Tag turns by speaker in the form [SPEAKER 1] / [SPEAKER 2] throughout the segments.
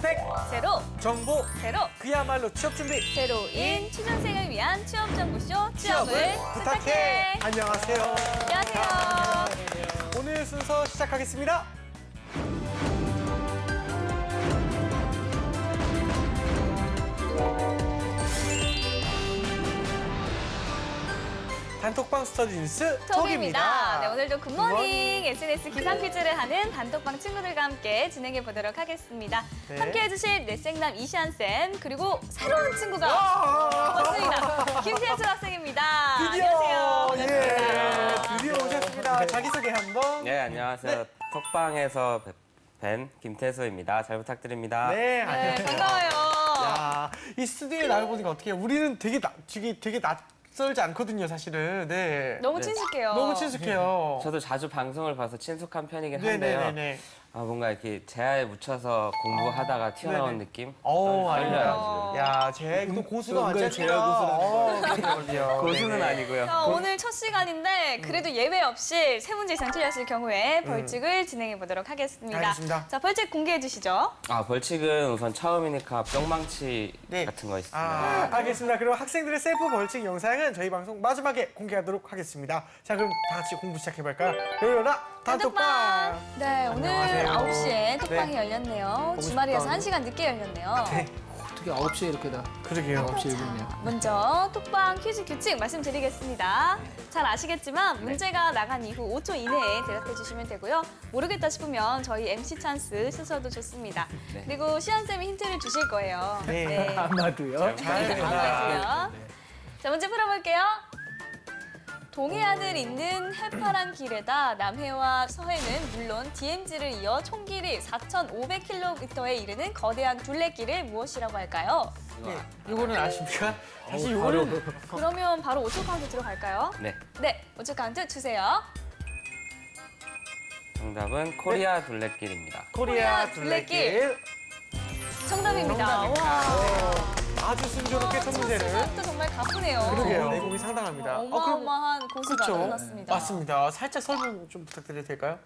[SPEAKER 1] 스펙
[SPEAKER 2] 제로,
[SPEAKER 1] 정보
[SPEAKER 2] 제로,
[SPEAKER 1] 그야말로 취업 준비
[SPEAKER 2] 제로인 취준생을 위한 취업정보쇼 취업을
[SPEAKER 1] 취업을 부탁해. 안녕하세요.
[SPEAKER 2] 안녕하세요.
[SPEAKER 1] 오늘 순서 시작하겠습니다. 단톡방 스터디 뉴스
[SPEAKER 2] 톡입니다. 네, 오늘도 굿모닝
[SPEAKER 1] 굿모닝.
[SPEAKER 2] SNS 기상 퀴즈를 하는 단톡방 친구들과 함께 진행해 보도록 하겠습니다.
[SPEAKER 1] 네.
[SPEAKER 2] 함께 해주실 넷생남 이시안쌤 그리고 새로운 친구가
[SPEAKER 1] 와!
[SPEAKER 2] 왔습니다. 김태수 학생입니다.
[SPEAKER 1] 드디어
[SPEAKER 2] 안녕하세요.
[SPEAKER 1] 예,
[SPEAKER 2] 반갑습니다.
[SPEAKER 1] 드디어 오셨습니다. 자기소개 한번.
[SPEAKER 3] 네, 안녕하세요. 톡방에서 뵌 김태수입니다. 잘 부탁드립니다.
[SPEAKER 1] 네,
[SPEAKER 2] 네, 반가워요.
[SPEAKER 1] 야, 이 스튜디오에 나와 보니까 어떻게 해요? 우리는 되게 낯설지 않거든요, 사실은. 네.
[SPEAKER 2] 너무
[SPEAKER 3] 네.
[SPEAKER 2] 친숙해요.
[SPEAKER 1] 너무 친숙해요.
[SPEAKER 3] 저도 자주 방송을 봐서 친숙한 편이긴 한데요.
[SPEAKER 1] 네네네네.
[SPEAKER 3] 아, 뭔가 이렇게 제아에 묻혀서 공부하다가 튀어나온
[SPEAKER 1] 네네.
[SPEAKER 3] 느낌?
[SPEAKER 1] 어,
[SPEAKER 3] 떨려요,
[SPEAKER 1] 야, 제 또 고수가
[SPEAKER 4] 은근
[SPEAKER 1] 완전
[SPEAKER 4] 제야 고수라는
[SPEAKER 1] 그럼요.
[SPEAKER 3] 지금. 고수는 아니고요.
[SPEAKER 2] 자, 오늘 첫 시간인데 그래도 예외 없이 세 문제 이상 틀렸을 경우에 벌칙을 진행해 보도록 하겠습니다.
[SPEAKER 1] 알겠습니다.
[SPEAKER 2] 자, 벌칙 공개해 주시죠.
[SPEAKER 3] 아, 벌칙은 우선 처음이니까 뿅망치
[SPEAKER 1] 네.
[SPEAKER 3] 같은 거 있습니다.
[SPEAKER 1] 아, 알겠습니다. 그럼 학생들의 셀프 벌칙 영상은 저희 방송 마지막에 공개하도록 하겠습니다. 자, 그럼 다 같이 공부 시작해볼까요? 열려라 단톡방!
[SPEAKER 2] 네, 오늘
[SPEAKER 1] 안녕하세요.
[SPEAKER 2] 9시에 톡방이
[SPEAKER 1] 네.
[SPEAKER 2] 열렸네요.
[SPEAKER 1] 보고
[SPEAKER 2] 주말이라서
[SPEAKER 1] 싶다.
[SPEAKER 2] 1시간 늦게 열렸네요.
[SPEAKER 1] 네,
[SPEAKER 4] 어떻게 9시에 이렇게 다
[SPEAKER 1] 그러게요.
[SPEAKER 4] 9시에 읽었네요.
[SPEAKER 2] 먼저 톡방 퀴즈 규칙 말씀드리겠습니다. 잘 아시겠지만 문제가 나간 이후 5초 이내에 대답해 주시면 되고요. 모르겠다 싶으면 저희 MC 찬스 쓰셔도 좋습니다.
[SPEAKER 3] 네.
[SPEAKER 2] 그리고 시안쌤이 힌트를 주실 거예요.
[SPEAKER 1] 네.
[SPEAKER 4] 아마도요.
[SPEAKER 1] 잘합니다.
[SPEAKER 2] 아마도요. 자, 문제 풀어볼게요. 동해안을 잇는 해파란 길에다 남해와 서해는 물론 DMZ를 이어 총 길이 4,500km에 이르는 거대한 둘레길을 무엇이라고 할까요?
[SPEAKER 1] 네, 이거는 아십니까? 사실
[SPEAKER 4] 바로
[SPEAKER 1] 이거는
[SPEAKER 2] 그러면 바로 5초 카운트 들어갈까요?
[SPEAKER 3] 네.
[SPEAKER 2] 네, 5초 카운트 주세요.
[SPEAKER 3] 정답은 코리아 둘레길입니다.
[SPEAKER 1] 코리아
[SPEAKER 2] 둘레길.
[SPEAKER 1] 둘레길.
[SPEAKER 2] 정답입니다.
[SPEAKER 1] 정답입니다.
[SPEAKER 2] 와.
[SPEAKER 1] 아주 순조롭게 첫 문제를.
[SPEAKER 2] 또 정말 가쁘네요.
[SPEAKER 1] 그러게요. 내공이 상당합니다. 그럼-
[SPEAKER 2] 어마어마한 고수가
[SPEAKER 1] 그쵸?
[SPEAKER 2] 나타났습니다.
[SPEAKER 1] 맞습니다. 살짝 설명 좀 부탁드려도 될까요?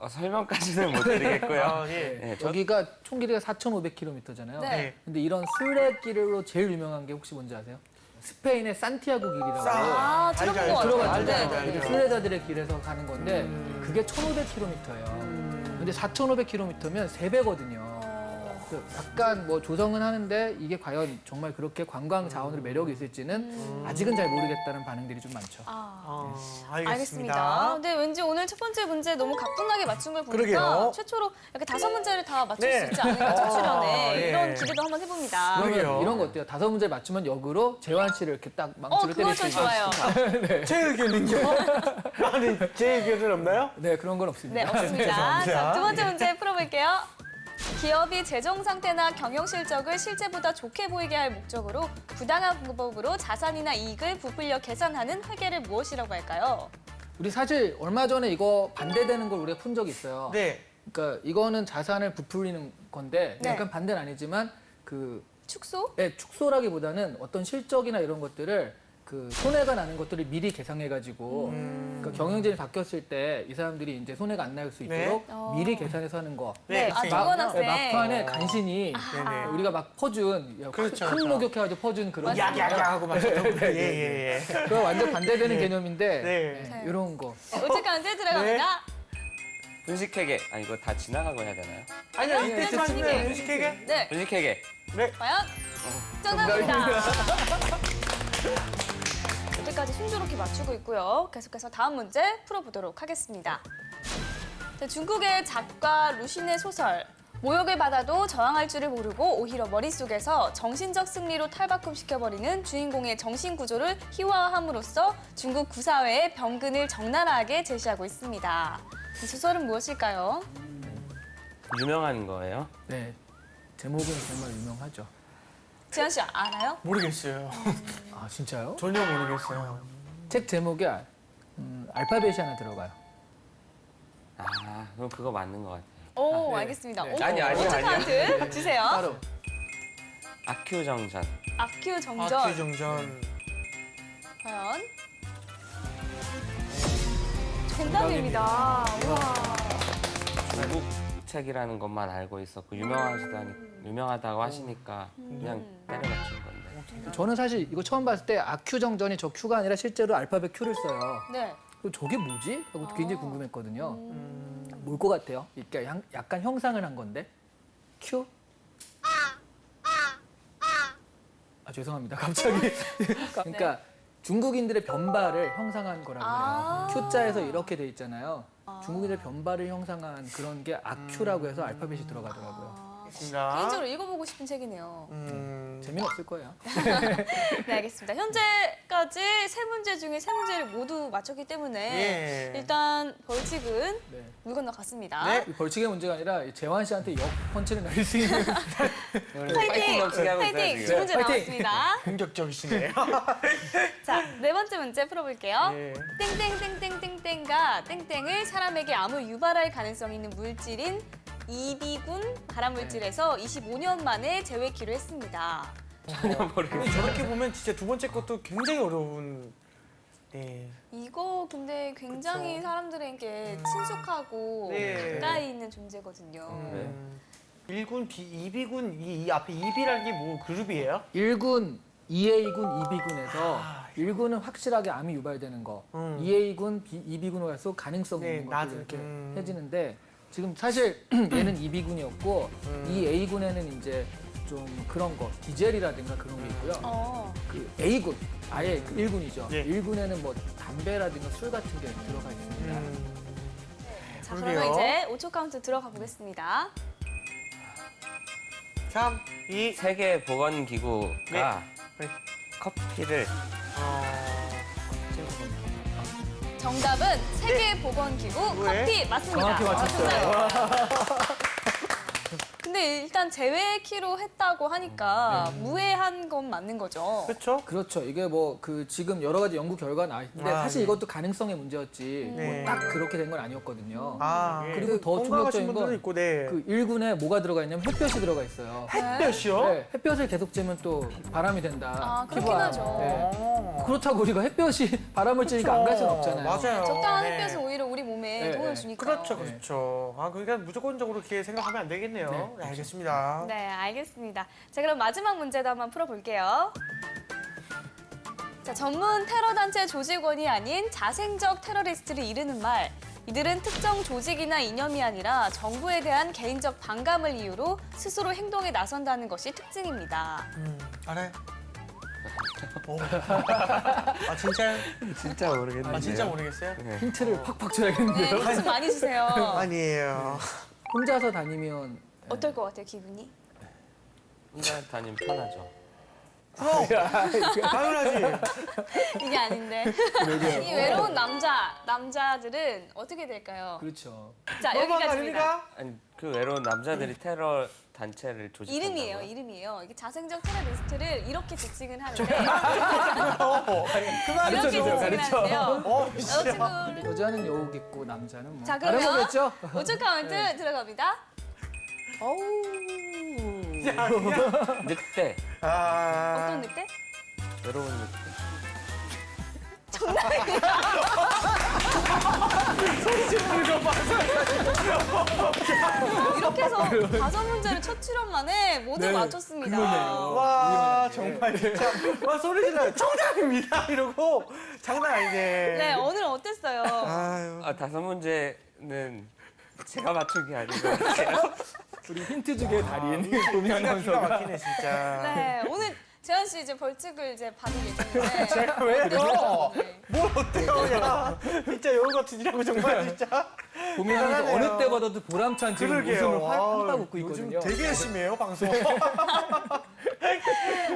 [SPEAKER 3] 설명까지는 못 드리겠고요.
[SPEAKER 1] 아, 예.
[SPEAKER 3] 네,
[SPEAKER 4] 여기가 총 길이가 4,500km잖아요.
[SPEAKER 2] 네.
[SPEAKER 4] 근데 이런 순례길로 제일 유명한 게 혹시 뭔지 아세요? 스페인의 산티아고 길이라고.
[SPEAKER 2] 아,
[SPEAKER 1] 알죠,
[SPEAKER 2] 들어본 것
[SPEAKER 1] 알죠.
[SPEAKER 2] 같아요.
[SPEAKER 1] 알죠,
[SPEAKER 2] 네,
[SPEAKER 1] 알죠,
[SPEAKER 2] 네,
[SPEAKER 1] 알죠.
[SPEAKER 2] 네.
[SPEAKER 4] 순례자들의 길에서 가는 건데 그게 1,500km예요. 근데 4,500km면 3배거든요. 약간 뭐 조성은 하는데 이게 과연 정말 그렇게 관광 자원으로 매력이 있을지는 아직은 잘 모르겠다는 반응들이 좀 많죠.
[SPEAKER 2] 아.
[SPEAKER 1] 알겠습니다.
[SPEAKER 2] 알겠습니다. 근데 왠지 오늘 첫 번째 문제 너무 가뿐하게 맞춘 걸 보니까
[SPEAKER 1] 그러게요.
[SPEAKER 2] 최초로 이렇게 5문제를 다 맞출
[SPEAKER 1] 네.
[SPEAKER 2] 수 있지 않을까 첫 출연에
[SPEAKER 1] 예.
[SPEAKER 2] 이런 기대도 한번 해봅니다.
[SPEAKER 1] 그러게요.
[SPEAKER 4] 그러면 이런 거 어때요? 5문제 맞추면 역으로 재환 씨를 이렇게 딱 망치로 때릴 수
[SPEAKER 2] 그거 좀
[SPEAKER 4] 있어요.
[SPEAKER 2] 좋아요.
[SPEAKER 1] 제 의견은요? 아니, 제 의견은 없나요?
[SPEAKER 4] 네, 그런 건
[SPEAKER 2] 네,
[SPEAKER 4] 없습니다.
[SPEAKER 2] 없습니다.
[SPEAKER 1] 죄송합니다.
[SPEAKER 2] 자, 두 번째 문제 풀어볼게요. 기업이 재정 상태나 경영 실적을 실제보다 좋게 보이게 할 목적으로 부당한 방법으로 자산이나 이익을 부풀려 계산하는 회계를 무엇이라고 할까요?
[SPEAKER 4] 우리 사실 얼마 전에 이거 반대되는 걸 우리가 푼 적이 있어요.
[SPEAKER 1] 네.
[SPEAKER 4] 그러니까 이거는 자산을 부풀리는 건데
[SPEAKER 2] 네.
[SPEAKER 4] 약간 반대는 아니지만 그
[SPEAKER 2] 축소?
[SPEAKER 4] 축소라기보다는 어떤 실적이나 이런 것들을 그 손해가 나는 것들을 미리 계산해가지고 그러니까 경영진이 바뀌었을 때 이 사람들이 이제 손해가 안 날 수
[SPEAKER 1] 네.
[SPEAKER 4] 있도록
[SPEAKER 2] 어.
[SPEAKER 4] 미리 계산해서 하는 거.
[SPEAKER 1] 네,
[SPEAKER 2] 아,
[SPEAKER 1] 학생.
[SPEAKER 2] 정원 학생.
[SPEAKER 4] 막판에 간신히
[SPEAKER 1] 네네.
[SPEAKER 4] 우리가 막 퍼준
[SPEAKER 1] 그렇죠,
[SPEAKER 4] 큰
[SPEAKER 1] 그렇죠.
[SPEAKER 4] 목욕해가지고 퍼준 그런
[SPEAKER 1] 야야야 하고 마셨던 분.
[SPEAKER 4] 네,
[SPEAKER 1] 예.
[SPEAKER 4] 그거 완전 반대되는
[SPEAKER 1] 네.
[SPEAKER 4] 개념인데
[SPEAKER 1] 네.
[SPEAKER 4] 이런 거.
[SPEAKER 2] 오직 카운트 들어갑니다.
[SPEAKER 3] 분식회계. 아, 이거 다 지나가고 해야 되나요?
[SPEAKER 1] 아니요,
[SPEAKER 2] 네,
[SPEAKER 1] 이때쯤 하면
[SPEAKER 2] 분식회계.
[SPEAKER 1] 분식회계?
[SPEAKER 2] 네,
[SPEAKER 3] 분식회계.
[SPEAKER 1] 네.
[SPEAKER 2] 과연 정답입니다. 여기까지 순조롭게 맞추고 있고요. 계속해서 다음 문제 풀어보도록 하겠습니다. 자, 중국의 작가 루신의 소설 모욕을 받아도 저항할 줄을 모르고 오히려 머릿속에서 정신적 승리로 탈바꿈시켜버리는 주인공의 정신구조를 희화화함으로써 중국 구사회의 병근을 적나라하게 제시하고 있습니다. 이 소설은 무엇일까요?
[SPEAKER 3] 유명한 거예요?
[SPEAKER 4] 네, 제목은 정말 유명하죠.
[SPEAKER 2] 지현 씨 알아요?
[SPEAKER 1] 모르겠어요.
[SPEAKER 4] 아 진짜요?
[SPEAKER 1] 전혀 모르겠어요.
[SPEAKER 4] 책 제목에 알파벳이 하나 들어가요.
[SPEAKER 3] 아, 그럼 그거 맞는 것 같아요.
[SPEAKER 2] 오,
[SPEAKER 4] 네.
[SPEAKER 2] 알겠습니다.
[SPEAKER 4] 네.
[SPEAKER 2] 오,
[SPEAKER 3] 아니요, 아니요,
[SPEAKER 2] 오차
[SPEAKER 3] 아니요.
[SPEAKER 2] 카운트 주세요.
[SPEAKER 4] 바로
[SPEAKER 3] 아큐정전.
[SPEAKER 2] 아큐 정전.
[SPEAKER 1] 아큐정전.
[SPEAKER 2] 과연? 정답입니다. 우와.
[SPEAKER 3] 책이라는 것만 알고 있었고 유명하다고 하시니까 그냥 때려 맞춘 건데.
[SPEAKER 4] 저는 사실 이거 처음 봤을 때 아큐 정전이 저 Q가 아니라 실제로 알파벳 Q를 써요.
[SPEAKER 2] 네.
[SPEAKER 4] 그럼 저게 뭐지? 하고 굉장히 궁금했거든요. 뭘 것 같아요? 그러니까 약간 형상을 한 건데 Q? 아 죄송합니다. 갑자기 그러니까 중국인들의 변발을 형상한 거라고 해요. Q자에서 이렇게 돼 있잖아요. 중국인들의 변발을 형상한 그런 게 아큐라고 해서 알파벳이 들어가더라고요.
[SPEAKER 2] 개인적으로 읽어보고 싶은 책이네요.
[SPEAKER 4] 재미는 없을 거예요.
[SPEAKER 2] 네, 알겠습니다. 현재까지 세 문제 중에 세 문제를 모두 맞췄기 때문에
[SPEAKER 1] 예.
[SPEAKER 2] 일단 벌칙은
[SPEAKER 4] 네.
[SPEAKER 2] 물 건너갔습니다.
[SPEAKER 1] 네.
[SPEAKER 4] 이 벌칙의 문제가 아니라 재환 씨한테 역 펀치를 날릴 수 있는
[SPEAKER 3] 파이팅 넘치게 하고 있어요,
[SPEAKER 2] 파이팅!
[SPEAKER 3] 지금.
[SPEAKER 2] 두 문제
[SPEAKER 4] 파이팅!
[SPEAKER 2] 나왔습니다.
[SPEAKER 1] 공격적이시네요.
[SPEAKER 2] 자, 네 번째 문제 풀어볼게요.
[SPEAKER 1] 예.
[SPEAKER 2] 땡땡땡땡땡땡가 땡땡을 사람에게 암을 유발할 가능성이 있는 물질인 이비군 발암물질에서 25년 만에 재외키로 했습니다.
[SPEAKER 3] 전혀 모르겠어요.
[SPEAKER 1] 저렇게 보면 진짜 두 번째 것도 굉장히 어려운. 네.
[SPEAKER 2] 이거 근데 굉장히
[SPEAKER 1] 그쵸.
[SPEAKER 2] 사람들에게 친숙하고
[SPEAKER 1] 네.
[SPEAKER 2] 가까이 있는 존재거든요.
[SPEAKER 3] 네.
[SPEAKER 1] 1군, 2비군, 이 앞에 2비라는 게 뭐 그룹이에요?
[SPEAKER 4] 1군, 2A군, 2B군에서 1군은 확실하게 암이 유발되는 거, 2A군, 2B군으로 가서 가능성
[SPEAKER 1] 네,
[SPEAKER 4] 있는
[SPEAKER 1] 낮은,
[SPEAKER 4] 것들 이렇게
[SPEAKER 1] 음.
[SPEAKER 4] 해지는데 지금 사실 얘는 2B군이었고 2A군에는 이제 좀 그런 거, 디젤이라든가 그런 게 있고요. 그 A군, 아예 그 1군이죠.
[SPEAKER 1] 예.
[SPEAKER 4] 1군에는 뭐 담배라든가 술 같은 게 들어가 있습니다.
[SPEAKER 2] 자,
[SPEAKER 1] 그러게요.
[SPEAKER 2] 그러면 이제 5초 카운트 들어가 보겠습니다.
[SPEAKER 1] 3, 2,
[SPEAKER 3] 세계 보건기구가
[SPEAKER 1] 네.
[SPEAKER 3] 커피를
[SPEAKER 2] 정답은 세계보건기구
[SPEAKER 1] 왜?
[SPEAKER 2] 커피 맞습니다.
[SPEAKER 4] 정확히 맞췄어요.
[SPEAKER 2] 근데 일단 재외키로 했다고 하니까 무해한 건 맞는 거죠.
[SPEAKER 1] 그렇죠?
[SPEAKER 4] 그렇죠. 이게 뭐 그 지금 여러 가지 연구 결과가 나와 있는데
[SPEAKER 1] 아,
[SPEAKER 4] 사실
[SPEAKER 1] 네.
[SPEAKER 4] 이것도 가능성의 문제였지
[SPEAKER 1] 네.
[SPEAKER 4] 뭐 딱 그렇게 된 건 아니었거든요.
[SPEAKER 1] 아,
[SPEAKER 4] 그리고 더
[SPEAKER 1] 건강하신
[SPEAKER 4] 충격적인
[SPEAKER 1] 분들도
[SPEAKER 4] 건
[SPEAKER 1] 있고, 네.
[SPEAKER 4] 그 1군에 뭐가 들어가 있냐면 햇볕이 들어가 있어요.
[SPEAKER 1] 햇볕이요?
[SPEAKER 4] 네, 햇볕을 계속 쬐면 또 바람이 된다.
[SPEAKER 2] 아, 그렇긴
[SPEAKER 4] 피부암.
[SPEAKER 2] 하죠.
[SPEAKER 4] 네. 그렇다고 우리가 햇볕이 바람을 쬐니까 안 갈 수는 없잖아요.
[SPEAKER 1] 맞아요.
[SPEAKER 2] 적당한
[SPEAKER 1] 네.
[SPEAKER 2] 햇볕은 오히려 우리 몸에
[SPEAKER 4] 네,
[SPEAKER 2] 도움을
[SPEAKER 4] 네.
[SPEAKER 2] 주니까요.
[SPEAKER 1] 그렇죠, 그렇죠. 아, 그러니까 무조건적으로 그렇게 생각하면 안 되겠네요.
[SPEAKER 4] 네,
[SPEAKER 1] 네, 알겠습니다.
[SPEAKER 2] 네, 알겠습니다. 자, 그럼 마지막 문제도 한번 풀어볼게요. 자, 전문 테러 단체 조직원이 아닌 자생적 테러리스트를 이르는 말. 이들은 특정 조직이나 이념이 아니라 정부에 대한 개인적 반감을 이유로 스스로 행동에 나선다는 것이 특징입니다.
[SPEAKER 1] 알아요? 아, 진짜요?
[SPEAKER 3] 진짜 모르겠는데요.
[SPEAKER 1] 아, 진짜 모르겠어요?
[SPEAKER 3] 네.
[SPEAKER 4] 힌트를 팍팍
[SPEAKER 2] 네,
[SPEAKER 4] 줘야겠는데요.
[SPEAKER 2] 힌트 좀 많이 주세요.
[SPEAKER 1] 아니에요.
[SPEAKER 4] 혼자서 다니면
[SPEAKER 2] 어떨 것 같아요, 기분이?
[SPEAKER 3] 혼자 다니면 편하죠.
[SPEAKER 1] 당연하지.
[SPEAKER 2] 이게 아닌데. 이 외로운 남자들은 어떻게 될까요?
[SPEAKER 4] 그렇죠.
[SPEAKER 2] 자,
[SPEAKER 1] 너무한 거
[SPEAKER 2] 여기까지입니다.
[SPEAKER 1] 아닙니까?
[SPEAKER 3] 아니 그 외로운 남자들이 테러 단체를 조직한다고요?
[SPEAKER 2] 이름이에요. 이게 자생적 테러리스트를 이렇게 지칭을 하는데
[SPEAKER 1] 그만
[SPEAKER 2] 이렇게
[SPEAKER 4] 가르쳐줘요,
[SPEAKER 2] 지칭을
[SPEAKER 4] 가르쳐.
[SPEAKER 2] 하는데요.
[SPEAKER 1] 진짜.
[SPEAKER 2] 여자친구
[SPEAKER 4] 여자는 여우겠고 남자는 뭐.
[SPEAKER 2] 자,
[SPEAKER 4] 다른
[SPEAKER 2] 그러면
[SPEAKER 4] 거겠죠?
[SPEAKER 2] 5초 카운트 들어갑니다.
[SPEAKER 3] 늑대.
[SPEAKER 1] 아,
[SPEAKER 2] 어떤 늑대?
[SPEAKER 3] 외로운 늑대.
[SPEAKER 2] 이렇게 해서 5문제를 첫 출연 만에 모두
[SPEAKER 4] 네,
[SPEAKER 2] 맞췄습니다.
[SPEAKER 4] 그러네요.
[SPEAKER 1] 와, 정말 진짜. 와, 소리 질러요. 정답입니다. 이러고. 장난 아니네.
[SPEAKER 2] 네, 오늘 어땠어요?
[SPEAKER 1] 아유.
[SPEAKER 3] 아 5문제는 제가 맞춘 게 아니고
[SPEAKER 4] 우리 힌트 주기의 달인 보면
[SPEAKER 1] 기가
[SPEAKER 4] 아나운서가.
[SPEAKER 1] 막히네, 진짜.
[SPEAKER 2] 네, 오늘 재현 씨 이제 벌칙을 이제 받을 예정인데
[SPEAKER 1] 제가 왜요?
[SPEAKER 2] 네.
[SPEAKER 1] 뭘 어때요, 야. 진짜 여우 같으시라고, 정말, 진짜.
[SPEAKER 4] 보면 아나운서
[SPEAKER 1] 대단하네요.
[SPEAKER 4] 어느 때보다도 보람찬 지금
[SPEAKER 1] 그러게요.
[SPEAKER 4] 웃음을 활짝
[SPEAKER 1] 아우,
[SPEAKER 4] 웃고
[SPEAKER 1] 요즘
[SPEAKER 4] 있거든요.
[SPEAKER 1] 되게 열심히 해요, 방송.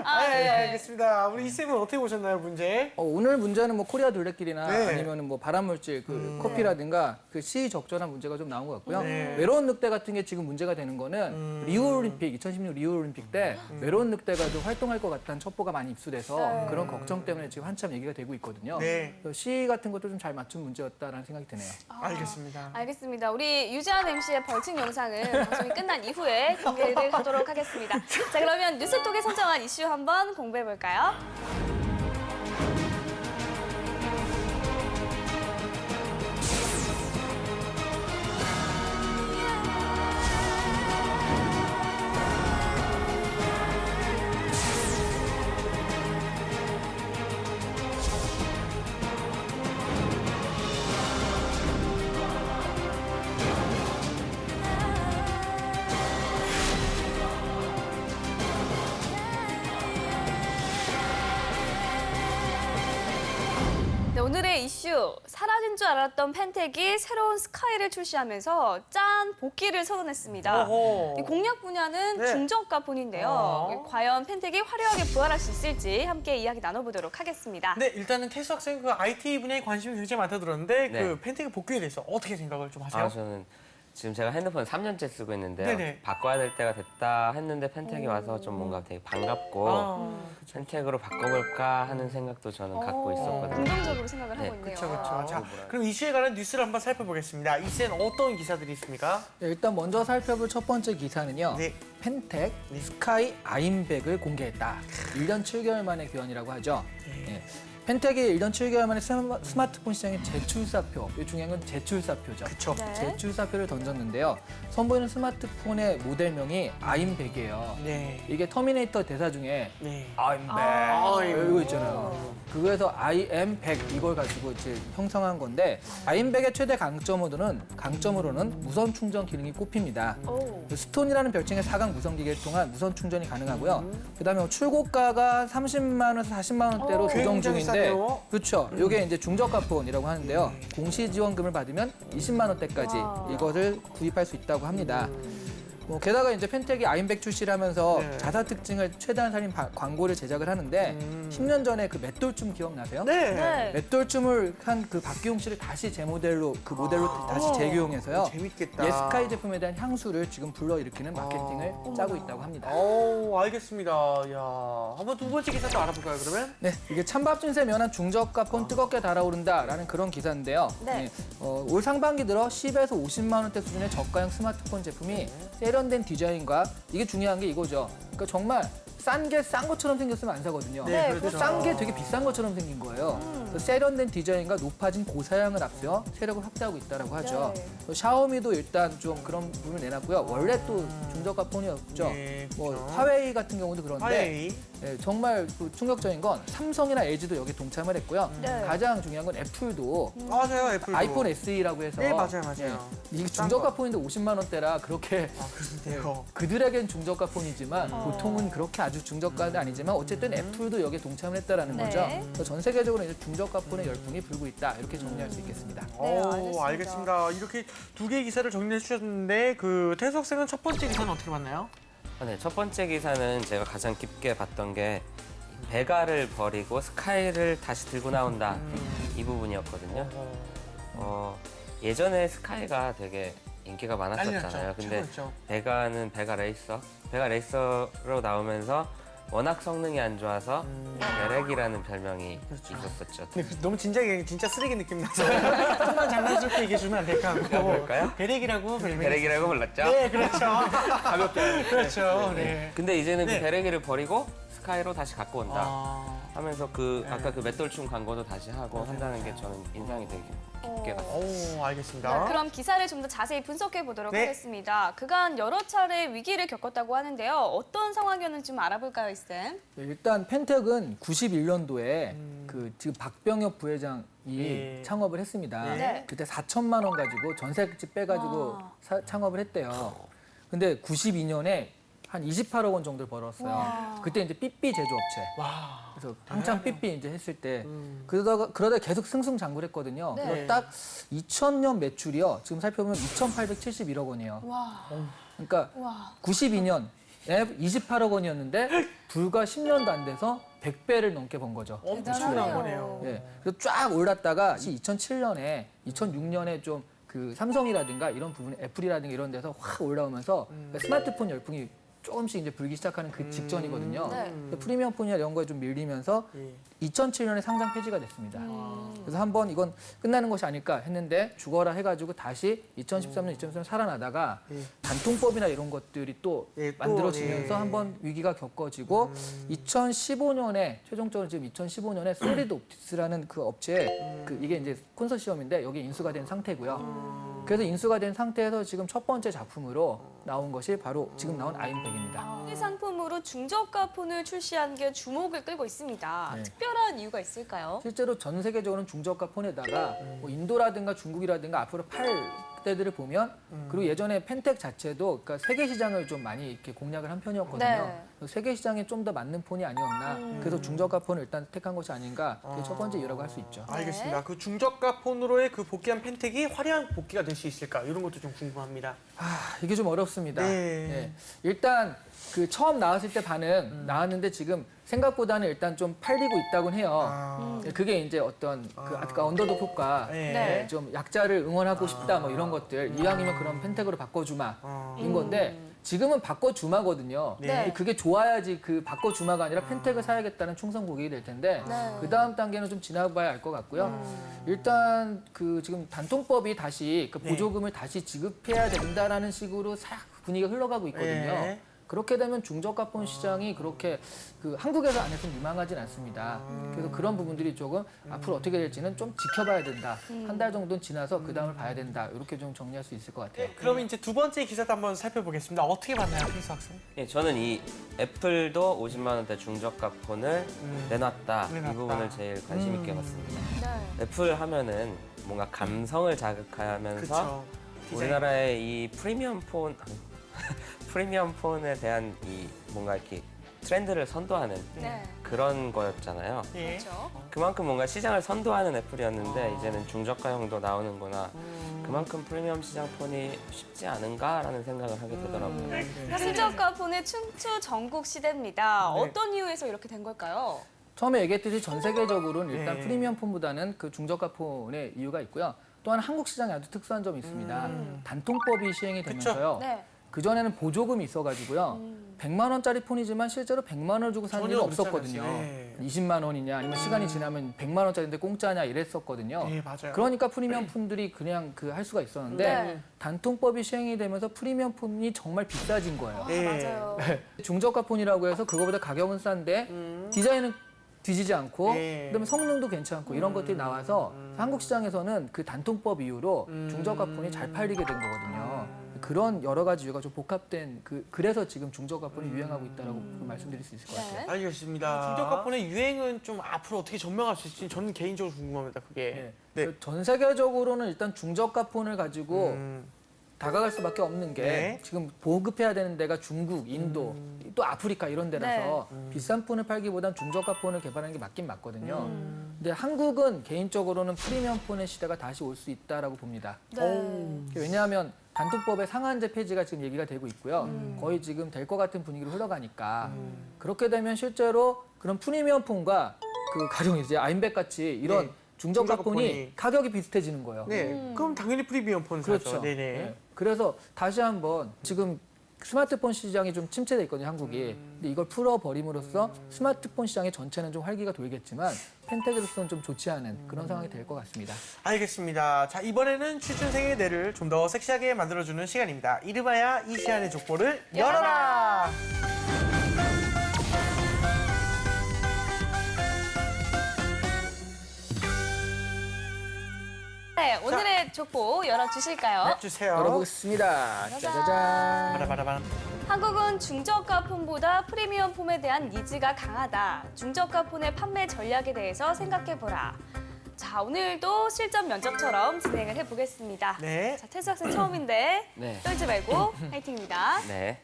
[SPEAKER 2] 아,
[SPEAKER 1] 네,
[SPEAKER 2] 네.
[SPEAKER 1] 알겠습니다. 우리 이쌤은 어떻게 보셨나요, 문제?
[SPEAKER 4] 오늘 문제는 뭐 코리아 둘레길이나
[SPEAKER 1] 네.
[SPEAKER 4] 아니면 뭐 발암물질, 그 커피라든가 그 시적절한 문제가 좀 나온 것 같고요.
[SPEAKER 1] 네.
[SPEAKER 4] 외로운 늑대 같은 게 지금 문제가 되는 거는 리우올림픽 2016 리우올림픽 때 외로운 늑대가 좀 활동할 것 같다는 첩보가 많이 입수돼서
[SPEAKER 2] 네.
[SPEAKER 4] 그런 걱정 때문에 지금 한참 얘기가 되고 있거든요.
[SPEAKER 1] 네.
[SPEAKER 4] 그래서 시 같은 것도 좀 잘 맞춘 문제였다라는 생각이 드네요.
[SPEAKER 1] 알겠습니다.
[SPEAKER 2] 알겠습니다. 우리 유지한 MC의 벌칙 영상은 방송이 끝난 이후에 공개를 하도록 하겠습니다. 자, 그러면 뉴스톡에 선정한 이슈 한번 공부해 볼까요? 전국의 이슈, 사라진 줄 알았던 펜텍이 새로운 스카이를 출시하면서 짠! 복귀를 선언했습니다.
[SPEAKER 1] 어허.
[SPEAKER 2] 이 공략 분야는
[SPEAKER 1] 네.
[SPEAKER 2] 중저가폰인데요. 과연 펜텍이 화려하게 부활할 수 있을지 함께 이야기 나눠보도록 하겠습니다.
[SPEAKER 1] 네, 일단은 태수 학생 그 IT 분야에 관심이 굉장히 많다 들었는데
[SPEAKER 3] 네.
[SPEAKER 1] 그 펜텍이 복귀에 대해서 어떻게 생각을 좀 하세요?
[SPEAKER 3] 저는 지금 제가 핸드폰 3년째 쓰고 있는데요.
[SPEAKER 1] 네네.
[SPEAKER 3] 바꿔야 될 때가 됐다 했는데 펜텍이 와서 좀 뭔가 되게 반갑고
[SPEAKER 1] 아,
[SPEAKER 3] 펜텍으로 바꿔볼까 하는 생각도 저는 갖고 있었거든요.
[SPEAKER 2] 긍정적으로 생각을
[SPEAKER 3] 네,
[SPEAKER 2] 하고 있네요.
[SPEAKER 1] 그렇죠, 그렇죠. 자,
[SPEAKER 3] 뭐라
[SPEAKER 1] 그럼 이슈에 관한 뉴스를 한번 살펴보겠습니다. 이슈에는 어떤 기사들이 있습니까?
[SPEAKER 4] 네, 일단 먼저 살펴볼 첫 번째 기사는요.
[SPEAKER 1] 네.
[SPEAKER 4] 펜텍 스카이 아임백을 공개했다. 1년 7개월 만에 교환이라고 하죠. 네. 펜텍이 1년 7개월 만에 스마트폰 시장에 재출사표, 이 중요한 건 재출사표죠.
[SPEAKER 1] 그쵸.
[SPEAKER 2] 네.
[SPEAKER 4] 재출사표를 던졌는데요. 선보이는 스마트폰의 모델명이 아임백이에요.
[SPEAKER 1] 네.
[SPEAKER 4] 이게 터미네이터 대사 중에
[SPEAKER 1] 네.
[SPEAKER 4] 아임백 이거 있잖아요. 그거에서 I am 100 이걸 가지고 이제 형성한 건데 아임백의 최대 강점으로는 무선 충전 기능이 꼽힙니다.
[SPEAKER 2] 오.
[SPEAKER 4] 스톤이라는 별칭의 4강 무선 기계를 통한 무선 충전이 가능하고요. 그다음에 출고가가 30만 원에서 40만 원대로 조정
[SPEAKER 1] 굉장히
[SPEAKER 4] 중인데
[SPEAKER 1] 싸네요.
[SPEAKER 4] 그렇죠. 이게 이제 중저가폰이라고 하는데요. 공시 지원금을 받으면 20만 원대까지
[SPEAKER 2] 와.
[SPEAKER 4] 이것을 구입할 수 있다고 합니다. 게다가 이제 펜텍이 아임백 출시를 하면서
[SPEAKER 1] 네.
[SPEAKER 4] 자사 특징을 최대한 살린 광고를 제작을 하는데 10년 전에 그 맷돌춤 기억나세요?
[SPEAKER 1] 네.
[SPEAKER 2] 네.
[SPEAKER 4] 맷돌춤을 한 그 박기용 씨를 다시 제 모델로 그 모델로 다시 재규용해서요.
[SPEAKER 1] 재밌겠다.
[SPEAKER 4] 예스카이 제품에 대한 향수를 지금 불러일으키는 마케팅을 짜고 있다고 합니다.
[SPEAKER 1] 오, 알겠습니다. 야, 한번 두 번째 기사도 알아볼까요, 그러면?
[SPEAKER 4] 네, 이게 찬밥 증세 면한 중저가폰 뜨겁게 달아오른다라는 그런 기사인데요.
[SPEAKER 2] 네.
[SPEAKER 4] 올 상반기 들어 10에서 50만 원대 수준의 저가형 스마트폰 제품이 세련된 디자인과 이게 중요한 게 이거죠. 그러니까 정말 싼 게 싼 것처럼 생겼으면 안 사거든요.
[SPEAKER 1] 네,
[SPEAKER 4] 근데
[SPEAKER 1] 그렇죠.
[SPEAKER 4] 싼 게 되게 비싼 것처럼 생긴 거예요. 그래서 세련된 디자인과 높아진 고사양을 앞서 세력을 확대하고 있다고 하죠.
[SPEAKER 2] 네.
[SPEAKER 4] 샤오미도 일단 좀 그런 부분을 내놨고요. 원래 또 중저가 폰이었죠.
[SPEAKER 1] 네,
[SPEAKER 4] 뭐
[SPEAKER 1] 그렇죠.
[SPEAKER 4] 화웨이 같은 경우도 그런데
[SPEAKER 1] 화웨이.
[SPEAKER 4] 네, 정말 그 충격적인 건 삼성이나 LG도 여기 동참을 했고요.
[SPEAKER 2] 네.
[SPEAKER 4] 가장 중요한 건 애플도
[SPEAKER 1] 맞아요, 애플도.
[SPEAKER 4] 아이폰 SE라고 해서
[SPEAKER 1] 네, 맞아요.
[SPEAKER 4] 이게
[SPEAKER 1] 싼
[SPEAKER 4] 중저가
[SPEAKER 1] 거.
[SPEAKER 4] 폰인데 50만 원대라 그렇게
[SPEAKER 1] 아, 그런데요.
[SPEAKER 4] 그들에겐 중저가 폰이지만 보통은 그렇게 아주 중저가는 아니지만 어쨌든 애플도 여기에 동참을 했다라는
[SPEAKER 2] 네.
[SPEAKER 4] 거죠. 그래서 전 세계적으로 이제 중저가 폰의 열풍이 불고 있다 이렇게 정리할 수 있겠습니다.
[SPEAKER 2] 네,
[SPEAKER 1] 오,
[SPEAKER 2] 알겠습니다.
[SPEAKER 1] 알겠습니다. 이렇게 두 개의 기사를 정리해 주셨는데 그 태수 학생은 첫 번째 기사는 어떻게 봤나요?
[SPEAKER 3] 네, 첫 번째 기사는 제가 가장 깊게 봤던 게 베가를 버리고 스카이를 다시 들고 나온다 이 부분이었거든요. 예전에 스카이가 되게 인기가 많았었잖아요. 근데 베가는 베가 레이서로 나오면서 워낙 성능이 안 좋아서 베렉이라는 별명이 있었었죠.
[SPEAKER 1] 근데 너무 진짜 쓰레기 느낌 나서 조금만 장난스럽게 얘기해 주면 안 될까 하고.
[SPEAKER 3] 그럴까요?
[SPEAKER 1] 베렉이라고 별명이
[SPEAKER 3] 베렉이라고 불렀죠?
[SPEAKER 1] 네, 그렇죠. 가볍게. 그렇죠. 네.
[SPEAKER 3] 근데 이제는
[SPEAKER 1] 네.
[SPEAKER 3] 그 베렉이를 버리고 스카이로 다시 갖고 온다
[SPEAKER 1] 아,
[SPEAKER 3] 하면서 아까 그 맷돌춤 광고도 다시 하고 한다는 게 저는 인상이 되게 깊게 갔어요.
[SPEAKER 1] 오, 알겠습니다.
[SPEAKER 2] 네, 그럼 기사를 좀 더 자세히 분석해 보도록
[SPEAKER 1] 네.
[SPEAKER 2] 하겠습니다. 그간 여러 차례 위기를 겪었다고 하는데요. 어떤 상황이었는지 좀 알아볼까요, 이쌤?
[SPEAKER 4] 네, 일단 펜텍은 91년도에 그 지금 박병엽 부회장이
[SPEAKER 1] 네.
[SPEAKER 4] 창업을 했습니다.
[SPEAKER 2] 네.
[SPEAKER 4] 그때 4천만 원 가지고 전세집 빼가지고
[SPEAKER 2] 와.
[SPEAKER 4] 창업을 했대요. 근데 92년에 한 28억 원 정도를 벌었어요.
[SPEAKER 2] 와.
[SPEAKER 4] 그때 이제 삐삐 제조업체.
[SPEAKER 1] 와.
[SPEAKER 4] 그래서 한창 삐삐 이제 했을 때 그러다 계속 승승장구했거든요.
[SPEAKER 1] 네.
[SPEAKER 4] 그래서 딱 2000년 매출이요. 지금 살펴보면 2,871억 원이에요.
[SPEAKER 2] 와,
[SPEAKER 4] 그러니까
[SPEAKER 2] 와.
[SPEAKER 4] 92년에 28억 원이었는데 불과 10년도 안 돼서 100배를 넘게 번 거죠.
[SPEAKER 1] 엄청난 거네요.
[SPEAKER 4] 예. 그래서 쫙 올랐다가 2007년에 2006년에 좀 그 삼성이라든가 이런 부분, 애플이라든가 이런 데서 확 올라오면서 스마트폰 열풍이 조금씩 이제 불기 시작하는 그 직전이거든요.
[SPEAKER 2] 네.
[SPEAKER 4] 프리미엄 폰이나 이런 거에 좀 밀리면서
[SPEAKER 1] 예.
[SPEAKER 4] 2007년에 상장 폐지가 됐습니다. 그래서 한번 이건 끝나는 것이 아닐까 했는데 죽어라 해가지고 다시 2013년, 2013년 살아나다가 단통법이나 이런 것들이 또
[SPEAKER 1] 예, 또,
[SPEAKER 4] 만들어지면서
[SPEAKER 1] 예.
[SPEAKER 4] 한번 위기가 겪어지고 2015년에 최종적으로 지금 2015년에 솔리드 옵티스라는 그 업체에 이게 이제 콘소시엄인데 여기 인수가 된 상태고요. 그래서 인수가 된 상태에서 지금 첫 번째 작품으로 나온 것이 바로 지금 나온 아임백입니다.
[SPEAKER 2] 이 상품으로 중저가 폰을 출시한 게 주목을 끌고 있습니다.
[SPEAKER 4] 네.
[SPEAKER 2] 특별한 이유가 있을까요?
[SPEAKER 4] 실제로 전 세계적으로는 중저가 폰에다가 뭐 인도라든가 중국이라든가 앞으로 팔 때들을 보면 그리고 예전에 펜텍 자체도 그러니까 세계 시장을 좀 많이 이렇게 공략을 한 편이었거든요.
[SPEAKER 2] 네.
[SPEAKER 4] 세계 시장에 좀 더 맞는 폰이 아니었나. 그래서 중저가 폰을 일단 택한 것이 아닌가. 그게 첫 번째 이유라고 할 수 있죠.
[SPEAKER 1] 알겠습니다. 그 중저가 폰으로의 그 복귀한 펜텍이 화려한 복귀가 될 수 있을까? 이런 것도 좀 궁금합니다.
[SPEAKER 4] 이게 좀 어렵습니다.
[SPEAKER 1] 네.
[SPEAKER 4] 예. 일단 그 처음 나왔을 때 반응 나왔는데 지금 생각보다는 일단 좀 팔리고 있다곤 해요. 그게 이제 어떤 그 아까 언더독 효과,
[SPEAKER 1] 네.
[SPEAKER 4] 좀 약자를 응원하고 싶다 뭐 이런 것들 이왕이면 그런 펜텍으로 바꿔주마인 건데 지금은 바꿔주마거든요.
[SPEAKER 2] 네.
[SPEAKER 4] 그게 좋아야지 그 바꿔주마가 아니라 펜텍을 사야겠다는 충성 고객이 될 텐데
[SPEAKER 2] 네.
[SPEAKER 4] 그 다음 단계는 좀 지나봐야 알 것 같고요. 일단 그 지금 단통법이 다시 그 보조금을 다시 지급해야 된다라는 식으로 싹 분위기가 흘러가고 있거든요.
[SPEAKER 1] 네.
[SPEAKER 4] 그렇게 되면 중저가폰 시장이 그렇게 그 한국에서 안에서 유망하진 않습니다. 그래서 그런 부분들이 조금 앞으로 어떻게 될지는 좀 지켜봐야 된다. 한 달 정도는 지나서 그 다음을 봐야 된다. 이렇게 좀 정리할 수 있을 것 같아요.
[SPEAKER 1] 그럼 이제 두 번째 기사도 한번 살펴보겠습니다. 어떻게 봤나요, 필수 학생?
[SPEAKER 3] 예, 저는 이 애플도 50만 원대 중저가 폰을 내놨다. 이
[SPEAKER 1] 내놨다.
[SPEAKER 3] 부분을 제일 관심 있게 봤습니다.
[SPEAKER 2] 네.
[SPEAKER 3] 애플 하면은 뭔가 감성을 자극하면서
[SPEAKER 1] 그렇죠.
[SPEAKER 3] 우리나라의 이 프리미엄 폰에 대한 이 뭔가 이렇게 트렌드를 선도하는
[SPEAKER 2] 네.
[SPEAKER 3] 그런 거였잖아요.
[SPEAKER 1] 예.
[SPEAKER 2] 그렇죠.
[SPEAKER 3] 그만큼 뭔가 시장을 선도하는 애플이었는데 이제는 중저가형도 나오는구나.
[SPEAKER 1] 음.
[SPEAKER 3] 그만큼 프리미엄 시장 폰이 쉽지 않은가라는 생각을 하게 되더라고요.
[SPEAKER 2] 그러니까 수저가 폰의 춘추 전국 시대입니다.
[SPEAKER 1] 네.
[SPEAKER 2] 어떤 이유에서 이렇게 된 걸까요?
[SPEAKER 4] 처음에 얘기했듯이 전 세계적으로는 일단
[SPEAKER 1] 네.
[SPEAKER 4] 프리미엄 폰보다는 그 중저가 폰의 이유가 있고요. 또한 한국 시장에 아주 특수한 점이 있습니다. 단통법이 시행이 되면서요.
[SPEAKER 2] 네.
[SPEAKER 4] 그전에는 보조금이 있어가지고요. 100만 원짜리 폰이지만 실제로 100만 원을 주고 사는
[SPEAKER 1] 전혀
[SPEAKER 4] 일은
[SPEAKER 1] 그렇지
[SPEAKER 4] 없었거든요.
[SPEAKER 1] 않았어요. 네.
[SPEAKER 4] 20만 원이냐 아니면 시간이 지나면 100만 원짜리인데 공짜냐 이랬었거든요.
[SPEAKER 1] 네, 맞아요.
[SPEAKER 4] 그러니까 프리미엄 폰들이 그냥 그 할 수가 있었는데
[SPEAKER 2] 네.
[SPEAKER 4] 단통법이 시행이 되면서 프리미엄 폰이 정말 비싸진 거예요.
[SPEAKER 1] 네.
[SPEAKER 2] 맞아요.
[SPEAKER 4] 중저가 폰이라고 해서 그거보다 가격은 싼데 디자인은 뒤지지 않고
[SPEAKER 1] 네.
[SPEAKER 4] 그다음에 성능도 괜찮고 이런 것들이 나와서 한국 시장에서는 그 단통법 이후로 중저가 폰이 잘 팔리게 된 거거든요. 그런 여러 가지 이유가 좀 복합된 그래서 지금 중저가 폰이 유행하고 있다라고 말씀드릴 수 있을 것 같아요.
[SPEAKER 2] 네.
[SPEAKER 1] 알겠습니다. 중저가 폰의 유행은 좀 앞으로 어떻게 전명할 수 있을지 저는 개인적으로 궁금합니다. 그게.
[SPEAKER 4] 네. 전 세계적으로는 일단 중저가 폰을 가지고 다가갈 수밖에 없는 게
[SPEAKER 1] 네.
[SPEAKER 4] 지금 보급해야 되는 데가 중국, 인도, 또 아프리카 이런 데라서 비싼 폰을 팔기보단 중저가 폰을 개발하는 게 맞긴 맞거든요. 근데 한국은 개인적으로는 프리미엄 폰의 시대가 다시 올 수 있다라고 봅니다.
[SPEAKER 2] 네.
[SPEAKER 4] 왜냐하면 단통법의 상한제 폐지가 지금 얘기가 되고 있고요. 거의 지금 될 것 같은 분위기로 흘러가니까 그렇게 되면 실제로 그런 프리미엄 폰과 그 가령 이제 아임백 같이 이런
[SPEAKER 1] 네.
[SPEAKER 4] 중저가
[SPEAKER 1] 중저가
[SPEAKER 4] 폰이
[SPEAKER 1] 폰이
[SPEAKER 4] 가격이 비슷해지는 거예요.
[SPEAKER 1] 네. 그럼 당연히 프리미엄 폰 사죠.
[SPEAKER 4] 그렇죠.
[SPEAKER 1] 네네.
[SPEAKER 4] 네. 그래서 다시 한번 지금 스마트폰 시장이 좀 침체돼 있거든요, 한국이. 근데 이걸 풀어버림으로써 스마트폰 시장의 전체는 좀 활기가 돌겠지만 펜텍으로서는 좀 좋지 않은 그런 상황이 될 것 같습니다.
[SPEAKER 1] 알겠습니다. 자, 이번에는 취준생의 뇌를 좀 더 섹시하게 만들어주는 시간입니다. 이름하여 이 시간의 족보를 열어라!
[SPEAKER 2] 네, 오늘의 족보 열어주실까요?
[SPEAKER 1] 주세요.
[SPEAKER 4] 열어보겠습니다. 짜자잔.
[SPEAKER 1] 바라바라밤.
[SPEAKER 2] 한국은 중저가 폰보다 프리미엄 폰에 대한 니즈가 강하다. 중저가 폰의 판매 전략에 대해서 생각해보라. 자, 오늘도 실전 면접처럼 진행을 해보겠습니다.
[SPEAKER 1] 네.
[SPEAKER 2] 자, 태수 학생 처음인데
[SPEAKER 3] 네.
[SPEAKER 2] 떨지 말고 화이팅입니다.
[SPEAKER 3] 네.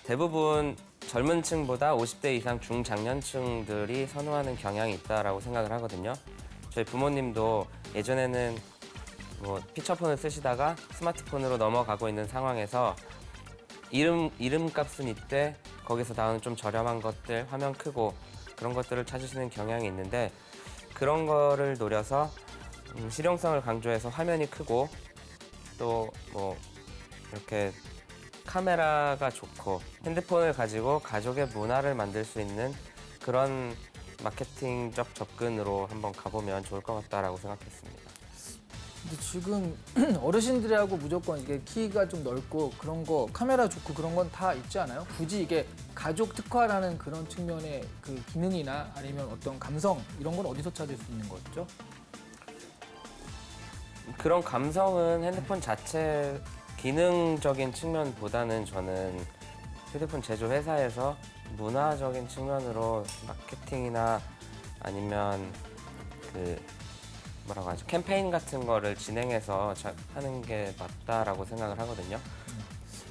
[SPEAKER 3] 대부분 젊은 층보다 50대 이상 중장년층들이 선호하는 경향이 있다라고 생각을 하거든요. 저희 부모님도 예전에는 뭐 피처폰을 쓰시다가 스마트폰으로 넘어가고 있는 상황에서 이름값은 이때 거기서 나오는 좀 저렴한 것들, 화면 크고 그런 것들을 찾으시는 경향이 있는데 그런 거를 노려서 실용성을 강조해서 화면이 크고 또 뭐 이렇게 카메라가 좋고 핸드폰을 가지고 가족의 문화를 만들 수 있는 그런 마케팅적 접근으로 한번 가보면 좋을 것 같다라고 생각했습니다.
[SPEAKER 4] 근데 지금 어르신들하고 무조건 이게 키가 좀 넓고 그런 거 카메라 좋고 그런 건 다 있지 않아요? 굳이 이게 가족 특화라는 그런 측면의 그 기능이나 아니면 어떤 감성 이런 건 어디서 찾을 수 있는 거죠?
[SPEAKER 3] 그런 감성은 핸드폰 자체 기능적인 측면보다는 저는 휴대폰 제조 회사에서 문화적인 측면으로 마케팅이나 아니면 그 뭐라고 하죠? 캠페인 같은 거를 진행해서 하는 게 맞다라고 생각을 하거든요.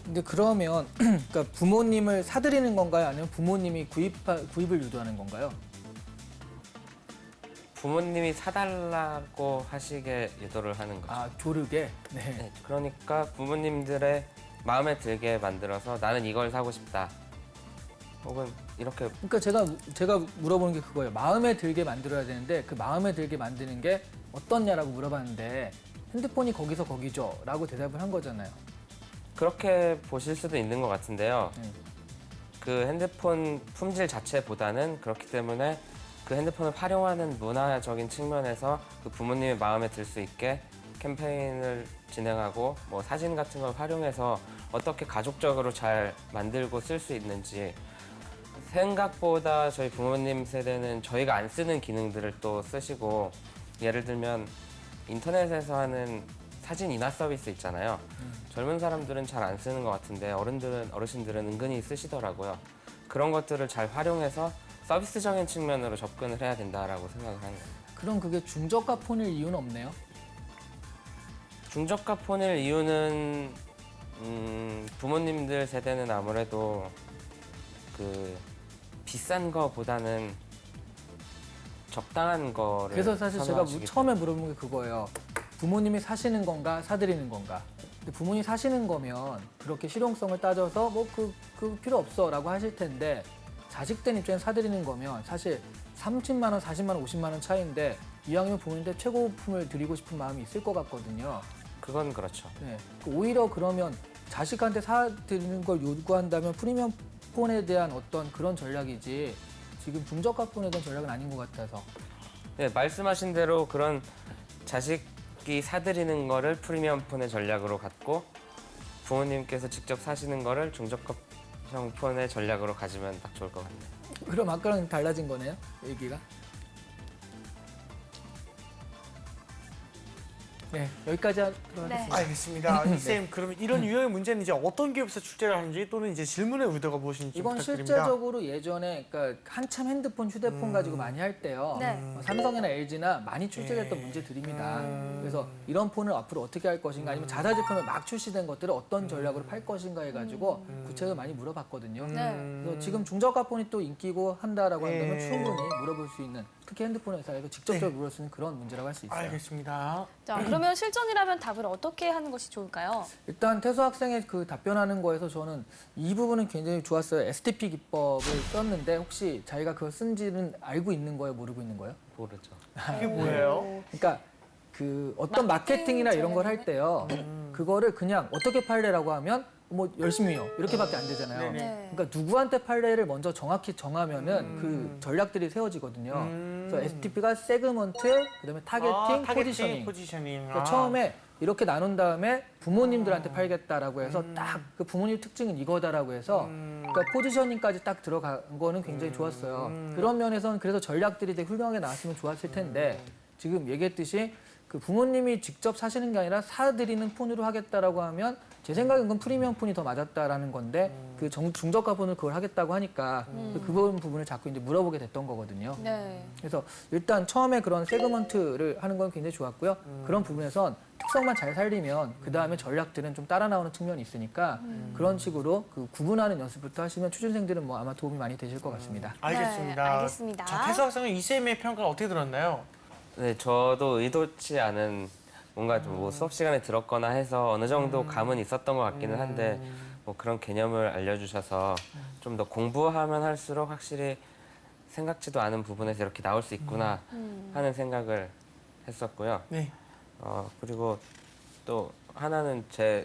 [SPEAKER 4] 근데 그러면 그러니까 부모님을 사들이는 건가요? 아니면 부모님이 구입을 유도하는 건가요?
[SPEAKER 3] 부모님이 사달라고 하시게 유도를 하는 거죠.
[SPEAKER 4] 아, 조르게? 네.
[SPEAKER 3] 네, 그러니까 부모님들의 마음에 들게 만들어서 나는 이걸 사고 싶다. 혹은 이렇게
[SPEAKER 4] 그러니까 제가 물어보는 게 그거예요. 마음에 들게 만들어야 되는데 그 마음에 들게 만드는 게 어떻냐라고 물어봤는데 핸드폰이 거기서 거기죠 라고 대답을 한 거잖아요.
[SPEAKER 3] 그렇게 보실 수도 있는 것 같은데요. 그 핸드폰 품질 자체보다는 그렇기 때문에 그 핸드폰을 활용하는 문화적인 측면에서 그 부모님의 마음에 들 수 있게 캠페인을 진행하고 뭐 사진 같은 걸 활용해서 어떻게 가족적으로 잘 만들고 쓸 수 있는지 생각보다 저희 부모님 세대는 저희가 안 쓰는 기능들을 또 쓰시고 예를 들면 인터넷에서 하는 사진 인화 서비스 있잖아요. 젊은 사람들은 잘 안 쓰는 것 같은데 어르신들은 은근히 쓰시더라고요. 그런 것들을 잘 활용해서 서비스적인 측면으로 접근을 해야 된다라고 생각을 하는 겁니다.
[SPEAKER 4] 그럼 그게 중저가 폰일 이유는 없네요?
[SPEAKER 3] 중저가 폰일 이유는 부모님들 세대는 아무래도 그 비싼 거보다는 적당한 거를
[SPEAKER 4] 그래서 사실 제가
[SPEAKER 3] 선호하시기
[SPEAKER 4] 처음에 물어본 게 그거예요. 부모님이 사시는 건가 사드리는 건가. 근데 부모님이 사시는 거면 그렇게 실용성을 따져서 뭐 그 필요 없어라고 하실 텐데 자식된 입장에서 사드리는 거면 사실 30만 원, 40만 원, 50만 원 차이인데 이왕이면 부모님한테 최고품을 드리고 싶은 마음이 있을 것 같거든요.
[SPEAKER 3] 그건 그렇죠.
[SPEAKER 4] 네. 오히려 그러면 자식한테 사드리는 걸 요구한다면 프리미엄 폰에 대한 어떤 그런 전략이지 지금 중저가 폰에 대한 전략은 아닌 것 같아서.
[SPEAKER 3] 네, 말씀하신 대로 그런 자식이 사드리는 거를 프리미엄 폰의 전략으로 갖고 부모님께서 직접 사시는 거를 중저가형 폰의 전략으로 가지면 딱 좋을 것 같네요.
[SPEAKER 4] 그럼 아까랑 달라진 거네요, 얘기가? 네, 여기까지 하도록 하겠습니다.
[SPEAKER 1] 알겠습니다. 이쌤, 그러면 이런 유형의 문제는 이제 어떤 기업에서 출제를 하는지 또는 이제 질문의 의도가 무엇인지
[SPEAKER 4] 이건
[SPEAKER 1] 부탁드립니다.
[SPEAKER 4] 실제적으로 예전에 그러니까 한참 핸드폰, 휴대폰 가지고 많이 할 때요.
[SPEAKER 2] 네.
[SPEAKER 4] 삼성이나 LG나 많이 출제됐던 문제들입니다. 그래서 이런 폰을 앞으로 어떻게 할 것인가 아니면 자사 제품을 막 출시된 것들을 어떤 전략으로 팔 것인가 해가지고 구체적으로 많이 물어봤거든요.
[SPEAKER 2] 네.
[SPEAKER 4] 그래서 지금 중저가 폰이 또 인기고 한다라고 한다면 충분히 물어볼 수 있는 특히 핸드폰 회사에서 직접적으로 물어볼 수 있는 그런 문제라고 할 수 있어요.
[SPEAKER 1] 알겠습니다.
[SPEAKER 2] 자, 그러면 실전이라면 답을 어떻게 하는 것이 좋을까요?
[SPEAKER 4] 일단 태수 학생의 그 답변하는 거에서 저는 이 부분은 굉장히 좋았어요. STP 기법을 썼는데 혹시 자기가 그걸 쓴지는 알고 있는 거예요, 모르고 있는 거예요?
[SPEAKER 3] 모르죠.
[SPEAKER 1] 이게 뭐예요?
[SPEAKER 4] 그러니까 그 어떤 마케팅이나 이런 걸 할 때요. 그거를 그냥 어떻게 팔래라고 하면 뭐 열심히요 이렇게밖에 안 되잖아요.
[SPEAKER 2] 네.
[SPEAKER 4] 그러니까 누구한테 팔래를 먼저 정확히 정하면은 그 전략들이 세워지거든요. 그래서 STP가 세그먼트, 그다음에 타겟팅, 포지셔닝. 그러니까 처음에 이렇게 나눈 다음에 부모님들한테 팔겠다라고 해서 딱 그 부모님 특징은 이거다라고 해서 그러니까 포지셔닝까지 딱 들어간 거는 굉장히 좋았어요. 그런 면에서는 그래서 전략들이 되게 훌륭하게 나왔으면 좋았을 텐데 지금 얘기했듯이 그 부모님이 직접 사시는 게 아니라 사드리는 폰으로 하겠다라고 하면 제 생각엔 그건 프리미엄 폰이 더 맞았다라는 건데 그 중저가 폰을 그걸 하겠다고 하니까 그 부분을 자꾸 이제 물어보게 됐던 거거든요.
[SPEAKER 2] 네.
[SPEAKER 4] 그래서 일단 처음에 그런 세그먼트를 하는 건 굉장히 좋았고요. 그런 부분에선 특성만 잘 살리면 그 다음에 전략들은 좀 따라 나오는 측면이 있으니까 그런 식으로 그 구분하는 연습부터 하시면 취준생들은 뭐 아마 도움이 많이 되실 것 같습니다.
[SPEAKER 1] 알겠습니다.
[SPEAKER 2] 네, 알겠습니다.
[SPEAKER 1] 자, 태수 학생은 이쌤의 평가를 어떻게 들었나요?
[SPEAKER 3] 네, 저도 의도치 않은 뭔가 좀 뭐 수업 시간에 들었거나 해서 어느 정도 감은 있었던 것 같기는 한데 뭐 그런 개념을 알려주셔서 좀 더 공부하면 할수록 확실히 생각지도 않은 부분에서 이렇게 나올 수 있구나 하는 생각을 했었고요.
[SPEAKER 1] 네.
[SPEAKER 3] 그리고 또 하나는 제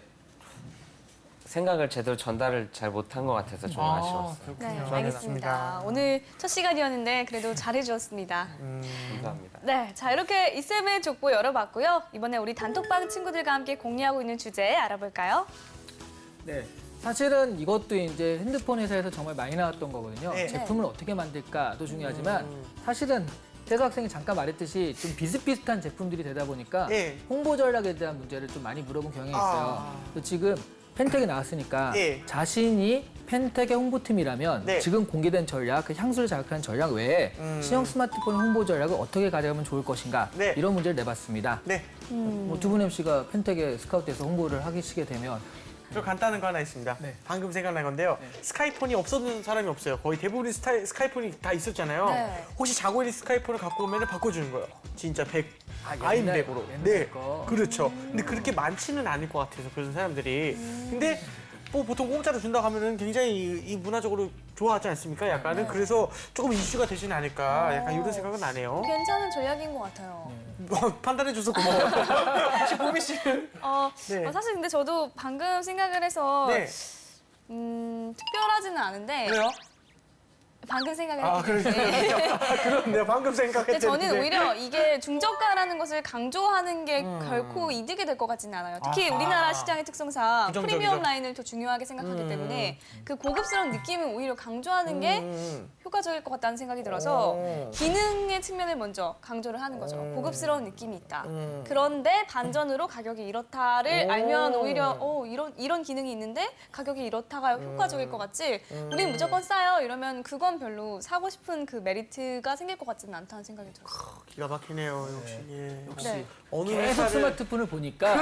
[SPEAKER 3] 생각을 제대로 전달을 잘 못한 것 같아서 좀 아쉬웠어요.
[SPEAKER 1] 그렇군요.
[SPEAKER 2] 네, 알겠습니다. 오늘 첫 시간이었는데 그래도 잘해주었습니다.
[SPEAKER 3] 감사합니다.
[SPEAKER 2] 네, 자 이렇게 이쌤의 족보 열어봤고요. 이번에 우리 단톡방 친구들과 함께 공유하고 있는 주제 알아볼까요?
[SPEAKER 4] 네. 사실은 이것도 이제 핸드폰 회사에서 정말 많이 나왔던 거거든요.
[SPEAKER 1] 네.
[SPEAKER 4] 제품을 어떻게 만들까도 중요하지만 사실은 태수 학생이 잠깐 말했듯이 좀 비슷비슷한 제품들이 되다 보니까
[SPEAKER 1] 네.
[SPEAKER 4] 홍보 전략에 대한 문제를 좀 많이 물어본 경향이 있어요. 그래서 지금 펜텍이 나왔으니까
[SPEAKER 1] 네.
[SPEAKER 4] 자신이 펜텍의 홍보팀이라면
[SPEAKER 1] 네.
[SPEAKER 4] 지금 공개된 전략, 그 향수를 자극하는 전략 외에 신형 스마트폰 홍보 전략을 어떻게 가져가면 좋을 것인가
[SPEAKER 1] 네.
[SPEAKER 4] 이런 문제를 내봤습니다.
[SPEAKER 1] 네.
[SPEAKER 4] 뭐 두 분 MC가 펜텍에 스카우트해서 홍보를 하시게 되면
[SPEAKER 1] 저 간단한 거 하나 있습니다.
[SPEAKER 4] 네.
[SPEAKER 1] 방금 생각난 건데요.
[SPEAKER 4] 네.
[SPEAKER 1] 스카이폰이 없어진 사람이 없어요. 거의 대부분 스카이폰이 다 있었잖아요.
[SPEAKER 2] 네.
[SPEAKER 1] 혹시 자고 있는 스카이폰을 갖고 오면 바꿔주는 거예요. 진짜 100,
[SPEAKER 4] 옛날-
[SPEAKER 1] 아임백으로.
[SPEAKER 4] 옛날
[SPEAKER 1] 네,
[SPEAKER 4] 거.
[SPEAKER 1] 그렇죠. 근데 그렇게 많지는 않을 것 같아서 그런 사람들이. 근데 뭐 보통 공짜로 준다고 하면은 굉장히 이 문화적으로 좋아하지 않습니까? 약간은. 그래서 조금 이슈가 되지는 않을까. 약간 이런 생각은 나네요.
[SPEAKER 2] 괜찮은 전략인 것 같아요.
[SPEAKER 1] 판단해줘서 고마워요. 혹시 보미 씨는? 네.
[SPEAKER 2] 사실 근데 저도 방금 생각을 해서
[SPEAKER 1] 네.
[SPEAKER 2] 특별하지는 않은데
[SPEAKER 1] 그래요?
[SPEAKER 2] 방금 생각을
[SPEAKER 1] 아,
[SPEAKER 2] 했기 때문에.
[SPEAKER 1] 그렇네요. 방금
[SPEAKER 2] 근데
[SPEAKER 1] 생각했는데.
[SPEAKER 2] 저는 오히려 이게 중저가라는 것을 강조하는 게 결코 이득이 될 것 같지는 않아요. 특히
[SPEAKER 1] 아하.
[SPEAKER 2] 우리나라 시장의 특성상
[SPEAKER 1] 부정적이죠.
[SPEAKER 2] 프리미엄 라인을 더 중요하게 생각하기 때문에 그 고급스러운 느낌을 오히려 강조하는 게 효과적일 것 같다는 생각이 들어서 기능의 측면을 먼저 강조를 하는 거죠. 고급스러운 느낌이 있다. 그런데 반전으로 가격이 이렇다를 알면 오히려 이런 기능이 있는데 가격이 이렇다가 효과적일 것 같지. 우린 무조건 싸요. 이러면 그건 별로 사고 싶은 그 메리트가 생길 것 같지는 않다는 생각이 들었어요.
[SPEAKER 1] 기가 막히네요. 역시. 예. 역시
[SPEAKER 2] 네.
[SPEAKER 1] 어느
[SPEAKER 4] 계속
[SPEAKER 1] 회사를
[SPEAKER 4] 스마트폰을 보니까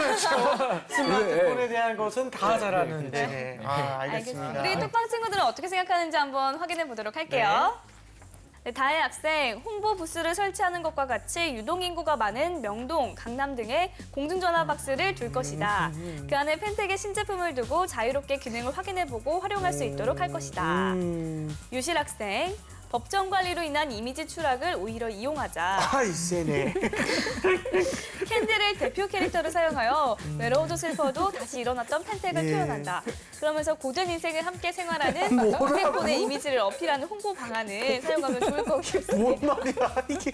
[SPEAKER 1] 스마트폰에 대한 것은 다 잘하는데.
[SPEAKER 2] 네.
[SPEAKER 1] 아, 알겠습니다.
[SPEAKER 2] 우리 톡방 친구들은 어떻게 생각하는지 한번 확인해 보도록 할게요. 네, 다혜 학생, 홍보 부스를 설치하는 것과 같이 유동인구가 많은 명동, 강남 등에 공중전화 박스를 둘 것이다. 그 안에 펜텍의 신제품을 두고 자유롭게 기능을 확인해보고 활용할 수 있도록 할 것이다. 유실 학생, 법정 관리로 인한 이미지 추락을 오히려 이용하자.
[SPEAKER 1] 아이, 세네.
[SPEAKER 2] 캔디를 대표 캐릭터로 사용하여 외로워도 슬퍼도 다시 일어났던 펜텍을
[SPEAKER 1] 예.
[SPEAKER 2] 표현한다. 그러면서 고전 인생을 함께 생활하는
[SPEAKER 1] 뭐라고?
[SPEAKER 2] 휴대폰의 이미지를 어필하는 홍보 방안을 사용하면 좋을 것 같습니다.
[SPEAKER 1] 뭔 말이야, 이게.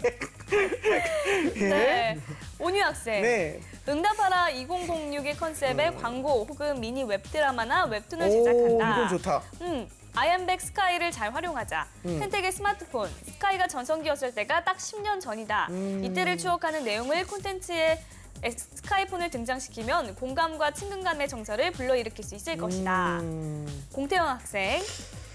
[SPEAKER 1] 예?
[SPEAKER 2] 네. 온유 학생.
[SPEAKER 1] 네.
[SPEAKER 2] 응답하라 2006의 컨셉의 광고 혹은 미니 웹드라마나 웹툰을
[SPEAKER 1] 오,
[SPEAKER 2] 제작한다.
[SPEAKER 1] 이건 좋다.
[SPEAKER 2] 아이언백 스카이를 잘 활용하자. 펜텍의 스마트폰, 스카이가 전성기였을 때가 딱 10년 전이다. 이때를 추억하는 내용을 콘텐츠에 스카이폰을 등장시키면 공감과 친근감의 정서를 불러일으킬 수 있을 것이다. 공태영 학생,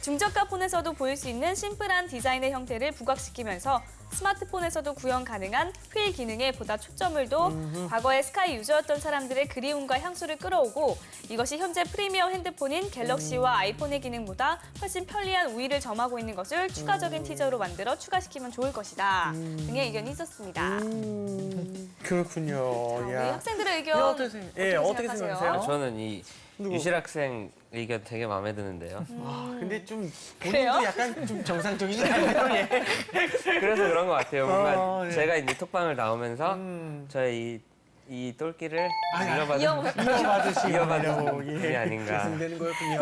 [SPEAKER 2] 중저가 폰에서도 보일 수 있는 심플한 디자인의 형태를 부각시키면서 스마트폰에서도 구현 가능한 휠 기능에 보다 초점을 둬 과거에 스카이 유저였던 사람들의 그리움과 향수를 끌어오고 이것이 현재 프리미엄 핸드폰인 갤럭시와 아이폰의 기능보다 훨씬 편리한 우위를 점하고 있는 것을 추가적인 티저로 만들어 추가시키면 좋을 것이다 등의 의견이 있었습니다.
[SPEAKER 1] 그렇군요.
[SPEAKER 2] 우리
[SPEAKER 1] 야.
[SPEAKER 2] 학생들의
[SPEAKER 1] 이거
[SPEAKER 2] 의견
[SPEAKER 1] 어떠세요? 예, 어떻게
[SPEAKER 2] 생각하세요?
[SPEAKER 1] 생각하세요?
[SPEAKER 3] 저는 이
[SPEAKER 1] 누구?
[SPEAKER 3] 유실 학생 의견 되게 마음에 드는데요.
[SPEAKER 1] 아, 근데 좀
[SPEAKER 2] 그래요?
[SPEAKER 1] 본인도 약간 좀 정상적이지 않나요? 예.
[SPEAKER 3] 그래서 그런 것 같아요. 뭔가
[SPEAKER 1] 예.
[SPEAKER 3] 제가 이제 톡방을 나오면서 저의 이 똘끼를 이어받으시려고
[SPEAKER 1] 이어받으시려고
[SPEAKER 3] 게 아닌가.
[SPEAKER 1] 계승되는 거였군요.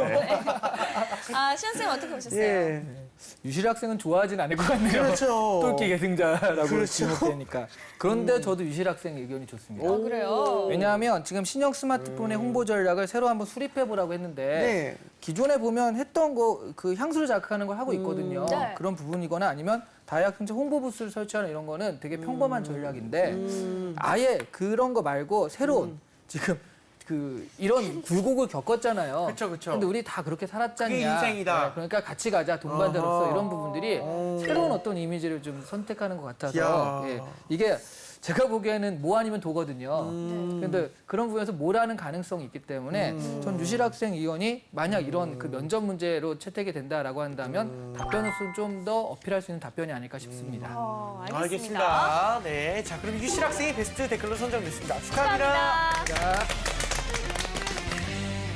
[SPEAKER 2] 아, 시현 쌤 어떻게 보셨어요?
[SPEAKER 1] 예.
[SPEAKER 4] 유실 학생은 좋아하진 않을 것 같네요.
[SPEAKER 1] 그렇죠.
[SPEAKER 4] 똘끼 계승자라고
[SPEAKER 1] 그렇죠.
[SPEAKER 4] 지목되니까. 그런데 저도 유실 학생 의견이 좋습니다.
[SPEAKER 2] 아, 그래요?
[SPEAKER 4] 왜냐하면 지금 신형 스마트폰의 홍보 전략을 새로 한번 수립해 보라고 했는데
[SPEAKER 1] 네.
[SPEAKER 4] 기존에 보면 했던 거 그 향수를 자극하는 걸 하고 있거든요.
[SPEAKER 2] 네.
[SPEAKER 4] 그런 부분이거나 아니면 다이학생체 홍보 부스를 설치하는 이런 거는 되게 평범한 전략인데 아예 그런 거 말고 새로운 지금 그 이런 굴곡을 겪었잖아요.
[SPEAKER 1] 그쵸, 그쵸.
[SPEAKER 4] 근데 우리 다 그렇게 살았잖냐.
[SPEAKER 1] 그게 인생이다.
[SPEAKER 4] 네, 그러니까 같이 가자 동반자로서
[SPEAKER 1] 어허.
[SPEAKER 4] 이런 부분들이 새로운 어떤 이미지를 좀 선택하는 것 같아서
[SPEAKER 1] 이야.
[SPEAKER 4] 예, 이게 제가 보기에는 뭐 아니면 도거든요. 근데 그런 부분에서 뭐라는 가능성이 있기 때문에 전 유실 학생 의원이 만약 이런 그 면접 문제로 채택이 된다라고 한다면 답변으로서 좀 더 어필할 수 있는 답변이 아닐까 싶습니다.
[SPEAKER 2] 알겠습니다.
[SPEAKER 1] 알겠습니다. 네. 자, 그럼 유실 학생이 베스트 댓글로 선정됐습니다. 축하합니다.
[SPEAKER 2] 축하합니다.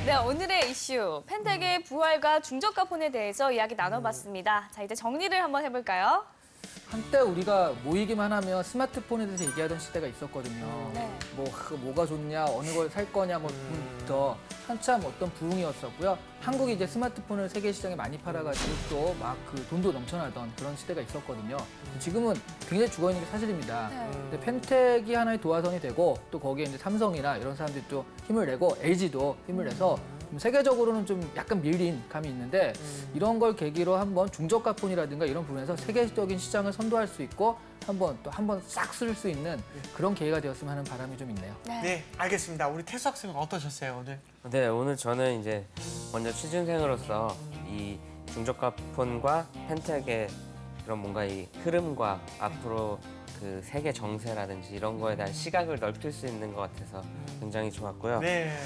[SPEAKER 2] 네, 오늘의 이슈 펜텍의 부활과 중저가 폰에 대해서 이야기 나눠봤습니다. 자, 이제 정리를 한번 해볼까요?
[SPEAKER 4] 한때 우리가 모이기만 하면 스마트폰에 대해서 얘기하던 시대가 있었거든요.
[SPEAKER 2] 네.
[SPEAKER 4] 뭐가 좋냐, 어느 걸 살 거냐, 뭐부터 한참 어떤 부흥이었었고요. 한국이 이제 스마트폰을 세계 시장에 많이 팔아가지고 또 막 그 돈도 넘쳐나던 그런 시대가 있었거든요. 지금은 굉장히 죽어 있는 게 사실입니다.
[SPEAKER 2] 네.
[SPEAKER 4] 근데 펜텍이 하나의 도화선이 되고 또 거기에 이제 삼성이나 이런 사람들이 또 힘을 내고 LG도 힘을 내서 좀 세계적으로는 좀 약간 밀린 감이 있는데 이런 걸 계기로 한번 중저가 폰이라든가 이런 부분에서 세계적인 시장을 선도할 수 있고 한번 싹 쓸 수 있는 그런 기회가 되었으면 하는 바람이 좀 있네요.
[SPEAKER 1] 네, 알겠습니다. 우리 태수 학생은 어떠셨어요, 오늘?
[SPEAKER 3] 네, 오늘 저는 이제 먼저 취준생으로서 이 중저가 폰과 펜텍의 그런 뭔가 이 흐름과 앞으로 그 세계 정세라든지 이런 거에 대한 시각을 넓힐 수 있는 것 같아서 굉장히 좋았고요.
[SPEAKER 1] 네.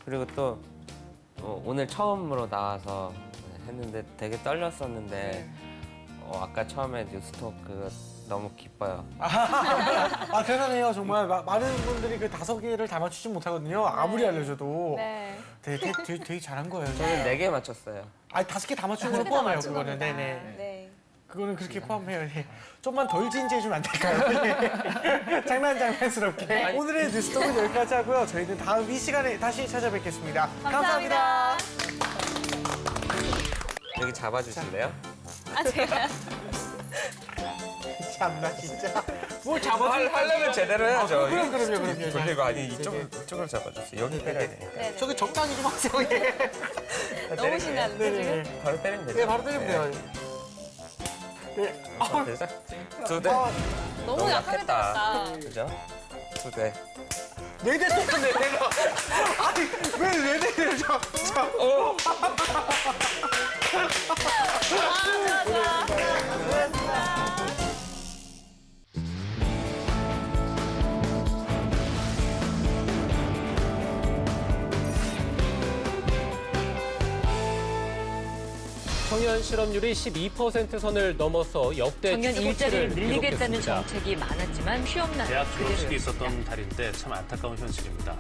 [SPEAKER 3] 그리고 또 오늘 처음으로 나와서 했는데 되게 떨렸었는데 아까 처음에 뉴스톡 그거 너무 기뻐요.
[SPEAKER 1] 아, 대단해요. 정말 많은 분들이 그 5개를 다 맞추지 못하거든요. 아무리 알려줘도.
[SPEAKER 2] 네.
[SPEAKER 1] 되게 잘한 거예요.
[SPEAKER 3] 저는 4개 맞췄어요.
[SPEAKER 1] 아니, 5개 다 맞춘 걸 포함해요, 그거는. 네네.
[SPEAKER 2] 네.
[SPEAKER 1] 그거는 그렇게 포함해요. 네. 좀만 덜 진지해주면 안 될까요? 네. 장난스럽게. 오늘의 뉴스톡은 여기까지 하고요. 저희는 다음 이 시간에 다시 찾아뵙겠습니다. 감사합니다.
[SPEAKER 3] 여기 잡아주실래요?
[SPEAKER 2] 아, 제가요?
[SPEAKER 1] 참나, 진짜. 뭘 잡아줄
[SPEAKER 3] 하려면 제대로 해야죠.
[SPEAKER 1] 그럼요.
[SPEAKER 3] 돌리고 아니 이쪽으로 잡아줬어요. 여기 때려야 되니까.
[SPEAKER 2] 네네.
[SPEAKER 1] 저기 적당히 좀 하세요. 예.
[SPEAKER 2] 너무 신나는데, 지금?
[SPEAKER 1] 네네.
[SPEAKER 3] 바로 때리면 되죠.
[SPEAKER 1] 네, 바로 때리면 돼요. 네.
[SPEAKER 3] 되죠? 2대.
[SPEAKER 2] 너무 약하게
[SPEAKER 3] 약했다.
[SPEAKER 2] 때렸다.
[SPEAKER 3] 그죠? 2대.
[SPEAKER 1] 4대 똑같네, 내가. 아니, 왜 4대를 저.
[SPEAKER 5] 청년 실업률이 12% 선을 넘어서 역대
[SPEAKER 6] 청년
[SPEAKER 5] 최고치를
[SPEAKER 6] 일자리를 늘리겠다는
[SPEAKER 5] 기록했습니다.
[SPEAKER 6] 정책이 많았지만 취업난
[SPEAKER 7] 대학 졸업식이 있었던 달인데 참 안타까운 현실입니다.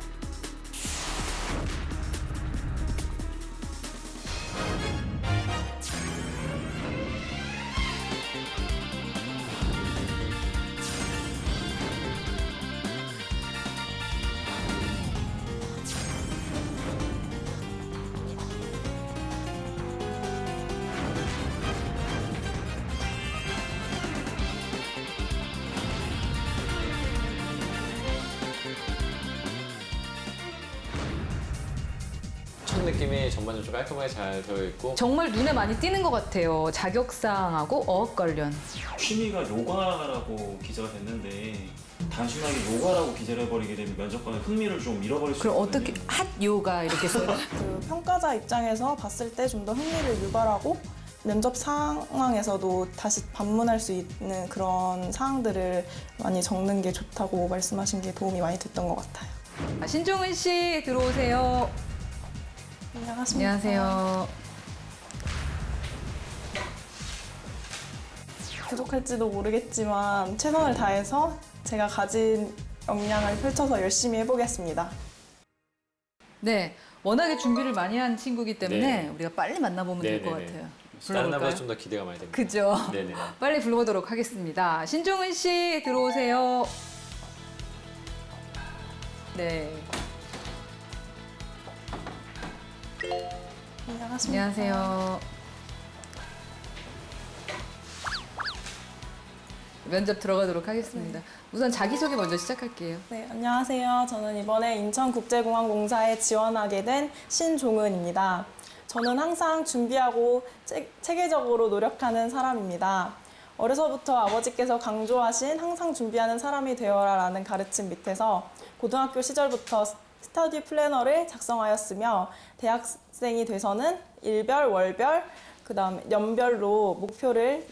[SPEAKER 8] 첫 느낌이 전반적으로 좀 깔끔하게 잘 되어 있고
[SPEAKER 9] 정말 눈에 많이 띄는 것 같아요. 자격사항하고 어업 관련.
[SPEAKER 10] 취미가 요가라고 기재가 됐는데 단순하게 요가라고 기재를 해버리게 되면 면접관의 흥미를 좀 잃어버릴 수
[SPEAKER 9] 그럼
[SPEAKER 10] 있거든요.
[SPEAKER 9] 어떻게 핫 요가 이렇게 써요?
[SPEAKER 11] 그 평가자 입장에서 봤을 때 좀 더 흥미를 유발하고 면접 상황에서도 다시 반문할 수 있는 그런 사항들을 많이 적는 게 좋다고 말씀하신 게 도움이 많이 됐던 것 같아요.
[SPEAKER 9] 신종은 씨 들어오세요.
[SPEAKER 11] 안녕하십니까.
[SPEAKER 9] 안녕하세요.
[SPEAKER 11] 부족할지도 모르겠지만 최선을 다해서 제가 가진 역량을 펼쳐서 열심히 해보겠습니다.
[SPEAKER 9] 네, 워낙에 준비를 많이 한 친구기 때문에
[SPEAKER 8] 네.
[SPEAKER 9] 우리가 빨리 만나보면 될 것
[SPEAKER 8] 네네네.
[SPEAKER 9] 같아요.
[SPEAKER 8] 다른 날보다 좀 더 기대가 많이 됩니다.
[SPEAKER 9] 그죠?
[SPEAKER 8] 네네.
[SPEAKER 9] 빨리 불러보도록 하겠습니다. 신종은 씨 들어오세요. 네,
[SPEAKER 11] 안녕하십니까.
[SPEAKER 9] 안녕하세요. 면접 들어가도록 하겠습니다. 우선 자기소개 먼저 시작할게요.
[SPEAKER 11] 네, 안녕하세요. 저는 이번에 인천국제공항공사에 지원하게 된 신종은입니다. 저는 항상 준비하고 체계적으로 노력하는 사람입니다. 어려서부터 아버지께서 강조하신 항상 준비하는 사람이 되어라라는 가르침 밑에서 고등학교 시절부터 스터디 플래너를 작성하였으며 대학생이 돼서는 일별, 월별, 그다음 연별로 목표를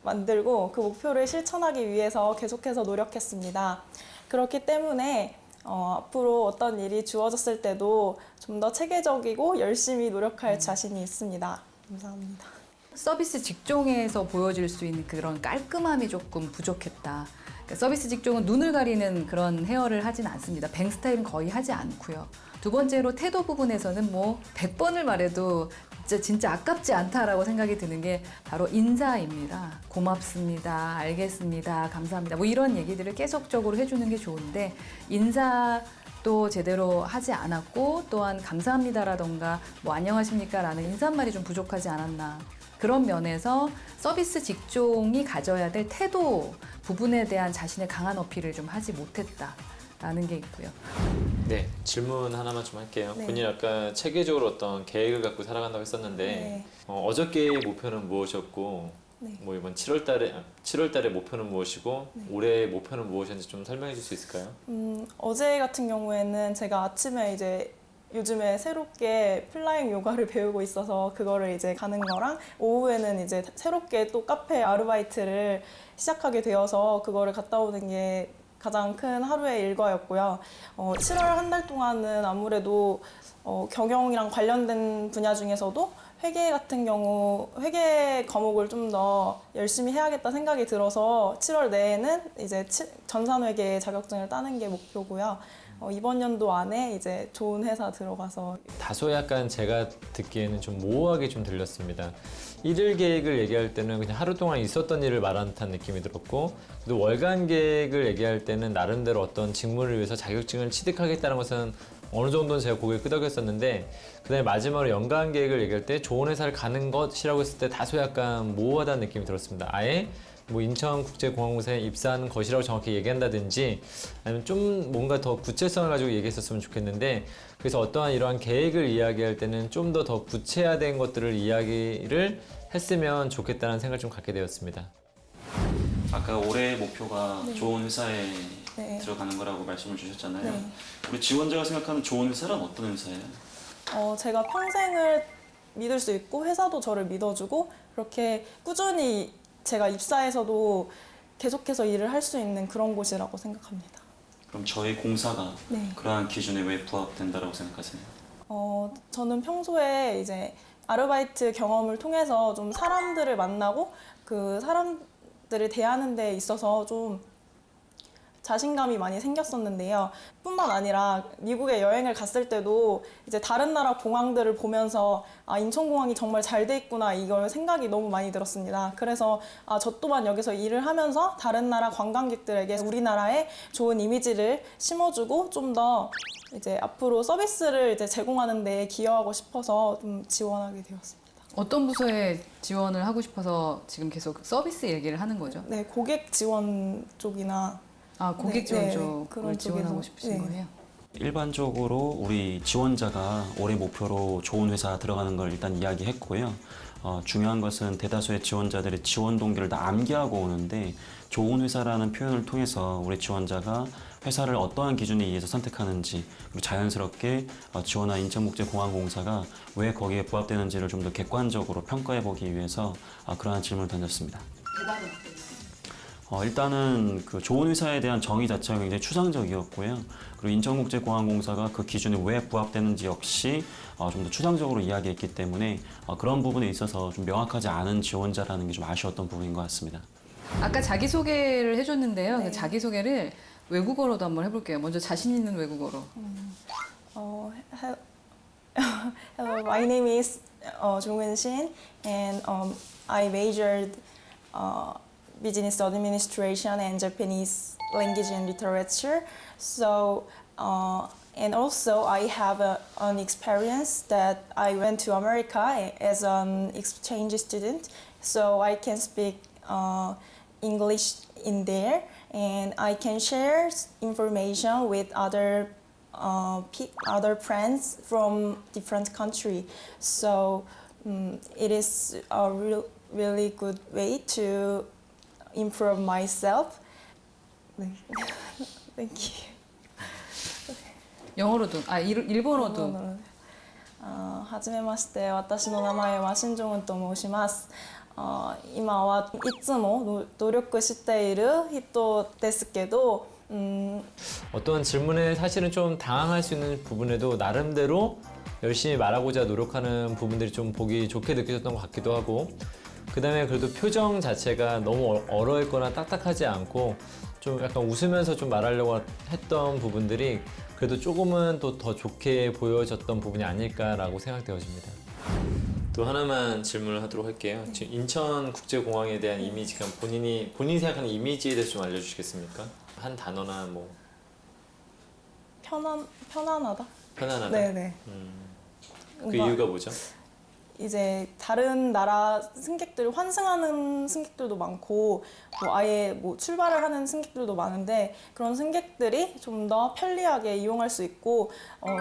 [SPEAKER 11] 만들고 그 목표를 실천하기 위해서 계속해서 노력했습니다. 그렇기 때문에 앞으로 어떤 일이 주어졌을 때도 좀 더 체계적이고 열심히 노력할 자신이 있습니다. 감사합니다.
[SPEAKER 9] 서비스 직종에서 보여질 수 있는 그런 깔끔함이 조금 부족했다. 그러니까 서비스 직종은 눈을 가리는 그런 헤어를 하진 않습니다. 뱅 스타일은 거의 하지 않고요. 두 번째로 태도 부분에서는 뭐 100번을 말해도 진짜 아깝지 않다라고 생각이 드는 게 바로 인사입니다. 고맙습니다. 알겠습니다. 감사합니다. 뭐 이런 얘기들을 계속적으로 해주는 게 좋은데 인사도 제대로 하지 않았고 또한 감사합니다라던가 뭐 안녕하십니까 라는 인사말이 좀 부족하지 않았나. 그런 면에서 서비스 직종이 가져야 될 태도 부분에 대한 자신의 강한 어필을 좀 하지 못했다라는 게 있고요.
[SPEAKER 8] 네, 질문 하나만 좀 할게요.
[SPEAKER 11] 네.
[SPEAKER 8] 본인 아까 체계적으로 어떤 계획을 갖고 살아간다고 했었는데
[SPEAKER 11] 네.
[SPEAKER 8] 어저께의 목표는 무엇이었고
[SPEAKER 11] 네.
[SPEAKER 8] 뭐 이번 7월달에 목표는 무엇이고 올해의 목표는 무엇인지 좀 설명해 줄 수 있을까요?
[SPEAKER 11] 어제 같은 경우에는 제가 아침에 이제 요즘에 새롭게 플라잉 요가를 배우고 있어서 그거를 이제 가는 거랑 오후에는 이제 새롭게 또 카페 아르바이트를 시작하게 되어서 그거를 갔다 오는 게 가장 큰 하루의 일과였고요. 7월 한 달 동안은 아무래도 경영이랑 관련된 분야 중에서도 회계 같은 경우 회계 과목을 좀 더 열심히 해야겠다 생각이 들어서 7월 내에는 이제 전산회계 자격증을 따는 게 목표고요. 이번 연도 안에 이제 좋은 회사 들어가서
[SPEAKER 8] 다소 약간 제가 듣기에는 좀 모호하게 좀 들렸습니다. 일일 계획을 얘기할 때는 그냥 하루 동안 있었던 일을 말하는 듯한 느낌이 들었고, 또 월간 계획을 얘기할 때는 나름대로 어떤 직무를 위해서 자격증을 취득하겠다는 것은 어느 정도는 제가 고개를 끄덕였었는데, 그다음에 마지막으로 연간 계획을 얘기할 때 좋은 회사를 가는 것이라고 했을 때 다소 약간 모호하다는 느낌이 들었습니다. 아예 뭐 인천국제공항공사에 입사하는 것이라고 정확히 얘기한다든지 아니면 좀 뭔가 더 구체성을 가지고 얘기했었으면 좋겠는데, 그래서 어떠한 이러한 계획을 이야기할 때는 좀 더 구체화된 것들을 이야기를 했으면 좋겠다는 생각을 좀 갖게 되었습니다.
[SPEAKER 10] 아까 올해 목표가
[SPEAKER 11] 네.
[SPEAKER 10] 좋은 회사에
[SPEAKER 11] 네.
[SPEAKER 10] 들어가는 거라고 말씀을 주셨잖아요.
[SPEAKER 11] 네.
[SPEAKER 10] 우리 지원자가 생각하는 좋은 회사란 어떤 회사예요?
[SPEAKER 11] 제가 평생을 믿을 수 있고 회사도 저를 믿어주고 그렇게 꾸준히 제가 입사해서도 계속해서 일을 할 수 있는 그런 곳이라고 생각합니다.
[SPEAKER 10] 그럼 저희 공사가
[SPEAKER 11] 네.
[SPEAKER 10] 그러한 기준에 왜 부합된다고 생각하세요?
[SPEAKER 11] 저는 평소에 이제 아르바이트 경험을 통해서 좀 사람들을 만나고 그 사람들을 대하는 데 있어서 좀 자신감이 많이 생겼었는데요. 뿐만 아니라 미국에 여행을 갔을 때도 이제 다른 나라 공항들을 보면서 인천공항이 정말 잘 돼 있구나 이걸 생각이 너무 많이 들었습니다. 그래서 저 또한 여기서 일을 하면서 다른 나라 관광객들에게 우리나라의 좋은 이미지를 심어주고 좀 더 이제 앞으로 서비스를 이제 제공하는 데 기여하고 싶어서 좀 지원하게 되었습니다.
[SPEAKER 9] 어떤 부서에 지원을 하고 싶어서 지금 계속 서비스 얘기를 하는 거죠?
[SPEAKER 11] 네, 고객 지원 쪽이나
[SPEAKER 9] 고객 지원
[SPEAKER 11] 네,
[SPEAKER 9] 쪽을
[SPEAKER 11] 그런
[SPEAKER 9] 지원하고
[SPEAKER 11] 쪽에서,
[SPEAKER 9] 싶으신
[SPEAKER 11] 네.
[SPEAKER 9] 거예요?
[SPEAKER 10] 일반적으로 우리 지원자가 올해 목표로 좋은 회사 들어가는 걸 일단 이야기했고요. 중요한 것은 대다수의 지원자들이 지원 동기를 다 암기하고 오는데, 좋은 회사라는 표현을 통해서 우리 지원자가 회사를 어떠한 기준에 의해서 선택하는지, 그리고 자연스럽게 지원한 인천국제공항공사가 왜 거기에 부합되는지를 좀 더 객관적으로 평가해 보기 위해서 그러한 질문을 던졌습니다. 일단은 그 좋은 회사에 대한 정의 자체가 굉장히 추상적이었고요. 그리고 인천국제공항공사가 그 기준에 왜 부합되는지 역시 좀 더 추상적으로 이야기했기 때문에 그런 부분에 있어서 좀 명확하지 않은 지원자라는 게 좀 아쉬웠던 부분인 것 같습니다.
[SPEAKER 9] 아까 자기소개를 해줬는데요.
[SPEAKER 11] 네.
[SPEAKER 9] 그 자기소개를 외국어로도 한번 해볼게요. 먼저 자신 있는 외국어로.
[SPEAKER 11] Hello, my name is Jong-eun Shin, and I majored business administration and Japanese language and literature. So, and also I have an experience that I went to America as an exchange student, so I can speak English in there, and I can share information with other friends from different country. So it is a really good way to improve myself. 네. Thank you.
[SPEAKER 9] 영어로도, 일본어도.
[SPEAKER 11] はじめまして、私の名前は新庄と申します。今はいつも努力している人ですけど、
[SPEAKER 8] 어떤 질문에 사실은 좀 당황할 수 있는 부분에도 나름대로 열심히 말하고자 노력하는 부분들이 좀 보기 좋게 느껴졌던 것 같기도 하고, 그 다음에 그래도 표정 자체가 너무 얼어있거나 딱딱하지 않고 좀 약간 웃으면서 좀 말하려고 했던 부분들이 그래도 조금은 또 더 좋게 보여졌던 부분이 아닐까라고 생각되어집니다. 또 하나만 질문을 하도록 할게요. 지금 인천국제공항에 대한 이미지가 본인이 생각하는 이미지에 대해서 좀 알려주시겠습니까? 한 단어나 뭐.
[SPEAKER 11] 편안하다.
[SPEAKER 8] 편안하다.
[SPEAKER 11] 네네.
[SPEAKER 8] 그 이유가 뭐죠?
[SPEAKER 11] 이제 다른 나라 승객들을 환승하는 승객들도 많고 뭐 아예 뭐 출발을 하는 승객들도 많은데, 그런 승객들이 좀 더 편리하게 이용할 수 있고,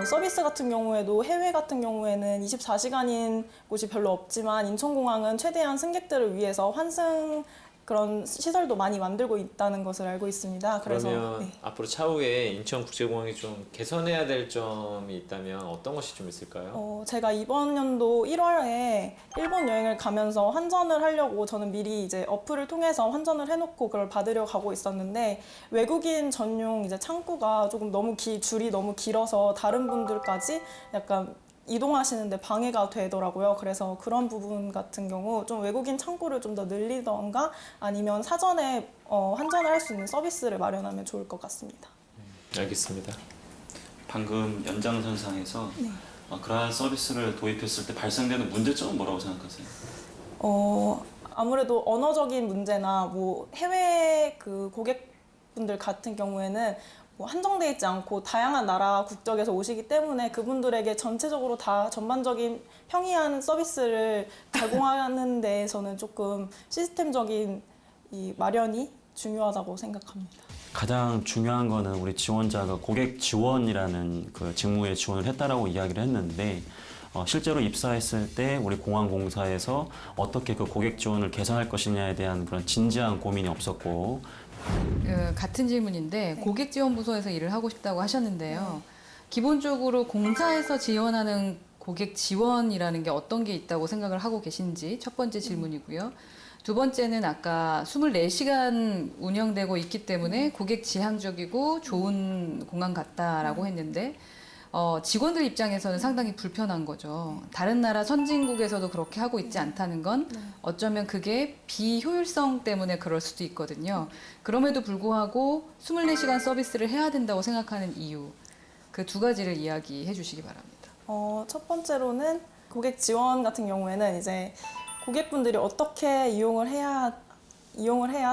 [SPEAKER 11] 서비스 같은 경우에도 해외 같은 경우에는 24시간인 곳이 별로 없지만 인천공항은 최대한 승객들을 위해서 환승 그런 시설도 많이 만들고 있다는 것을 알고 있습니다. 그래서
[SPEAKER 8] 그러면
[SPEAKER 11] 네.
[SPEAKER 8] 앞으로 차후에 인천국제공항이 좀 개선해야 될 점이 있다면 어떤 것이 좀 있을까요?
[SPEAKER 11] 제가 이번 연도 1월에 일본 여행을 가면서 환전을 하려고 저는 미리 이제 어플을 통해서 환전을 해놓고 그걸 받으려 가고 있었는데 외국인 전용 이제 창구가 조금 너무 줄이 너무 길어서 다른 분들까지 약간 이동하시는데 방해가 되더라고요. 그래서 그런 부분 같은 경우 좀 외국인 창구를 좀 더 늘리던가 아니면 사전에 환전을 할 수 있는 서비스를 마련하면 좋을 것 같습니다.
[SPEAKER 8] 알겠습니다.
[SPEAKER 10] 방금 연장선상에서 그러한 서비스를 도입했을 때 발생되는 문제점은 뭐라고 생각하세요?
[SPEAKER 11] 아무래도 언어적인 문제나 뭐 해외 그 고객분들 같은 경우에는 뭐 한정돼 있지 않고 다양한 나라 국적에서 오시기 때문에 그분들에게 전체적으로 다 전반적인 평이한 서비스를 제공하는 데에서는 조금 시스템적인 이 마련이 중요하다고 생각합니다.
[SPEAKER 10] 가장 중요한 거는 우리 지원자가 고객 지원이라는 그 직무에 지원을 했다라고 이야기를 했는데 실제로 입사했을 때 우리 공항공사에서 어떻게 그 고객 지원을 개선할 것이냐에 대한 그런 진지한 고민이 없었고
[SPEAKER 9] 같은 질문인데 고객지원부서에서 일을 하고 싶다고 하셨는데요. 기본적으로 공사에서 지원하는 고객 지원이라는 게 어떤 게 있다고 생각을 하고 계신지 첫 번째 질문이고요. 두 번째는 아까 24시간 운영되고 있기 때문에 고객 지향적이고 좋은 공항 같다라고 했는데 직원들 입장에서는 상당히 불편한 거죠. 다른 나라 선진국에서도 그렇게 하고 있지 않다는 건 어쩌면 그게 비효율성 때문에 그럴 수도 있거든요. 그럼에도 불구하고 24시간 서비스를 해야 된다고 생각하는 이유, 그 두 가지를 이야기해 주시기 바랍니다.
[SPEAKER 11] 첫 번째로는 고객 지원 같은 경우에는 이제 고객분들이 어떻게 이용을 해야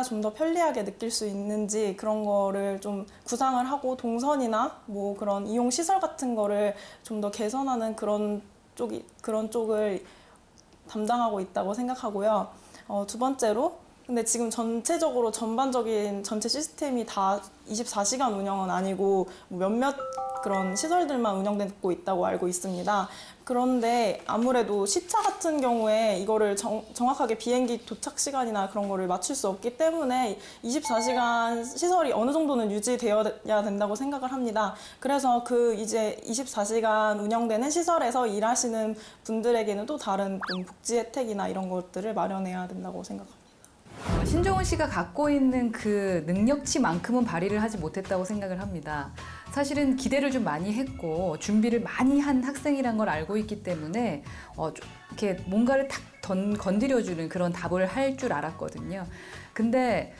[SPEAKER 11] 좀 더 편리하게 느낄 수 있는지 그런 거를 좀 구상을 하고 동선이나 뭐 그런 이용 시설 같은 거를 좀 더 개선하는 그런 쪽을 담당하고 있다고 생각하고요. 두 번째로 근데 지금 전체적으로 전반적인 전체 시스템이 다 24시간 운영은 아니고 몇몇 그런 시설들만 운영되고 있다고 알고 있습니다. 그런데 아무래도 시차 같은 경우에 이거를 정확하게 비행기 도착 시간이나 그런 거를 맞출 수 없기 때문에 24시간 시설이 어느 정도는 유지되어야 된다고 생각을 합니다. 그래서 그 이제 24시간 운영되는 시설에서 일하시는 분들에게는 또 다른 좀 복지 혜택이나 이런 것들을 마련해야 된다고 생각합니다.
[SPEAKER 9] 신종훈 씨가 갖고 있는 그 능력치만큼은 발휘를 하지 못했다고 생각을 합니다. 사실은 기대를 좀 많이 했고 준비를 많이 한 학생이란 걸 알고 있기 때문에 이렇게 뭔가를 탁 건드려주는 그런 답을 할 줄 알았거든요. 근데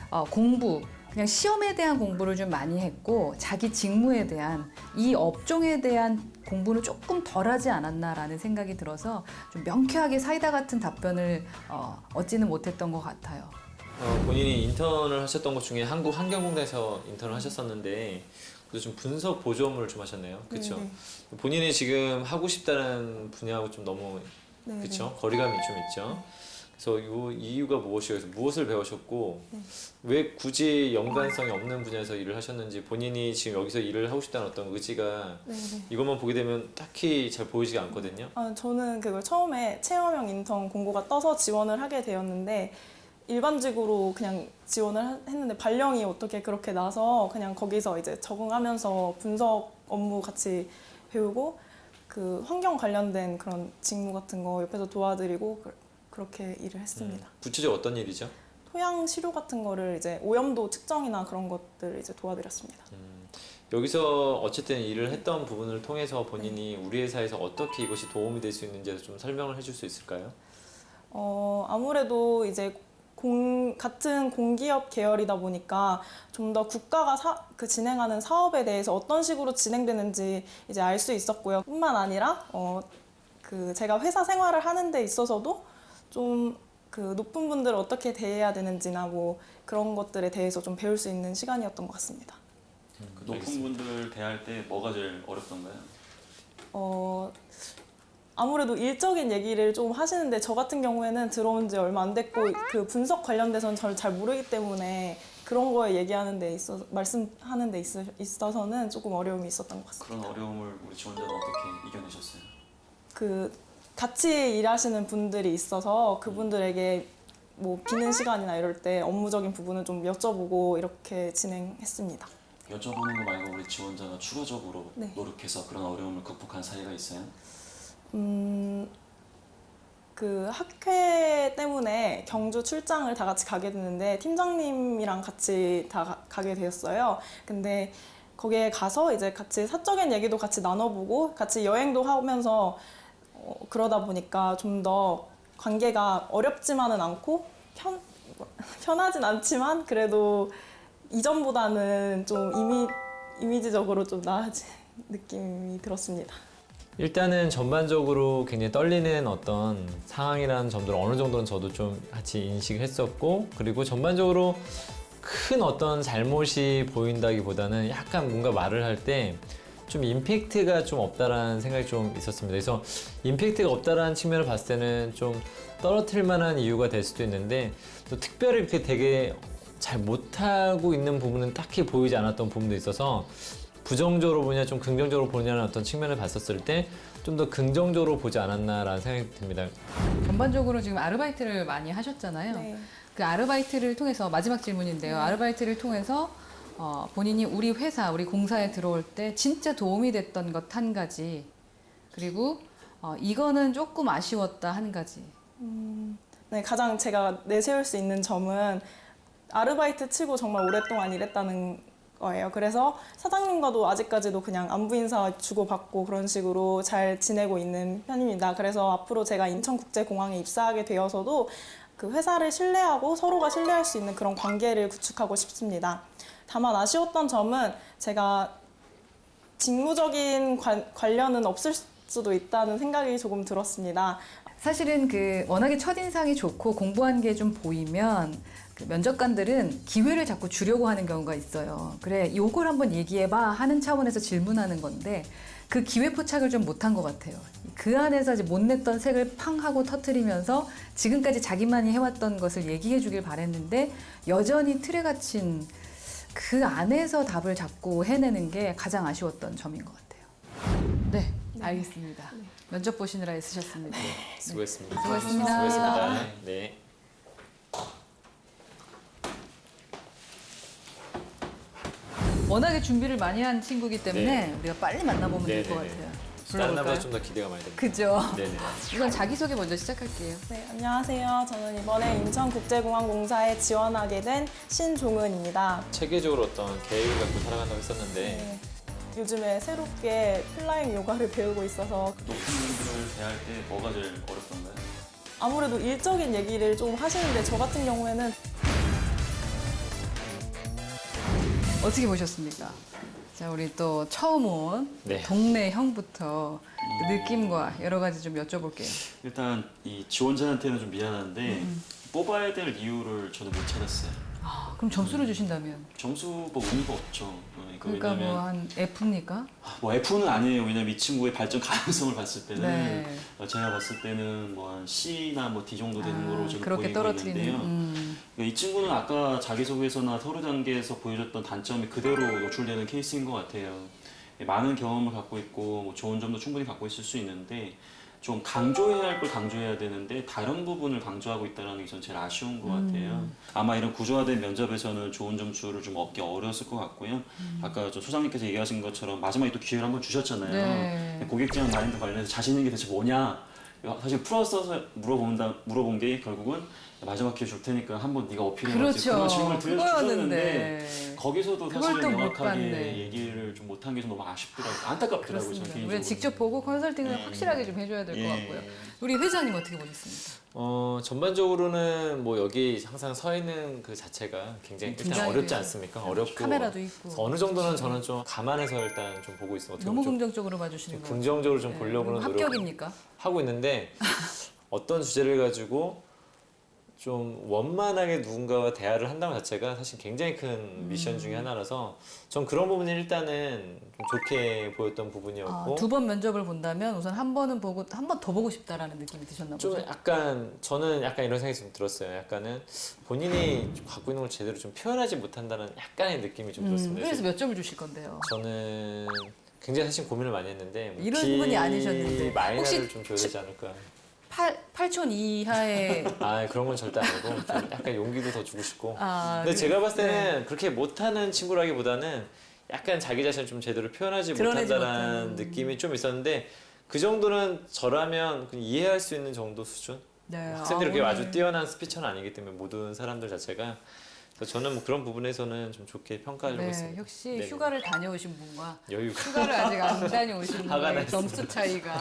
[SPEAKER 9] 그냥 시험에 대한 공부를 좀 많이 했고 자기 직무에 대한 이 업종에 대한 공부는 조금 덜하지 않았나라는 생각이 들어서 좀 명쾌하게 사이다 같은 답변을 얻지는 못했던 것 같아요.
[SPEAKER 8] 본인이 인턴을 하셨던 것 중에 한국환경공단에서 인턴을 하셨었는데 그래서 좀 분석 보조업무를 좀 하셨네요. 그렇죠? 본인이 지금 하고 싶다는 분야하고 좀 너무 그렇죠? 거리감이 좀 있죠. 그래서 이 이유가 무엇이어서 무엇을 배우셨고 왜 굳이 연관성이 없는 분야에서 일을 하셨는지 본인이 지금 여기서 일을 하고 싶다는 어떤 의지가 이것만 보게 되면 딱히 잘 보이지가 않거든요.
[SPEAKER 11] 저는 그걸 처음에 체험형 인턴 공고가 떠서 지원을 하게 되었는데 일반직으로 그냥 지원을 했는데 발령이 어떻게 그렇게 나서 그냥 거기서 이제 적응하면서 분석 업무 같이 배우고 그 환경 관련된 그런 직무 같은 거 옆에서 도와드리고 그렇게 일을 했습니다.
[SPEAKER 8] 구체적으로 어떤 일이죠?
[SPEAKER 11] 토양 시료 같은 거를 이제 오염도 측정이나 그런 것들을 이제 도와드렸습니다.
[SPEAKER 8] 여기서 어쨌든 일을 했던 부분을 통해서 본인이 우리 회사에서 어떻게 이것이 도움이 될 수 있는지 좀 설명을 해줄 수 있을까요?
[SPEAKER 11] 아무래도 이제 같은 공기업 계열이다 보니까 좀 더 국가가 진행하는 사업에 대해서 어떤 식으로 진행되는지 이제 알 수 있었고요. 뿐만 아니라 제가 회사 생활을 하는 데 있어서도 좀 그 높은 분들을 어떻게 대해야 되는지나 뭐 그런 것들에 대해서 좀 배울 수 있는 시간이었던 것 같습니다.
[SPEAKER 10] 그 높은 분들 대할 때 뭐가 제일 어렵던가요?
[SPEAKER 11] 아무래도 일적인 얘기를 좀 하시는데 저 같은 경우에는 들어온 지 얼마 안 됐고 그 분석 관련돼서는 저를 잘 모르기 때문에 그런 거에 얘기하는 데 말씀하는 데 있어서는 조금 어려움이 있었던 것 같습니다.
[SPEAKER 10] 그런 어려움을 우리 지원자가 어떻게 이겨내셨어요?
[SPEAKER 11] 같이 일하시는 분들이 있어서 그분들에게 뭐 비는 시간이나 이럴 때 업무적인 부분은 좀 여쭤보고 이렇게 진행했습니다.
[SPEAKER 10] 여쭤보는 거 말고 우리 지원자가 추가적으로
[SPEAKER 11] 네.
[SPEAKER 10] 노력해서 그런 어려움을 극복한 사례가 있어요?
[SPEAKER 11] 그 학회 때문에 경주 출장을 다 같이 가게 됐는데 팀장님이랑 같이 다 가게 되었어요. 근데 거기에 가서 이제 같이 사적인 얘기도 같이 나눠보고 같이 여행도 하면서 그러다 보니까 좀 더 관계가 어렵지만은 않고 편하진 않지만 그래도 이전보다는 좀 이미지적으로 좀 나아진 느낌이 들었습니다.
[SPEAKER 8] 일단은 전반적으로 굉장히 떨리는 어떤 상황이라는 점들을 어느 정도는 저도 좀 같이 인식했었고, 그리고 전반적으로 큰 어떤 잘못이 보인다기보다는 약간 뭔가 말을 할 때 좀 임팩트가 좀 없다라는 생각이 좀 있었습니다. 그래서 임팩트가 없다라는 측면을 봤을 때는 좀 떨어뜨릴 만한 이유가 될 수도 있는데, 또 특별히 이렇게 되게 잘 못하고 있는 부분은 딱히 보이지 않았던 부분도 있어서 부정적으로 보냐 좀 긍정적으로 보냐는 어떤 측면을 봤었을 때 좀 더 긍정적으로 보지 않았나라는 생각이 듭니다.
[SPEAKER 9] 전반적으로 지금 아르바이트를 많이 하셨잖아요.
[SPEAKER 11] 네.
[SPEAKER 9] 그 아르바이트를 통해서 마지막 질문인데요. 아르바이트를 통해서 본인이 우리 회사, 우리 공사에 들어올 때 진짜 도움이 됐던 것 한 가지, 그리고 이거는 조금 아쉬웠다 한 가지.
[SPEAKER 11] 네, 가장 제가 내세울 수 있는 점은 아르바이트 치고 정말 오랫동안 일했다는 거예요. 그래서 사장님과도 아직까지도 그냥 안부 인사 주고받고 그런 식으로 잘 지내고 있는 편입니다. 그래서 앞으로 제가 인천국제공항에 입사하게 되어서도 그 회사를 신뢰하고 서로가 신뢰할 수 있는 그런 관계를 구축하고 싶습니다. 다만 아쉬웠던 점은 제가 직무적인 관련은 없을 수도 있다는 생각이 조금 들었습니다.
[SPEAKER 9] 사실은 그 워낙에 첫인상이 좋고 공부한 게 좀 보이면 그 면접관들은 기회를 자꾸 주려고 하는 경우가 있어요. 그래, 요걸 한번 얘기해봐 하는 차원에서 질문하는 건데 그 기회 포착을 좀 못한 것 같아요. 그 안에서 이제 못 냈던 색을 팡 하고 터트리면서 지금까지 자기만이 해왔던 것을 얘기해 주길 바랬는데 여전히 틀에 갇힌 그 안에서 답을 잡고 해내는 게 가장 아쉬웠던 점인 것 같아요. 네, 알겠습니다. 면접 보시느라 애쓰셨습니다.
[SPEAKER 8] 수고했습니다.
[SPEAKER 9] 수고했습니다.
[SPEAKER 8] 네.
[SPEAKER 9] 워낙에 준비를 많이 한 친구기 때문에 우리가 빨리 만나보면 될 것 같아요.
[SPEAKER 8] 다른 날보다 좀 더 기대가 많이 됩니다.
[SPEAKER 9] 그죠?
[SPEAKER 8] 네네.
[SPEAKER 9] 우선 자기소개 먼저 시작할게요.
[SPEAKER 11] 네, 안녕하세요. 저는 이번에 인천국제공항공사에 지원하게 된 신종은입니다.
[SPEAKER 8] 체계적으로 어떤 계획을 갖고 살아간다고 했었는데
[SPEAKER 11] 네, 요즘에 새롭게 플라잉 요가를 배우고 있어서
[SPEAKER 10] 높은 분들을 대할 때 뭐가 제일 어렵던가요?
[SPEAKER 11] 아무래도 일적인 얘기를 좀 하시는데 저 같은 경우에는
[SPEAKER 9] 어떻게 보셨습니까? 자, 우리 또 처음 온
[SPEAKER 8] 네.
[SPEAKER 9] 동네 형부터 그 느낌과 여러 가지 좀 여쭤볼게요.
[SPEAKER 10] 일단 이 지원자한테는 좀 미안한데 뽑아야 될 이유를 저는 못 찾았어요.
[SPEAKER 9] 그럼 점수를 주신다면?
[SPEAKER 10] 점수 뭐 의미가 없죠.
[SPEAKER 9] 그러니까 뭐 한 F입니까?
[SPEAKER 10] 뭐 F는 아니에요. 왜냐면 이 친구의 발전 가능성을 봤을 때는
[SPEAKER 9] 네.
[SPEAKER 10] 제가 봤을 때는 뭐 한 C나 뭐 D 정도 되는 거로 지금
[SPEAKER 9] 그렇게
[SPEAKER 10] 보이고
[SPEAKER 9] 떨어뜨리는.
[SPEAKER 10] 있는데요. 그러니까 이 친구는 아까 자기소개서나 서류 단계에서 보여줬던 단점이 그대로 노출되는 케이스인 것 같아요. 많은 경험을 갖고 있고 뭐 좋은 점도 충분히 갖고 있을 수 있는데 좀 강조해야 할 걸 강조해야 되는데 다른 부분을 강조하고 있다는 게 전 제일 아쉬운 것 같아요. 아마 이런 구조화된 면접에서는 좋은 점수를 좀 얻기 어려웠을 것 같고요. 아까 저 소장님께서 얘기하신 것처럼 마지막에 또 기회를 한번 주셨잖아요.
[SPEAKER 9] 네.
[SPEAKER 10] 고객 제한 마인드 관련해서 자신 있는 게 대체 뭐냐? 사실 풀어서 물어본 게 결국은 마지막 기회 줄 테니까 한번 네가 어필해야지.
[SPEAKER 9] 그렇죠.
[SPEAKER 10] 그런 질문을
[SPEAKER 9] 그거였는데.
[SPEAKER 10] 드려주셨는데 거기서도
[SPEAKER 9] 그걸
[SPEAKER 10] 사실은
[SPEAKER 9] 또 못
[SPEAKER 10] 명확하게
[SPEAKER 9] 봤네.
[SPEAKER 10] 얘기를 좀 못한 게 좀 너무 아쉽더라고요. 안타깝더라고요. 저는
[SPEAKER 9] 그렇습니다.
[SPEAKER 10] 개인적으로.
[SPEAKER 9] 우리가 직접 보고 컨설팅을 확실하게 좀 해줘야 될 것 같고요. 우리 회장님 어떻게 보셨습니까?
[SPEAKER 8] 전반적으로는 뭐 여기 항상 서 있는 그 자체가 굉장히 일단
[SPEAKER 9] 긴장이
[SPEAKER 8] 어렵지
[SPEAKER 9] 돼요.
[SPEAKER 8] 않습니까? 어렵고
[SPEAKER 9] 카메라도 있고.
[SPEAKER 8] 그래서 어느 정도는 저는 좀 감안해서 일단 좀 보고 있어요. 어떻게
[SPEAKER 9] 너무
[SPEAKER 8] 보면 좀
[SPEAKER 9] 긍정적으로 봐주시는 것 같아요.
[SPEAKER 8] 긍정적으로 좀 보려고는 노력을
[SPEAKER 9] 합격입니까?
[SPEAKER 8] 하고 있는데 어떤 주제를 가지고 좀 원만하게 누군가와 대화를 한다는 자체가 사실 굉장히 큰 미션 중에 하나라서 전 그런 부분이 일단은 좀 좋게 보였던 부분이었고
[SPEAKER 9] 두 번 면접을 본다면 우선 한 번은 보고 한 번 더 보고 싶다라는 느낌이 드셨나 보죠?
[SPEAKER 8] 좀 약간 저는 약간 이런 생각이 좀 들었어요. 약간은 본인이 좀 갖고 있는 걸 제대로 좀 표현하지 못한다는 약간의 느낌이 좀 들었습니다.
[SPEAKER 9] 그래서 몇 점을 주실 건데요?
[SPEAKER 8] 저는 굉장히 사실 고민을 많이 했는데
[SPEAKER 9] 이런 분이 아니셨는데.
[SPEAKER 8] 마이너를
[SPEAKER 9] 혹시
[SPEAKER 8] 좀 줘야 되지 않을까.
[SPEAKER 9] 8촌 이하의
[SPEAKER 8] 아 그런 건 절대 아니고 좀 약간 용기도 더 주고 싶고.
[SPEAKER 9] 아,
[SPEAKER 8] 근데 제가 봤을 때는 그렇게 못하는 친구라기보다는 약간 자기 자신을 좀 제대로 표현하지
[SPEAKER 9] 드러내지
[SPEAKER 8] 못한다는
[SPEAKER 9] 못하는.
[SPEAKER 8] 느낌이 좀 있었는데 그 정도는 저라면 그냥 이해할 수 있는 정도 수준?
[SPEAKER 9] 네.
[SPEAKER 8] 학생들이 그렇게
[SPEAKER 9] 오늘
[SPEAKER 8] 아주 뛰어난 스피처는 아니기 때문에 모든 사람들 자체가 그래서 저는 뭐 그런 부분에서는 좀 좋게 평가하려고
[SPEAKER 9] 네,
[SPEAKER 8] 했습니다.
[SPEAKER 9] 역시
[SPEAKER 8] 네네.
[SPEAKER 9] 휴가를 다녀오신 분과
[SPEAKER 8] 여유가.
[SPEAKER 9] 휴가를 아직 안 다녀오신
[SPEAKER 8] 화가
[SPEAKER 9] 분의
[SPEAKER 8] 났습니다.
[SPEAKER 9] 점수 차이가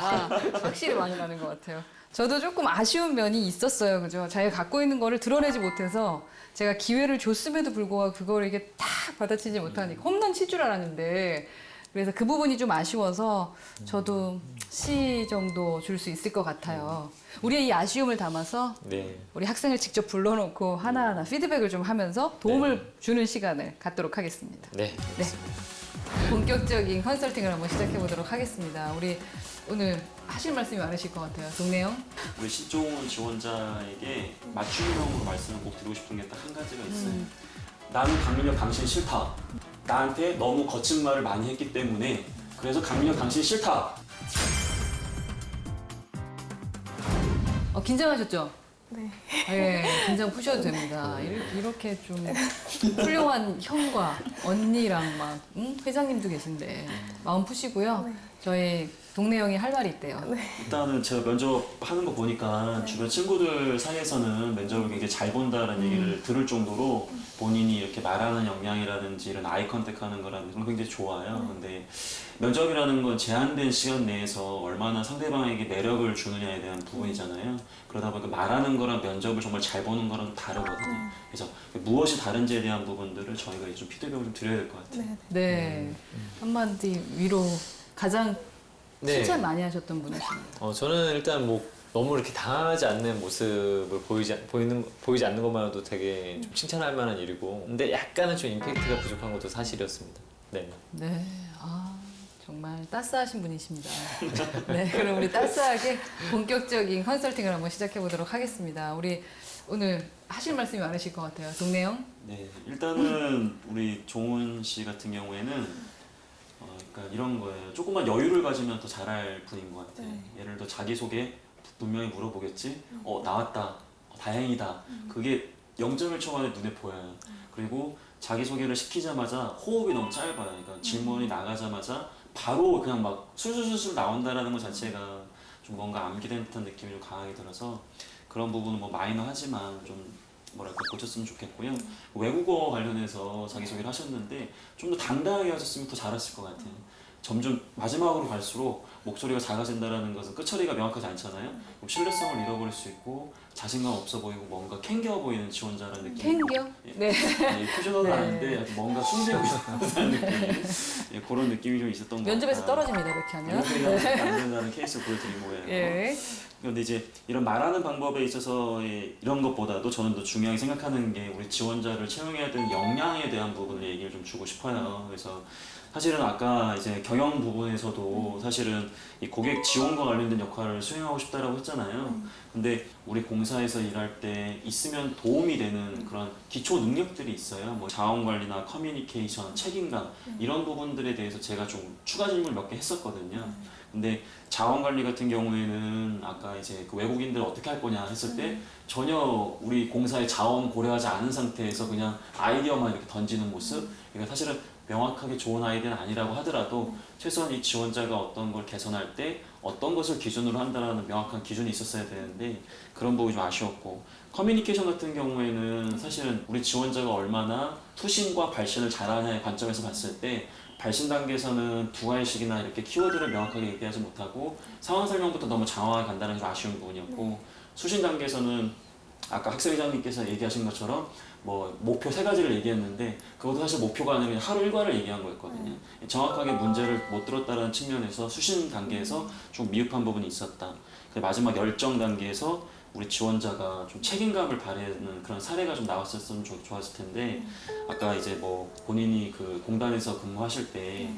[SPEAKER 9] 확실히 많이 나는 것 같아요. 저도 조금 아쉬운 면이 있었어요. 그죠? 자기가 갖고 있는 거를 드러내지 못해서 제가 기회를 줬음에도 불구하고 그걸 이게 딱 받아치지 못하니까 홈런 칠 줄 알았는데 그래서 그 부분이 좀 아쉬워서 저도 C 정도 줄 수 있을 것 같아요. 우리의 이 아쉬움을 담아서
[SPEAKER 8] 네.
[SPEAKER 9] 우리 학생을 직접 불러놓고 하나하나 피드백을 좀 하면서 도움을 주는 시간을 갖도록 하겠습니다.
[SPEAKER 8] 네.
[SPEAKER 9] 네. 본격적인 컨설팅을 한번 시작해 보도록 하겠습니다. 우리 오늘 하실 말씀이 많으실 것 같아요. 동네형.
[SPEAKER 10] 우리 신종훈 지원자에게 맞춤형으로 말씀을 꼭 드리고 싶은 게 딱 한 가지가 있어요. 나는 강민혁 당신 싫다. 나한테 너무 거친 말을 많이 했기 때문에 그래서 강민혁 당신 싫다.
[SPEAKER 9] 긴장하셨죠?
[SPEAKER 11] 네.
[SPEAKER 9] 네, 긴장 푸셔도 됩니다. 이렇게 좀 훌륭한 형과 언니랑 막 회장님도 계신데 마음 푸시고요. 저희 동네 형이 할 말이 있대요.
[SPEAKER 10] 일단은 제가 면접하는 거 보니까 주변 친구들 사이에서는 면접을 굉장히 잘 본다라는 얘기를 들을 정도로 본인이 이렇게 말하는 역량이라든지 이런 아이 컨택하는 거라는 건 굉장히 좋아요. 근데 면접이라는 건 제한된 시간 내에서 얼마나 상대방에게 매력을 주느냐에 대한 부분이잖아요. 그러다 보니까 말하는 거랑 면접을 정말 잘 보는 거랑 좀 다르거든요. 그래서 무엇이 다른지에 대한 부분들을 저희가 좀 피드백을 좀 드려야 될 것 같아요.
[SPEAKER 9] 네. 한마디 위로 가장
[SPEAKER 8] 네.
[SPEAKER 9] 칭찬 많이 하셨던 분이십니다.
[SPEAKER 8] 저는 일단 뭐 너무 이렇게 당하지 않는 모습을 보이지 않는 것만으로도 되게 좀 칭찬할 만한 일이고, 근데 약간은 좀 임팩트가 부족한 것도 사실이었습니다. 네.
[SPEAKER 9] 네. 아, 정말 따스하신 분이십니다. 네, 그럼 우리 따스하게 본격적인 컨설팅을 한번 시작해 보도록 하겠습니다. 우리 오늘 하실 말씀이 많으실 것 같아요. 동네 형.
[SPEAKER 10] 네, 일단은 우리 종훈 씨 같은 경우에는 그러니까 이런 거예요. 조금만 여유를 가지면 더 잘할 분인 것 같아요. 예를 들어 자기소개 분명히 물어보겠지. 나왔다. 다행이다. 그게 0.1초 만에 눈에 보여요. 그리고 자기소개를 시키자마자 호흡이 너무 짧아요. 그러니까 질문이 나가자마자 바로 그냥 막 술술술술 나온다라는 것 자체가 좀 뭔가 암기된 듯한 느낌이 좀 강하게 들어서 그런 부분은 뭐 마이너하지만 좀 뭐랄까 고쳤으면 좋겠고요. 외국어 관련해서 자기소개를 하셨는데 좀 더 당당하게 하셨으면 더 잘하실 것 같아요. 점점 마지막으로 갈수록 목소리가 작아진다는 것은 끝처리가 명확하지 않잖아요. 그럼 신뢰성을 잃어버릴 수 있고 자신감 없어 보이고 뭔가 캥겨 보이는 지원자라는 느낌.
[SPEAKER 9] 캥겨? 네.
[SPEAKER 10] 표준어는 아닌데 뭔가 숨기고 있다는 느낌. 그런 느낌이 좀 있었던 것 같아요.
[SPEAKER 9] 면접에서 떨어집니다, 이렇게 하면.
[SPEAKER 10] 면접에서 안 된다는 케이스를 보여드린 거예요.
[SPEAKER 9] 예.
[SPEAKER 10] 그런데 이제 이런 말하는 방법에 있어서의 이런 것보다도 저는 더 중요하게 생각하는 게 우리 지원자를 채용해야 되는 역량에 대한 부분을 얘기를 좀 주고 싶어요. 그래서 사실은 아까 이제 경영 부분에서도 사실은 이 고객 지원과 관련된 역할을 수행하고 싶다라고 했잖아요. 근데 우리 공사에서 일할 때 있으면 도움이 되는 그런 기초 능력들이 있어요. 뭐 자원 관리나 커뮤니케이션, 책임감 이런 부분들에 대해서 제가 좀 추가 질문을 몇 개 했었거든요. 근데 자원 관리 같은 경우에는 아까 이제 그 외국인들 어떻게 할 거냐 했을 때 전혀 우리 공사의 자원 고려하지 않은 상태에서 그냥 아이디어만 이렇게 던지는 모습. 그러니까 사실은 명확하게 좋은 아이디어는 아니라고 하더라도 최소한 이 지원자가 어떤 걸 개선할 때 어떤 것을 기준으로 한다는 명확한 기준이 있었어야 되는데 그런 부분이 좀 아쉬웠고, 커뮤니케이션 같은 경우에는 사실은 우리 지원자가 얼마나 투신과 발신을 잘하냐의 관점에서 봤을 때 발신 단계에서는 두 가지씩이나 이렇게 키워드를 명확하게 얘기하지 못하고 상황 설명부터 너무 장황하게 간다는 좀 아쉬운 부분이었고, 수신 단계에서는 아까 학생회장님께서 얘기하신 것처럼 뭐 목표 3가지를 얘기했는데 그것도 사실 목표가 아니라 하루 일과를 얘기한 거였거든요. 정확하게 문제를 못 들었다는 측면에서 수신 단계에서 좀 미흡한 부분이 있었다. 마지막 열정 단계에서 우리 지원자가 좀 책임감을 발휘하는 그런 사례가 좀 나왔었으면 좋았을 텐데 아까 이제 뭐 본인이 그 공단에서 근무하실 때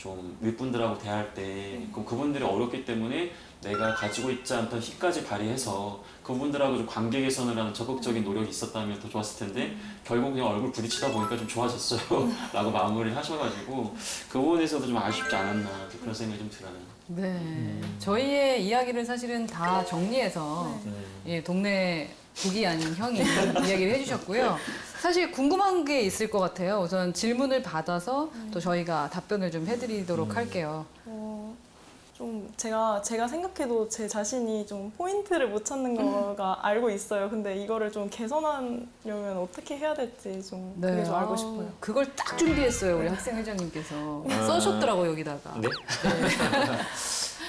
[SPEAKER 10] 좀 윗분들하고 대할 때 그분들이 어렵기 때문에 내가 가지고 있지 않던 힘까지 발휘해서 그분들하고 좀 관계 개선을 하는 적극적인 노력이 있었다면 더 좋았을 텐데 결국 그냥 얼굴 부딪히다 보니까 좀 좋아졌어요 라고 마무리를 하셔가지고 그 부분에서도 좀 아쉽지 않았나 그런 생각이 좀 들어요.
[SPEAKER 9] 네. 저희의 이야기를 사실은 다 정리해서 예, 동네 북이 아닌 형이 이야기를 해주셨고요. 사실 궁금한 게 있을 것 같아요. 우선 질문을 받아서 또 저희가 답변을 좀 해드리도록 할게요.
[SPEAKER 11] 좀 제가 생각해도 제 자신이 좀 포인트를 못 찾는 거가 알고 있어요. 근데 이거를 좀 개선하려면 어떻게 해야 될지 좀 그게 좀 알고 싶어요.
[SPEAKER 9] 그걸 딱 준비했어요. 우리 학생 회장님께서 써셨더라고요 여기다가.
[SPEAKER 8] 네?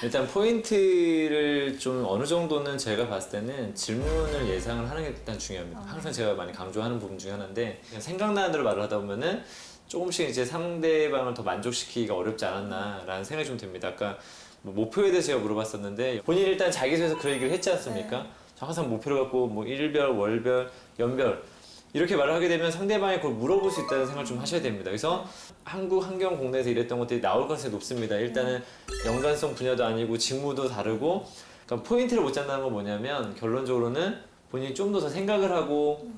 [SPEAKER 8] 일단 포인트를 좀 어느 정도는 제가 봤을 때는 질문을 예상을 하는 게 일단 중요합니다. 항상 제가 많이 강조하는 부분 중에 하나인데 그냥 생각나는 대로 말을 하다 보면은 조금씩 이제 상대방을 더 만족시키기가 어렵지 않았나라는 생각이 좀 듭니다. 아까 뭐 목표에 대해서 제가 물어봤었는데 본인이 일단 자기소개에서 그 얘기를 했지 않습니까? 저 항상 목표를 갖고 뭐 일별, 월별, 연별 이렇게 말을 하게 되면 상대방이 그걸 물어볼 수 있다는 생각을 좀 하셔야 됩니다. 그래서 한국 환경 공대에서 일했던 것들이 나올 가능성이 높습니다. 일단은 연관성 분야도 아니고 직무도 다르고 그러니까 포인트를 못 잡는다는 건 뭐냐면 결론적으로는 본인이 좀 더 생각을 하고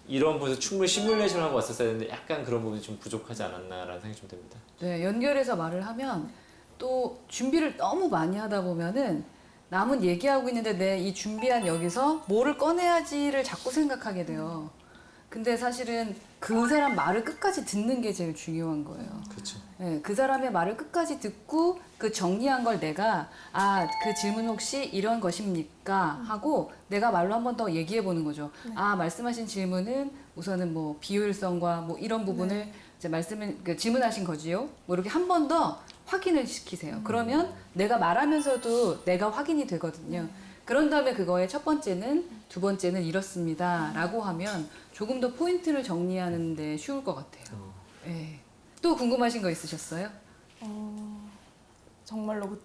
[SPEAKER 8] 이런 부분에서 충분히 시뮬레이션을 하고 왔었어야 되는데 약간 그런 부분이 좀 부족하지 않았나라는 생각이 좀 듭니다.
[SPEAKER 9] 네, 연결해서 말을 하면 또 준비를 너무 많이 하다 보면은 남은 얘기하고 있는데 내 이 준비한 여기서 뭐를 꺼내야지를 자꾸 생각하게 돼요. 근데 사실은 그 사람 말을 끝까지 듣는 게 제일 중요한 거예요.
[SPEAKER 8] 그렇죠.
[SPEAKER 9] 네, 그 사람의 말을 끝까지 듣고 그 정리한 걸 내가 그 질문 혹시 이런 것입니까? 하고 내가 말로 한 번 더 얘기해 보는 거죠. 말씀하신 질문은 우선은 뭐 비효율성과 뭐 이런 부분을 이제 질문하신 거지요. 뭐 이렇게 한 번 더 확인을 시키세요. 그러면 내가 말하면서도 내가 확인이 되거든요. 그런 다음에 그거의 첫 번째는, 두 번째는 이렇습니다. 라고 하면 조금 더 포인트를 정리하는 데 쉬울 것 같아요. 네. 또 궁금하신 거 있으셨어요?
[SPEAKER 11] 정말로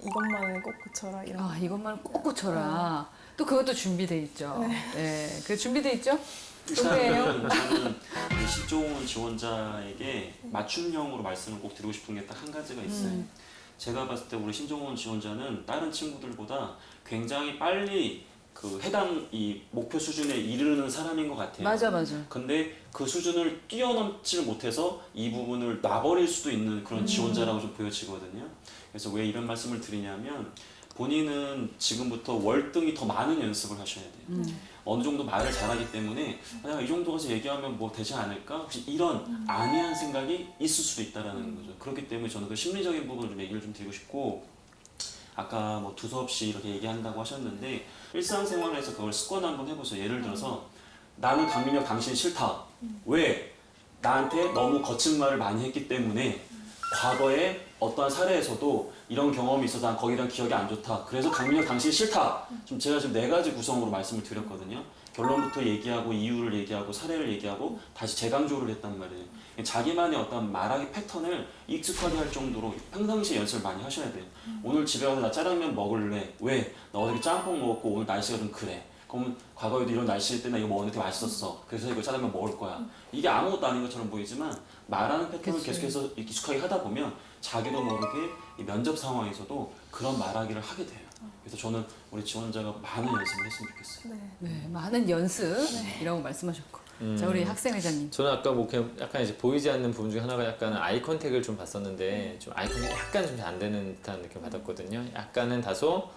[SPEAKER 11] 이것만은 꼭 고쳐라 이런.
[SPEAKER 9] 이것만 꼭 고쳐라. 또 그것도 준비돼 있죠. 네. 그 준비돼 있죠?
[SPEAKER 10] 저는 우리 신종훈 지원자에게 맞춤형으로 말씀을 꼭 드리고 싶은 게 딱 한 가지가 있어요. 제가 봤을 때 우리 신종훈 지원자는 다른 친구들보다 굉장히 빨리 그 해당 이 목표 수준에 이르는 사람인 것 같아요.
[SPEAKER 9] 맞아.
[SPEAKER 10] 근데 그 수준을 뛰어넘지를 못해서 이 부분을 놔버릴 수도 있는 그런 지원자라고 좀 보여지거든요. 그래서 왜 이런 말씀을 드리냐면 본인은 지금부터 월등히 더 많은 연습을 하셔야 돼요. 어느 정도 말을 잘하기 때문에 이 정도 가서 얘기하면 뭐 되지 않을까? 혹시 이런 안이한 생각이 있을 수도 있다라는 거죠. 그렇기 때문에 저는 그 심리적인 부분을 좀 얘기를 좀 드리고 싶고 아까 뭐 두서없이 이렇게 얘기한다고 하셨는데 일상생활에서 그걸 습관 한번 해보세요. 예를 들어서 나는 강민혁 당신 싫다. 왜? 나한테 너무 거친 말을 많이 했기 때문에 과거에 어떠한 사례에서도 이런 경험이 있어서 난 거기에 대한 기억이 안 좋다. 그래서 강민혁 당신이 싫다. 제가 지금 4가지 구성으로 말씀을 드렸거든요. 결론부터 얘기하고 이유를 얘기하고 사례를 얘기하고 다시 재강조를 했단 말이에요. 자기만의 어떤 말하기 패턴을 익숙하게 할 정도로 평상시에 연습을 많이 하셔야 돼요. 오늘 집에 가서 나 짜장면 먹을래. 왜? 나 어저께 짬뽕 먹었고 오늘 날씨가 좀 그래. 그러면 과거에도 이런 날씨 때 나 이거 먹었는데 되게 맛있었어. 그래서 이거 짜장면 먹을 거야. 이게 아무것도 아닌 것처럼 보이지만 말하는 패턴을 계속해서 익숙하게 하다 보면 자기도 모르게 이 면접 상황에서도 그런 말하기를 하게 돼요. 그래서 저는 우리 지원자가 많은 연습을 했으면 좋겠어요.
[SPEAKER 9] 네, 많은 연습이라고 말씀하셨고. 자, 우리 학생 회장님.
[SPEAKER 8] 저는 아까 뭐 그냥 약간 이제 보이지 않는 부분 중에 하나가 약간 아이 컨택을 좀 봤었는데 좀 아이 컨택이 약간 좀 안 되는 듯한 느낌 받았거든요. 약간은 다소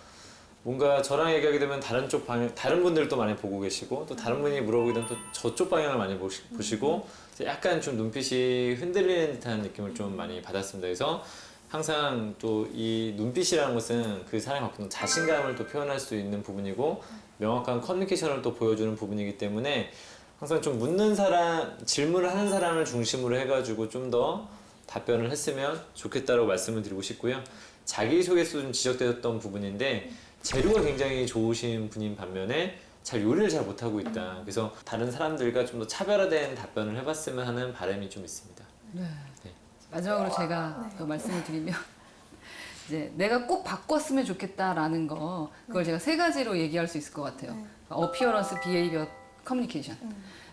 [SPEAKER 8] 뭔가 저랑 얘기하게 되면 다른 쪽 방향, 다른 분들도 많이 보고 계시고 또 다른 분이 물어보게 되면 또 저쪽 방향을 많이 보시고 약간 좀 눈빛이 흔들리는 듯한 느낌을 좀 많이 받았습니다. 그래서 항상 또 이 눈빛이라는 것은 그 사람이 갖고 있는 자신감을 또 표현할 수 있는 부분이고 명확한 커뮤니케이션을 또 보여주는 부분이기 때문에 항상 좀 묻는 사람, 질문을 하는 사람을 중심으로 해가지고 좀 더 답변을 했으면 좋겠다고 말씀을 드리고 싶고요. 자기소개서도 좀 지적되었던 부분인데 재료가 굉장히 좋으신 분인 반면에 잘 요리를 잘 못하고 있다. 그래서 다른 사람들과 좀 더 차별화된 답변을 해봤으면 하는 바람이 좀 있습니다.
[SPEAKER 9] 네. 마지막으로 제가 또 말씀을 드리면 이제 내가 꼭 바꿨으면 좋겠다라는 그걸 제가 3가지로 얘기할 수 있을 것 같아요. 어피어런스, 비헤이비어, 커뮤니케이션.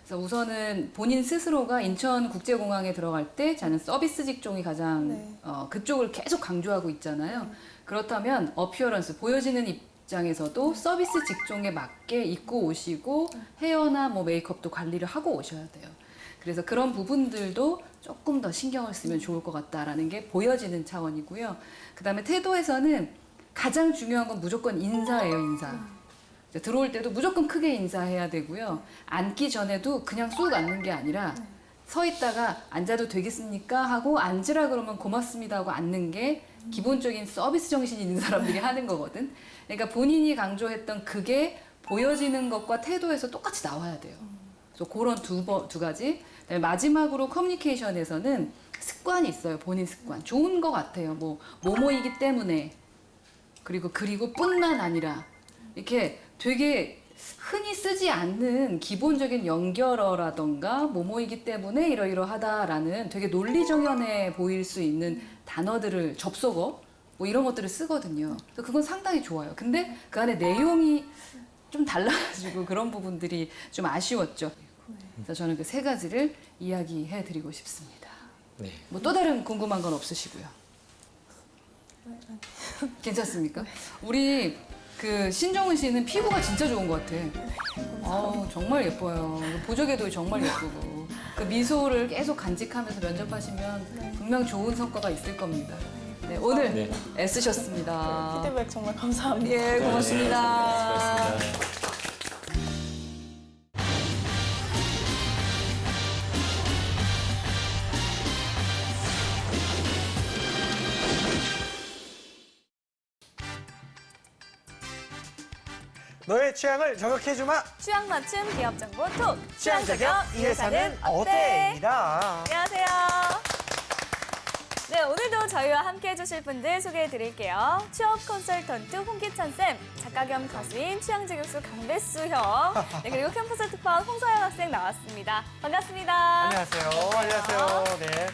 [SPEAKER 9] 그래서 우선은 본인 스스로가 인천국제공항에 들어갈 때 저는 서비스 직종이 가장 그쪽을 계속 강조하고 있잖아요. 그렇다면 어피어런스, 보여지는 입장에서도 서비스 직종에 맞게 입고 오시고 헤어나 뭐 메이크업도 관리를 하고 오셔야 돼요. 그래서 그런 부분들도 조금 더 신경을 쓰면 좋을 것 같다라는 게 보여지는 차원이고요. 그다음에 태도에서는 가장 중요한 건 무조건 인사예요, 인사. 들어올 때도 무조건 크게 인사해야 되고요. 앉기 전에도 그냥 쑥 앉는 게 아니라 서 있다가 앉아도 되겠습니까? 하고 앉으라 그러면 고맙습니다 하고 앉는 게 기본적인 서비스 정신이 있는 사람들이 하는 거거든. 그러니까 본인이 강조했던 그게 보여지는 것과 태도에서 똑같이 나와야 돼요. 그래서 그런 두 가지. 그다음에 마지막으로 커뮤니케이션에서는 습관이 있어요. 본인 습관. 좋은 것 같아요. 뭐뭐이기 때문에 그리고 뿐만 아니라 이렇게 되게 흔히 쓰지 않는 기본적인 연결어라던가 뭐뭐이기 때문에 이러이러하다라는 되게 논리정연해 보일 수 있는 단어들을 접속어 뭐 이런 것들을 쓰거든요. 그래서 그건 상당히 좋아요. 근데 그 안에 내용이 좀 달라가지고 그런 부분들이 좀 아쉬웠죠. 그래서 저는 그 세 가지를 이야기해 드리고 싶습니다.
[SPEAKER 8] 네.
[SPEAKER 9] 뭐 또 다른 궁금한 건 없으시고요. 괜찮습니까? 우리 그 신정은 씨는 피부가 진짜 좋은 것 같아. 정말 예뻐요. 보조개도 정말 예쁘고. 그 미소를 계속 간직하면서 면접하시면 분명 좋은 성과가 있을 겁니다. 네, 오늘 애쓰셨습니다.
[SPEAKER 11] 피드백 정말 감사합니다.
[SPEAKER 9] 예, 고맙습니다.
[SPEAKER 8] 수고하셨습니다.
[SPEAKER 1] 너의 취향을 저격해주마.
[SPEAKER 2] 취향 맞춤 기업 정보 톡.
[SPEAKER 1] 취향 저격 이 회사는 어때?입니다.
[SPEAKER 2] 안녕하세요. 네, 오늘도 저희와 함께 해주실 분들 소개해드릴게요. 취업 컨설턴트 홍기찬 쌤, 작가 겸 가수인 취향 저격수 강배수 형, 네, 그리고 캠퍼스 특파원 홍서영 학생 나왔습니다. 반갑습니다.
[SPEAKER 1] 안녕하세요. 안녕하세요. 네.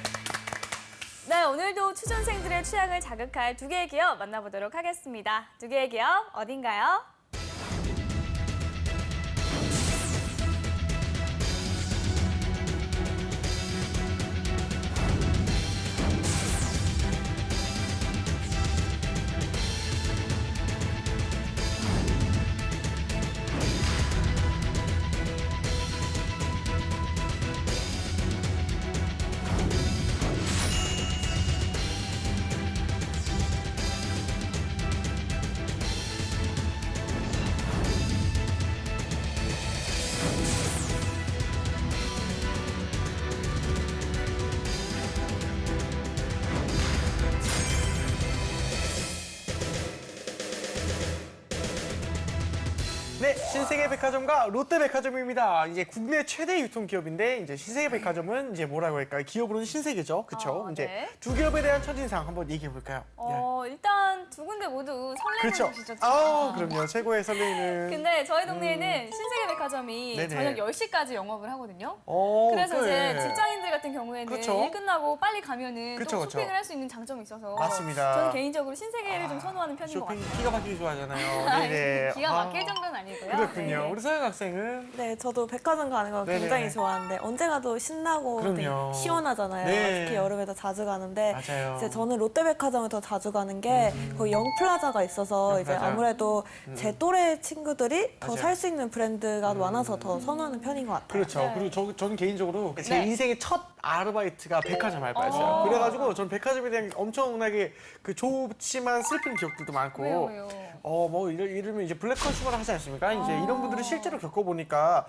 [SPEAKER 2] 네, 오늘도 취준생들의 취향을 자극할 두 개의 기업 만나보도록 하겠습니다. 두 개의 기업 어딘가요?
[SPEAKER 1] 네, 신세계백화점과 롯데백화점입니다. 이제 국내 최대 유통기업인데 이제 신세계백화점은 이제 뭐라고 할까요? 기업으로는 신세계죠, 그렇죠? 이제
[SPEAKER 2] 네.
[SPEAKER 1] 두 기업에 대한 첫인상 한번 얘기해 볼까요?
[SPEAKER 2] 일단 두 군데 모두 설레는
[SPEAKER 1] 그렇죠.
[SPEAKER 2] 곳이죠.
[SPEAKER 1] 그럼요. 최고의 설레이는.
[SPEAKER 2] 근데 저희 동네에는 신세계백화점이
[SPEAKER 1] 네네.
[SPEAKER 2] 저녁 10시까지 영업을 하거든요.
[SPEAKER 1] 그래.
[SPEAKER 2] 그래서 이제 직장인들 같은 경우에는
[SPEAKER 1] 그쵸.
[SPEAKER 2] 일 끝나고 빨리 가면은
[SPEAKER 1] 그쵸,
[SPEAKER 2] 또
[SPEAKER 1] 그쵸.
[SPEAKER 2] 쇼핑을 할 수 있는 장점이 있어서
[SPEAKER 1] 맞습니다.
[SPEAKER 2] 저는 개인적으로 신세계를 좀 선호하는 편인 것
[SPEAKER 1] 쇼핑
[SPEAKER 2] 같아요.
[SPEAKER 1] 기가 막히게 좋아하잖아요. 네네.
[SPEAKER 2] 기가 막힐 정도는 아니고요.
[SPEAKER 1] 그렇군요.
[SPEAKER 2] 네.
[SPEAKER 1] 우리 서영 학생은
[SPEAKER 11] 네, 저도 백화점 가는 거
[SPEAKER 1] 네네.
[SPEAKER 11] 굉장히 좋아하는데 언제 가도 신나고 되게
[SPEAKER 1] 그럼요.
[SPEAKER 11] 시원하잖아요.
[SPEAKER 1] 네.
[SPEAKER 11] 특히 여름에도 자주 가는데
[SPEAKER 1] 맞아요.
[SPEAKER 11] 이제 저는 롯데백화점을 더 자주 가는 게 거기 영플라자가 있어서 이제
[SPEAKER 1] 영플라자.
[SPEAKER 11] 아무래도 제 또래 친구들이 더
[SPEAKER 1] 맞아요.
[SPEAKER 11] 살 수 있는 브랜드가 많아서 더 선호하는 편인 것 같아요.
[SPEAKER 1] 그렇죠.
[SPEAKER 2] 네.
[SPEAKER 1] 그리고 저는 개인적으로 제
[SPEAKER 2] 네.
[SPEAKER 1] 인생의 첫 아르바이트가 백화점 알바였어요. 그래가지고 저는 백화점에 대한 엄청나게 그 좋지만 슬픈 기억들도 많고.
[SPEAKER 2] 왜요?
[SPEAKER 1] 뭐 이러면 이제 블랙 컨슈머를 하지 않습니까? 이제 이런 분들을 실제로 겪어보니까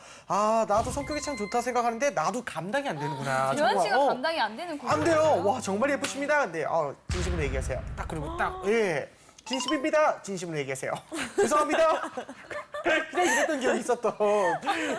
[SPEAKER 1] 나도 성격이 참 좋다 생각하는데 나도 감당이 안 되는구나.
[SPEAKER 2] 재환 씨가
[SPEAKER 1] 정말,
[SPEAKER 2] 감당이 안 되는
[SPEAKER 1] 안 돼요. 와 정말 예쁘십니다. 근데 진심으로 얘기하세요. 딱 그리고 예. 진심입니다. 진심으로 얘기하세요. 죄송합니다. 그냥 이랬던 기억이 있었던.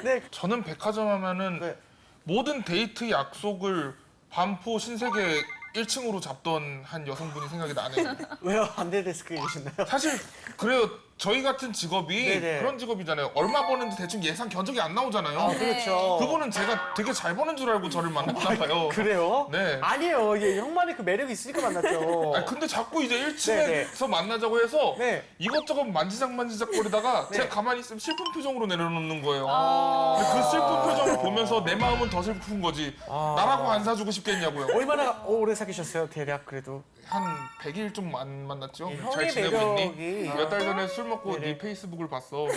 [SPEAKER 1] 네.
[SPEAKER 12] 저는 백화점 하면은
[SPEAKER 1] 네.
[SPEAKER 12] 모든 데이트 약속을 반포 신세계 1층으로 잡던 한 여성분이 생각이 나네요.
[SPEAKER 1] 왜요? 안대 데스크에 계셨나요?
[SPEAKER 12] 사실 그래요. 저희 같은 직업이
[SPEAKER 1] 네네.
[SPEAKER 12] 그런 직업이잖아요. 얼마 버는지 대충 예상 견적이 안 나오잖아요.
[SPEAKER 1] 아, 그렇죠.
[SPEAKER 12] 그분은 제가 되게 잘 버는 줄 알고 저를 만났나 봐요.
[SPEAKER 1] 그래요?
[SPEAKER 12] 네.
[SPEAKER 1] 아니에요. 이게 형만의 그 매력이 있으니까 만났죠.
[SPEAKER 12] 아니, 근데 자꾸 이제
[SPEAKER 1] 네네.
[SPEAKER 12] 1층에서 만나자고 해서
[SPEAKER 1] 네.
[SPEAKER 12] 이것저것 만지작 거리다가
[SPEAKER 1] 네.
[SPEAKER 12] 제가 가만히 있으면 슬픈 표정으로 내려놓는 거예요.
[SPEAKER 1] 아.
[SPEAKER 12] 근데 그 슬픈 표정을 보면서 내 마음은 더 슬픈 거지. 나라고 안 사주고 싶겠냐고요.
[SPEAKER 1] 얼마나 오래 사귀셨어요? 대략 그래도.
[SPEAKER 12] 한 100일 좀 안 만났죠.
[SPEAKER 1] 이
[SPEAKER 12] 잘
[SPEAKER 1] 형의
[SPEAKER 12] 지내고
[SPEAKER 1] 매력이.
[SPEAKER 12] 있니? 몇 달 전에 술 먹고
[SPEAKER 1] 네네.
[SPEAKER 12] 네 페이스북을 봤어.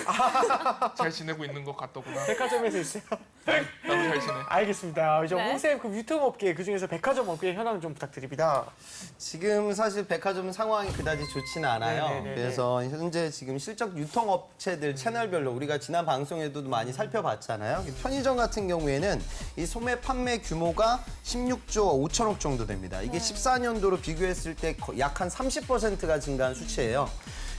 [SPEAKER 12] 잘 지내고 있는 것 같더구나.
[SPEAKER 1] 백화점에서 있어요.
[SPEAKER 12] 나도 잘 지내.
[SPEAKER 1] 알겠습니다. 이제
[SPEAKER 2] 네.
[SPEAKER 1] 홍쌤 그 유통업계 그중에서 백화점 업계의 현황 좀 부탁드립니다.
[SPEAKER 13] 지금 사실 백화점 상황이 그다지 좋지는 않아요.
[SPEAKER 1] 네네네네.
[SPEAKER 13] 그래서 현재 지금 실적 유통업체들 채널별로 우리가 지난 방송에도 많이 살펴봤잖아요. 편의점 같은 경우에는 이 소매 판매 규모가 16조 5천억 정도 됩니다. 이게 14년도로 비교했을 때 약 한 30%가 증가한 수치예요.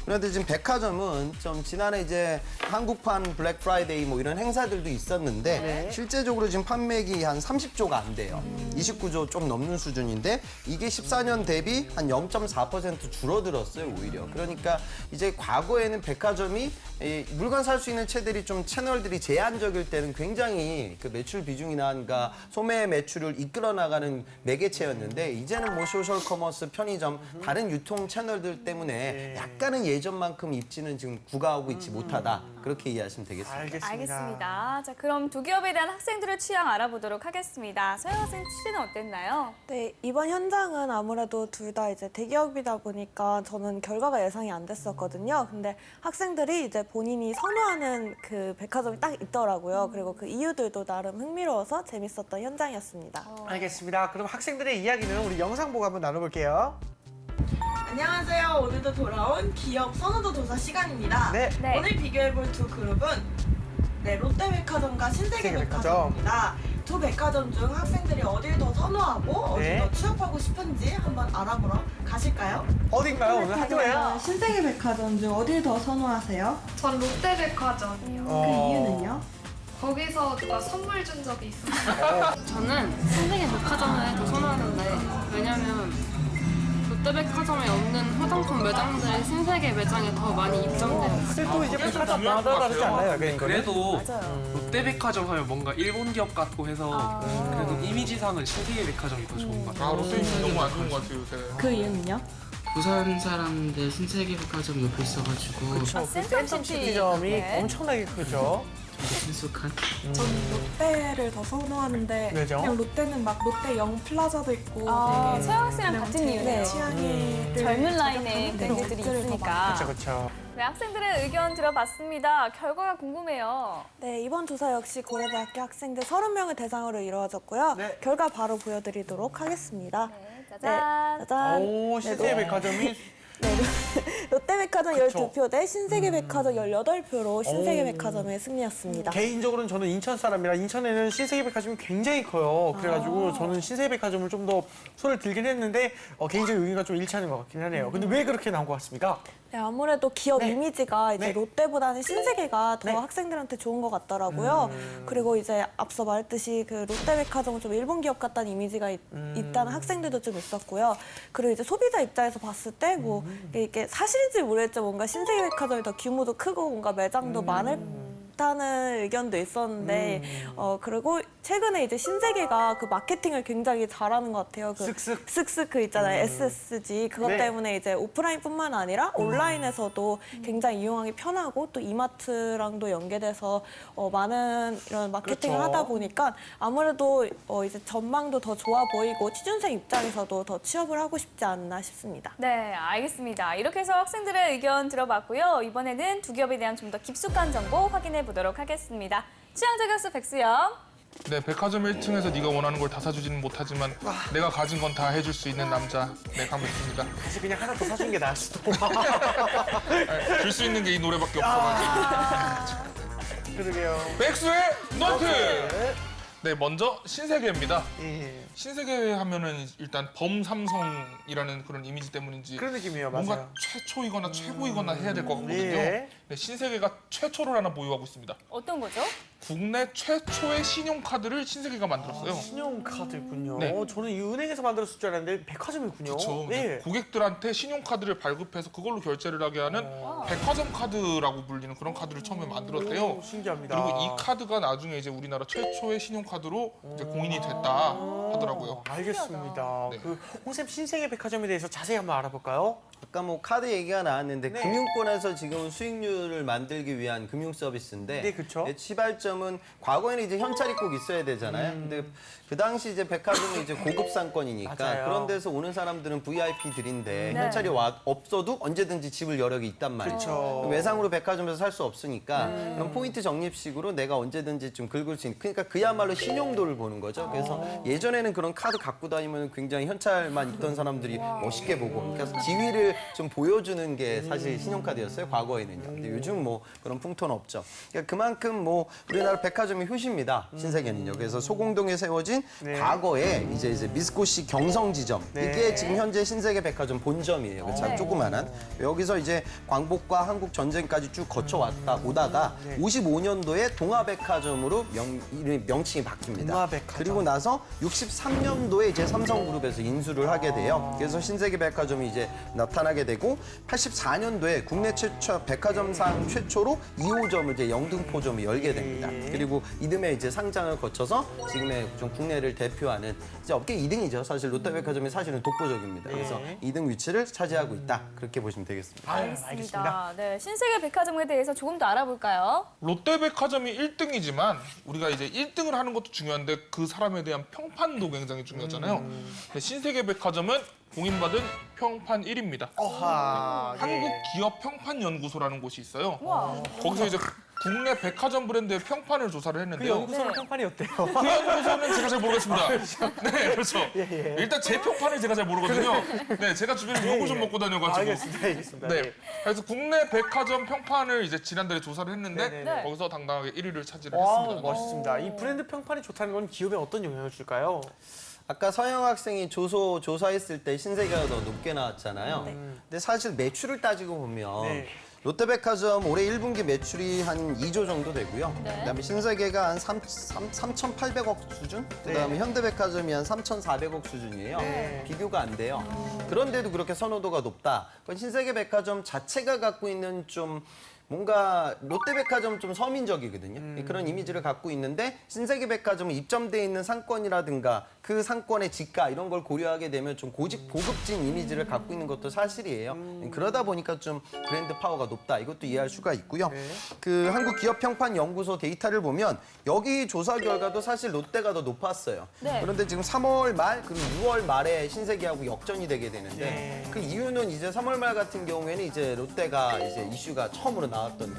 [SPEAKER 13] 그런데 지금 백화점은 좀 지난해 이제 한국판 블랙 프라이데이 뭐 이런 행사들도 있었는데
[SPEAKER 1] 네.
[SPEAKER 13] 실제적으로 지금 판매액이 한 30조가 안 돼요. 29조 좀 넘는 수준인데 이게 14년 대비 한 0.4% 줄어들었어요, 오히려. 그러니까 이제 과거에는 백화점이 이 물건 살 수 있는 채널들이 제한적일 때는 굉장히 그 매출 비중이나 그러니까 소매 매출을 이끌어 나가는 매개체였는데 이제는 뭐 소셜 커머스, 편의점, 다른 유통 채널들 때문에 약간은 예전만큼 입지는 지금 구가하고 있지 못하다. 그렇게 이해하시면 되겠습니다.
[SPEAKER 2] 알겠습니다. 자, 그럼 두 기업에 대한 학생들의 취향 알아보도록 하겠습니다. 서영 학생 취지는 어땠나요?
[SPEAKER 14] 네, 이번 현장은 아무래도 둘 다 이제 대기업이다 보니까 저는 결과가 예상이 안 됐었거든요. 근데 학생들이 이제 본인이 선호하는 그 백화점이 딱 있더라고요. 그리고 그 이유들도 나름 흥미로워서 재밌었던 현장이었습니다.
[SPEAKER 1] 알겠습니다. 그럼 학생들의 이야기는 우리 영상 보고 한번 나눠볼게요.
[SPEAKER 15] 안녕하세요. 오늘도 돌아온 기업 선호도 조사 시간입니다.
[SPEAKER 1] 네.
[SPEAKER 15] 오늘 비교해볼 두 그룹은 롯데백화점과 신세계백화점입니다. 두 백화점 중 학생들이 어딜 더 선호하고 어딜 더 취업하고 싶은지 한번 알아보러 가실까요?
[SPEAKER 1] 어딘가요? 오늘 학교예요?
[SPEAKER 15] 신세계백화점 중 어딜 더 선호하세요?
[SPEAKER 16] 전 롯데백화점이요.
[SPEAKER 15] 그 이유는요?
[SPEAKER 16] 거기서 누가 선물 준 적이 있어요.
[SPEAKER 17] 저는 신세계백화점을 더 선호하는데 왜냐면 롯데백화점에 없는 화장품 매장들이 신세계 매장에 더 많이 입점돼요.
[SPEAKER 1] 근데 또 이제 백화점마다 다르지 않나요?
[SPEAKER 18] 그래도 롯데백화점 하면 뭔가 일본 기업 같고 해서 그래도 이미지상은 신세계백화점이 더 좋은 것 같아요.
[SPEAKER 12] 롯데백화점 너무 안 좋은 것 같아요, 요새.
[SPEAKER 15] 그 이유는요?
[SPEAKER 18] 부산 사람인데 신세계백화점 옆에 있어가지고
[SPEAKER 1] 그렇죠. 센텀시티점이 엄청나게 크죠.
[SPEAKER 18] 친숙한.
[SPEAKER 11] 전 롯데를 더 선호하는데
[SPEAKER 1] 왜죠?
[SPEAKER 11] 그냥 롯데는 막 롯데 영플라자도 있고
[SPEAKER 2] 아,
[SPEAKER 11] 되게
[SPEAKER 2] 서영 학생이랑
[SPEAKER 11] 그냥
[SPEAKER 2] 같은
[SPEAKER 11] 제
[SPEAKER 2] 이유네요.
[SPEAKER 11] 취향이
[SPEAKER 2] 젊은 라인에 그런 것들이 있으니까.
[SPEAKER 1] 그렇죠.
[SPEAKER 2] 네, 학생들의 의견 들어봤습니다. 결과가 궁금해요.
[SPEAKER 14] 네, 이번 조사 역시 고려대학교 학생들 30명을 대상으로 이루어졌고요. 결과 바로 보여드리도록 하겠습니다.
[SPEAKER 2] 짜잔.
[SPEAKER 14] 짜잔.
[SPEAKER 1] 오, 신세계백화점이
[SPEAKER 14] 롯데백화점
[SPEAKER 1] 그쵸.
[SPEAKER 14] 12표 대 신세계백화점 18표로 신세계백화점의 승리였습니다.
[SPEAKER 1] 개인적으로는 저는 인천 사람이라 인천에는 신세계백화점이 굉장히 커요. 그래가지고 저는 신세계백화점을 좀 더 손을 들긴 했는데 개인적인 의견과 좀 일치하는 것 같긴 하네요. 근데 왜 그렇게 나온 것 같습니까?
[SPEAKER 14] 네, 아무래도 기업 이미지가 이제 롯데보다는 신세계가 더 학생들한테 좋은 것 같더라고요. 그리고 이제 앞서 말했듯이 그 롯데백화점은 좀 일본 기업 같다는 이미지가 있다는 학생들도 좀 있었고요. 그리고 이제 소비자 입장에서 봤을 때 뭐 이게 사실인지 모르겠죠. 뭔가 신세계백화점이 더 규모도 크고 뭔가 매장도 많다는 의견도 있었는데 그리고 최근에 이제 신세계가 그 마케팅을 굉장히 잘하는 것 같아요. 그 쓱쓱 그 있잖아요. SSG 그것
[SPEAKER 1] 네.
[SPEAKER 14] 때문에 이제 오프라인뿐만 아니라 온라인에서도 굉장히 이용하기 편하고 또 이마트랑도 연계돼서 많은 이런 마케팅을
[SPEAKER 1] 그렇죠.
[SPEAKER 14] 하다 보니까 아무래도 이제 전망도 더 좋아 보이고 취준생 입장에서도 더 취업을 하고 싶지 않나 싶습니다.
[SPEAKER 2] 네, 알겠습니다. 이렇게 해서 학생들의 의견 들어봤고요. 이번에는 두 기업에 대한 좀 더 깊숙한 정보 확인해 보도록 하겠습니다. 취향 저격수 백수영.
[SPEAKER 12] 네, 백화점 1층에서 네가 원하는 걸 다 사주지는 못하지만 내가 가진 건 다 해줄 수 있는 남자, 네, 강백수입니다.
[SPEAKER 1] 사실 그냥 하나 더 사주는 게 나을 수도.
[SPEAKER 12] 줄 수 있는 게 이 노래밖에 없어가지고.
[SPEAKER 1] 그러게요.
[SPEAKER 12] 백수의 노트! 네, 먼저 신세계입니다.
[SPEAKER 1] 예.
[SPEAKER 12] 신세계 하면은 일단 범삼성이라는 그런 이미지 때문인지
[SPEAKER 1] 그런 느낌이에요,
[SPEAKER 12] 뭔가
[SPEAKER 1] 맞아요.
[SPEAKER 12] 최초이거나 최고이거나 해야 될 것 같거든요.
[SPEAKER 1] 예.
[SPEAKER 12] 네, 신세계가 최초를 하나 보유하고 있습니다.
[SPEAKER 2] 어떤 거죠?
[SPEAKER 12] 국내 최초의 신용카드를 신세계가 만들었어요.
[SPEAKER 1] 신용카드군요.
[SPEAKER 12] 네.
[SPEAKER 1] 저는 이 은행에서 만들었을 줄 알았는데 백화점이군요.
[SPEAKER 12] 그렇죠.
[SPEAKER 1] 네.
[SPEAKER 12] 고객들한테 신용카드를 발급해서 그걸로 결제를 하게 하는 백화점 카드라고 불리는 그런 카드를 처음에 만들었대요.
[SPEAKER 1] 오, 신기합니다.
[SPEAKER 12] 그리고 이 카드가 나중에 이제 우리나라 최초의 신용카드로 이제 공인이 됐다 하더라고요.
[SPEAKER 1] 알겠습니다.
[SPEAKER 12] 네.
[SPEAKER 1] 그 홍쌤 신세계 백화점에 대해서 자세히 한번 알아볼까요?
[SPEAKER 13] 아까 뭐 카드 얘기가 나왔는데
[SPEAKER 1] 네.
[SPEAKER 13] 금융권에서 지금은 수익률을 만들기 위한 금융 서비스인데
[SPEAKER 1] 네, 그쵸.
[SPEAKER 13] 시발점은 과거에는 이제 현찰이 꼭 있어야 되잖아요. 근데 그 당시 이제 백화점은 이제 고급 상권이니까
[SPEAKER 1] 맞아요.
[SPEAKER 13] 그런 데서 오는 사람들은 VIP들인데
[SPEAKER 1] 네.
[SPEAKER 13] 현찰이 없어도 언제든지 집을 여력이 있단 말이에요.
[SPEAKER 1] 그쵸.
[SPEAKER 13] 외상으로 백화점에서 살 수 없으니까 그런 포인트 적립식으로 내가 언제든지 좀 긁을 수 있는 그러니까 그야말로 신용도를 보는 거죠. 그래서 예전에는 그런 카드 갖고 다니면 굉장히 현찰만 있던 사람들이 멋있게 보고 그러니까 지위를 좀 보여주는 게 사실 신용카드였어요. 과거에는요. 근데 요즘 뭐 그런 풍토는 없죠. 그러니까 그만큼 뭐 우리나라 백화점이 효시입니다. 신세계는요. 그래서 소공동에 세워진
[SPEAKER 1] 네.
[SPEAKER 13] 과거에 이제 미스코시 경성지점
[SPEAKER 1] 네.
[SPEAKER 13] 이게 지금 현재 신세계 백화점 본점이에요. 그 참 조그만한 여기서 이제 광복과 한국 전쟁까지 쭉 오다가 55년도에 동아백화점으로 명칭이 바뀝니다.
[SPEAKER 1] 동아백화점.
[SPEAKER 13] 그리고 나서 63년도에 이제 삼성그룹에서 인수를 하게 돼요. 그래서 신세계 백화점이 이제 나타나게 되고 84년도에 국내 최초 백화점상 최초로 2호점을 이제 영등포점이 열게 됩니다. 그리고 이듬해 이제 상장을 거쳐서 지금의 좀 국내를 대표하는 이제 업계 2등이죠. 사실 롯데백화점이 사실은 독보적입니다. 그래서 2등 위치를 차지하고 있다. 그렇게 보시면 되겠습니다.
[SPEAKER 2] 알겠습니다. 네, 신세계 백화점에 대해서 조금 더 알아볼까요?
[SPEAKER 12] 롯데백화점이 1등이지만 우리가 이제 1등을 하는 것도 중요한데 그 사람에 대한 평판도 굉장히 중요하잖아요. 근데 신세계백화점은 공인받은 평판 1위입니다. 한국기업평판연구소라는 곳이 있어요.
[SPEAKER 2] 우와.
[SPEAKER 12] 거기서 이제 국내 백화점 브랜드의 평판을 조사를
[SPEAKER 1] 그
[SPEAKER 12] 했는데요.
[SPEAKER 1] 연구소는 평판이 어때요?
[SPEAKER 12] 그 연구소는 제가 잘 모르겠습니다. 네, 그렇죠.
[SPEAKER 1] 예.
[SPEAKER 12] 일단 제 평판을 제가 잘 모르거든요. 네, 제가 주변에 욕을 좀 먹고 다녀가지고.
[SPEAKER 1] 알겠습니다.
[SPEAKER 12] 네. 그래서 국내 백화점 평판을 이제 지난달에 조사를 했는데
[SPEAKER 1] 네네네.
[SPEAKER 12] 거기서 당당하게 1위를 차지를 했습니다.
[SPEAKER 1] 멋있습니다. 이 브랜드 평판이 좋다는 건 기업에 어떤 영향을 줄까요?
[SPEAKER 13] 아까 서영 학생이 조사했을 때 신세계가 더 높게 나왔잖아요. 근데 사실 매출을 따지고 보면 롯데백화점 올해 1분기 매출이 한 2조 정도 되고요. 그다음에 신세계가 한 3,800억 수준? 그다음에 현대백화점이 한 3,400억 수준이에요. 비교가 안 돼요. 그런데도 그렇게 선호도가 높다. 그건 신세계백화점 자체가 갖고 있는 좀 뭔가 롯데백화점 좀 서민적이거든요. 그런 이미지를 갖고 있는데 신세계백화점은 입점돼 있는 상권이라든가 그 상권의 지가 이런 걸 고려하게 되면 좀 고급진 이미지를 갖고 있는 것도 사실이에요. 그러다 보니까 좀 브랜드 파워가 높다. 이것도 이해할 수가 있고요. 그 한국기업평판연구소 데이터를 보면 여기 조사 결과도 사실 롯데가 더 높았어요. 그런데 지금 3월 말 그리고 6월 말에 신세계하고 역전이 되게 되는데 그 이유는 이제 3월 말 같은 경우에는 이제 롯데가 이제 이슈가 처음으로 나왔던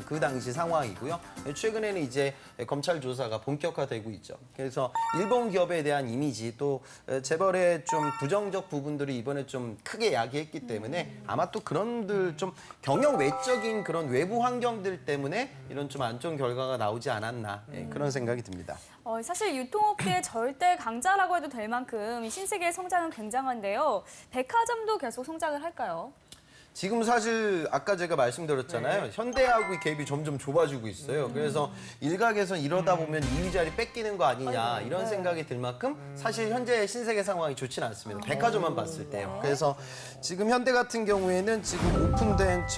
[SPEAKER 13] 그 당시 상황이고요. 최근에는 이제 검찰 조사가 본격화되고 있죠. 그래서 일본 기업에 대한 이미지 또 재벌의 좀 부정적 부분들이 이번에 좀 크게 야기했기 때문에 아마 또 그런들 좀 경영 외적인 그런 외부 환경들 때문에 이런 좀 안 좋은 결과가 나오지 않았나 그런 생각이 듭니다.
[SPEAKER 2] 사실 유통업계의 절대 강자라고 해도 될 만큼 이 신세계의 성장은 굉장한데요. 백화점도 계속 성장을 할까요?
[SPEAKER 13] 지금 사실 아까 제가 말씀드렸잖아요. 현대하고 이 갭이 점점 좁아지고 있어요. 그래서 일각에선 이러다 보면 2위 자리 뺏기는 거 아니냐 이런 생각이 들 만큼 사실 현재 신세계 상황이 좋지는 않습니다. 백화점만 봤을 때요. 그래서 지금 현대 같은 경우에는 지금 오픈된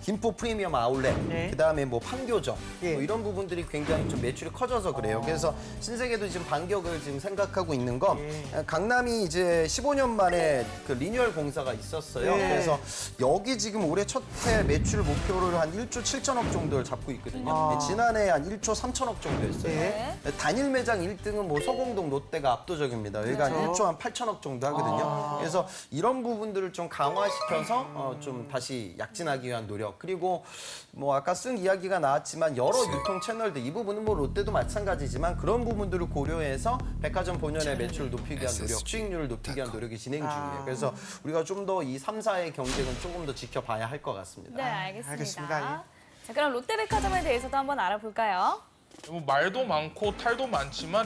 [SPEAKER 13] 김포 프리미엄 아울렛, 그다음에 뭐 판교점 뭐 이런 부분들이 굉장히 좀 매출이 커져서 그래요. 그래서 신세계도 지금 반격을 지금 생각하고 있는 건 강남이 이제 15년 만에 그 리뉴얼 공사가 있었어요. 그래서 여기 지금 올해 첫 해 매출 목표를 한 1조 7천억 정도를 잡고 있거든요. 지난해 한 1조 3천억 정도였어요. 단일 매장 1등은 뭐 소공동 롯데가 압도적입니다. 여기가 한 1조 한 8천억 정도 하거든요. 그래서 이런 부분들을 좀 강화시켜서 좀 다시 약진하기 위한 노력. 그리고 뭐 아까 쓴 이야기가 나왔지만 여러 유통 채널들 이 부분은 뭐 롯데도 마찬가지지만 그런 부분들을 고려해서 백화점 본연의 매출을 높이기 위한 노력, 수익률을 높이기 위한 노력이 진행 중이에요. 그래서 우리가 좀 더 이 3, 4의 경쟁은 조금 더 지켜봐야 할 것 같습니다.
[SPEAKER 2] 네, 알겠습니다. 자, 그럼 롯데백화점에 대해서도 한번 알아볼까요?
[SPEAKER 12] 뭐 말도 많고 탈도 많지만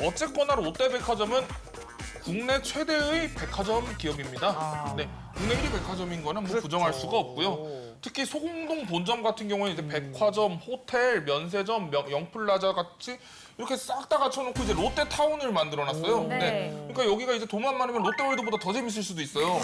[SPEAKER 12] 어쨌거나 롯데백화점은 국내 최대의 백화점 기업입니다. 네, 국내 1위 백화점인 거는 뭐 부정할 수가 없고요. 특히 소공동 본점 같은 경우는 이제 백화점, 호텔, 면세점, 영플라자 같이 이렇게 싹 다 갖춰놓고 이제 롯데타운을 만들어놨어요. 네. 그러니까 여기가 이제 돈만 많으면 롯데월드보다 더 재밌을 수도 있어요.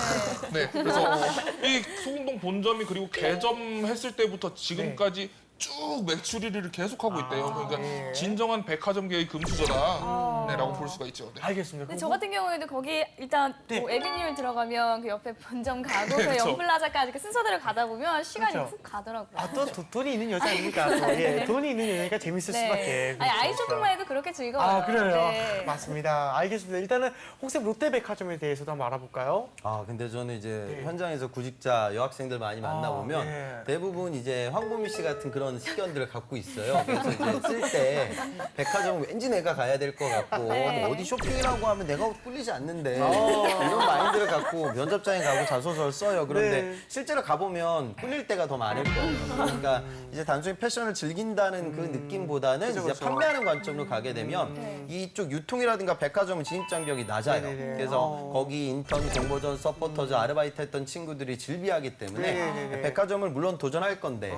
[SPEAKER 12] 네. 그래서 이 소공동 본점이 그리고 개점했을 때부터 지금까지 쭉 매출 1위를 계속하고 있대요. 그러니까 진정한 백화점계의 금수저다라고 볼 수가 있죠. 네.
[SPEAKER 1] 알겠습니다.
[SPEAKER 2] 근데 저 같은 경우에도 거기 일단 뭐 에비뉴를 들어가면 그 옆에 본점 가고 그
[SPEAKER 12] 그렇죠.
[SPEAKER 2] 영플라자까지 그 순서대로 가다 보면 시간이
[SPEAKER 1] 그렇죠.
[SPEAKER 2] 훅 가더라고요.
[SPEAKER 1] 아, 또 돈이 있는 여자 아닙니까? 또, 예, 돈이 있는 여자니까 재밌을 수밖에.
[SPEAKER 2] 아니,
[SPEAKER 1] 그렇죠.
[SPEAKER 2] 아이쇼핑만 해도 그렇게 즐거워요.
[SPEAKER 1] 아, 그래요?
[SPEAKER 2] 네.
[SPEAKER 1] 맞습니다. 알겠습니다. 일단은 혹시 롯데백화점에 대해서도 한번 알아볼까요?
[SPEAKER 13] 아, 근데 저는 이제 현장에서 구직자 여학생들 많이 만나보면 대부분 이제 황보미 씨 같은 그런 식견들을 갖고 있어요. 그래서 이제 쓸 때 백화점 왠지 내가 가야 될 것 같고 뭐 어디 쇼핑이라고 하면 내가 꿀리지 않는데 이런 마인드를 갖고 면접장에 가고 자소서를 써요. 그런데 실제로 가보면 꿀릴 때가 더 많을 거예요. 그러니까 이제 단순히 패션을 즐긴다는 그 느낌보다는 이제 판매하는 관점으로 가게 되면 이쪽 유통이라든가 백화점은 진입장벽이 낮아요. 그래서 거기 인턴, 공모전, 서포터즈, 아르바이트 했던 친구들이 즐비하기 때문에 백화점을 물론 도전할 건데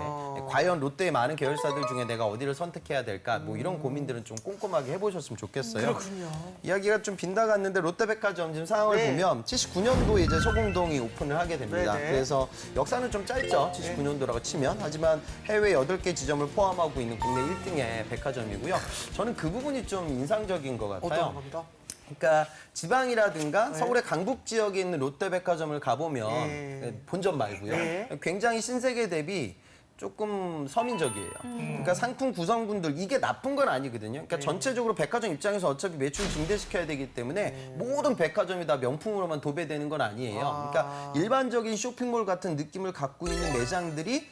[SPEAKER 13] 과연 롯데의 많은 계열사들 중에 내가 어디를 선택해야 될까 뭐 이런 고민들은 좀 꼼꼼하게 해보셨으면 좋겠어요.
[SPEAKER 1] 그렇군요.
[SPEAKER 13] 이야기가 좀 빗나갔는데 롯데백화점 지금 상황을 보면 79년도에 이제 소공동이 오픈을 하게 됩니다. 그래서 역사는 좀 짧죠. 79년도라고 치면. 하지만 해외 8개 지점을 포함하고 있는 국내 1등의 백화점이고요. 저는 그 부분이 좀 인상적인 것 같아요.
[SPEAKER 1] 어떤 겁니다?
[SPEAKER 13] 그러니까 지방이라든가 서울의 강북 지역에 있는 롯데백화점을 가보면 본점 말고요. 굉장히 신세계 대비 조금 서민적이에요. 그러니까 상품 구성분들 이게 나쁜 건 아니거든요. 그러니까 전체적으로 백화점 입장에서 어차피 매출 증대시켜야 되기 때문에 모든 백화점이 다 명품으로만 도배되는 건 아니에요. 그러니까 일반적인 쇼핑몰 같은 느낌을 갖고 있는 매장들이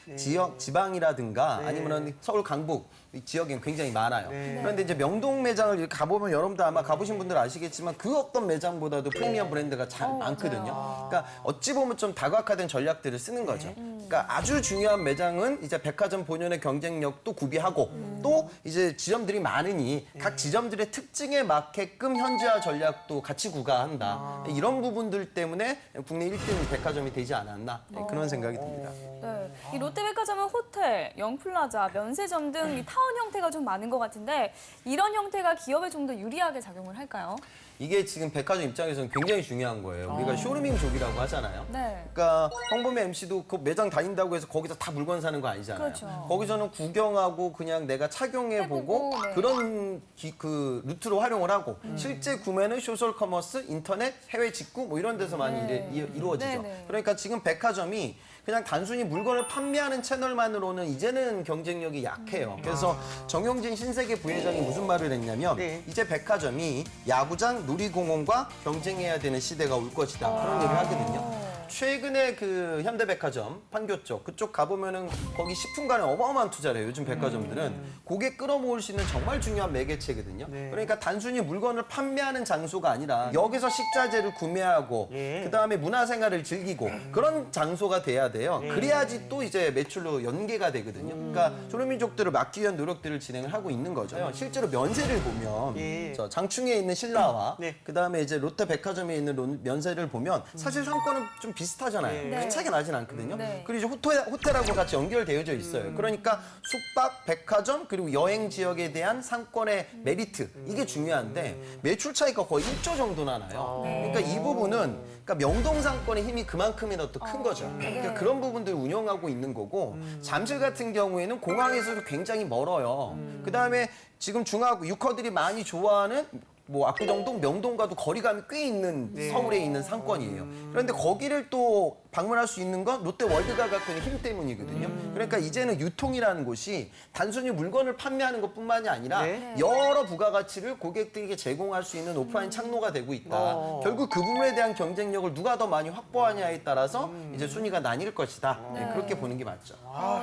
[SPEAKER 13] 지방이라든가 아니면 서울 강북 지역엔 굉장히 많아요. 그런데 이제 명동 매장을 이렇게 가보면 여러분도 아마 가보신 분들 아시겠지만 그 어떤 매장보다도 프리미엄 브랜드가 잘 많거든요. 그러니까 어찌 보면 좀 다각화된 전략들을 쓰는 거죠. 그러니까 아주 중요한 매장은 이제 백화점 본연의 경쟁력도 구비하고 또 이제 지점들이 많으니 각 지점들의 특징에 맞게끔 현지화 전략도 같이 구가한다. 이런 부분들 때문에 국내 1등 백화점이 되지 않았나 그런 생각이 듭니다.
[SPEAKER 2] 네. 이 롯데백화점은 호텔, 영플라자, 면세점 등 이 타운 형태가 좀 많은 것 같은데 이런 형태가 기업에 좀 더 유리하게 작용을 할까요?
[SPEAKER 13] 이게 지금 백화점 입장에서는 굉장히 중요한 거예요. 우리가 쇼루밍족이라고 하잖아요.
[SPEAKER 2] 네.
[SPEAKER 13] 그러니까 황보미 MC도 그 매장 다닌다고 해서 거기서 다 물건 사는 거 아니잖아요.
[SPEAKER 2] 그렇죠.
[SPEAKER 13] 거기서는 구경하고 그냥 내가 착용해보고 그런 그 루트로 활용을 하고 실제 구매는 소셜 커머스, 인터넷, 해외 직구 뭐 이런 데서 많이 이루어지죠. 그러니까 지금 백화점이 그냥 단순히 물건을 판매하는 채널만으로는 이제는 경쟁력이 약해요. 그래서 정용진 신세계 부회장이 무슨 말을 했냐면 이제 백화점이 야구장, 놀이공원과 경쟁해야 되는 시대가 올 것이다. 그런 얘기를 하거든요. 최근에 그 현대백화점, 판교 쪽 그쪽 가보면은 거기 식품관에 어마어마한 투자를 해요. 요즘 백화점들은 고객 끌어모을 수 있는 정말 중요한 매개체거든요. 그러니까 단순히 물건을 판매하는 장소가 아니라 여기서 식자재를 구매하고 그다음에 문화생활을 즐기고 그런 장소가 돼야 돼요. 그래야지 또 이제 매출로 연계가 되거든요. 그러니까 쇼루민족들을 막기 위한 노력들을 진행을 하고 있는 거죠. 실제로 면세를 보면 저 장충에 있는 신라와 그다음에 이제 롯데백화점에 있는 면세를 보면 사실 상권은 좀 비슷하잖아요. 큰 차이가 나진 않거든요. 그리고 이제 호텔하고 같이 연결되어져 있어요. 그러니까 숙박, 백화점 그리고 여행 지역에 대한 상권의 메리트 이게 중요한데 매출 차이가 거의 1조 정도나 나요. 그러니까 이 부분은 그러니까 명동 상권의 힘이 그만큼이나 더 큰 거죠. 그러니까 그런 부분들을 운영하고 있는 거고 잠실 같은 경우에는 공항에서도 굉장히 멀어요. 그다음에 지금 중하고 유커들이 많이 좋아하는 뭐 압구정동, 명동과도 거리감이 꽤 있는 서울에 있는 상권이에요. 그런데 거기를 또 방문할 수 있는 건 롯데월드가 갖고 있는 힘 때문이거든요. 그러니까 이제는 유통이라는 곳이 단순히 물건을 판매하는 것뿐만이 아니라 여러 부가가치를 고객들에게 제공할 수 있는 오프라인 창로가 되고 있다. 결국 그 부분에 대한 경쟁력을 누가 더 많이 확보하냐에 따라서 이제 순위가 나뉠 것이다. 그렇게 보는 게 맞죠.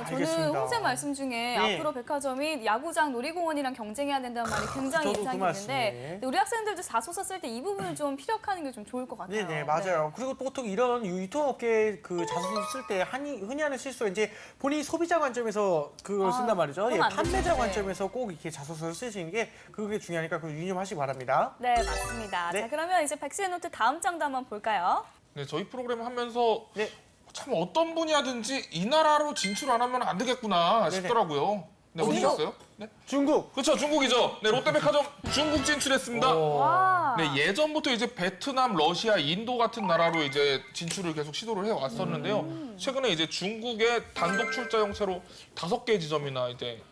[SPEAKER 2] 저는 홍쌤 말씀 중에 앞으로 백화점이 야구장, 놀이공원이랑 경쟁해야 된다는 말이 굉장히 인상이 있는데 우리 학생들도 자소서 쓸 때 이 부분을 좀 피력하는 게 좀 좋을 것 같아요.
[SPEAKER 1] 네, 맞아요. 그리고 보통 이런 유통업계 그 자소서 쓸 때 흔히 하는 실수가 이제 본인이 소비자 관점에서 그걸 쓴단 말이죠. 판매자 관점에서 꼭 이렇게 자소서를 쓰시는 게 그게 중요하니까 그걸 유념하시기 바랍니다.
[SPEAKER 2] 네, 맞습니다. 자, 그러면 이제 백스의 노트 다음 장도 한번 볼까요?
[SPEAKER 12] 네, 저희 프로그램 하면서 참 어떤 분야든지 이 나라로 진출 안 하면 안 되겠구나 싶더라고요. 네, 어디 갔어요? 네?
[SPEAKER 1] 중국.
[SPEAKER 12] 그렇죠, 중국이죠. 네, 롯데백화점 중국 진출했습니다.
[SPEAKER 2] 와.
[SPEAKER 12] 네, 예전부터 이제 베트남, 러시아, 인도 같은 나라로 이제 진출을 계속 시도를 해 왔었는데요. 최근에 이제 중국의 단독 출자 형태로 5개 지점이나 이제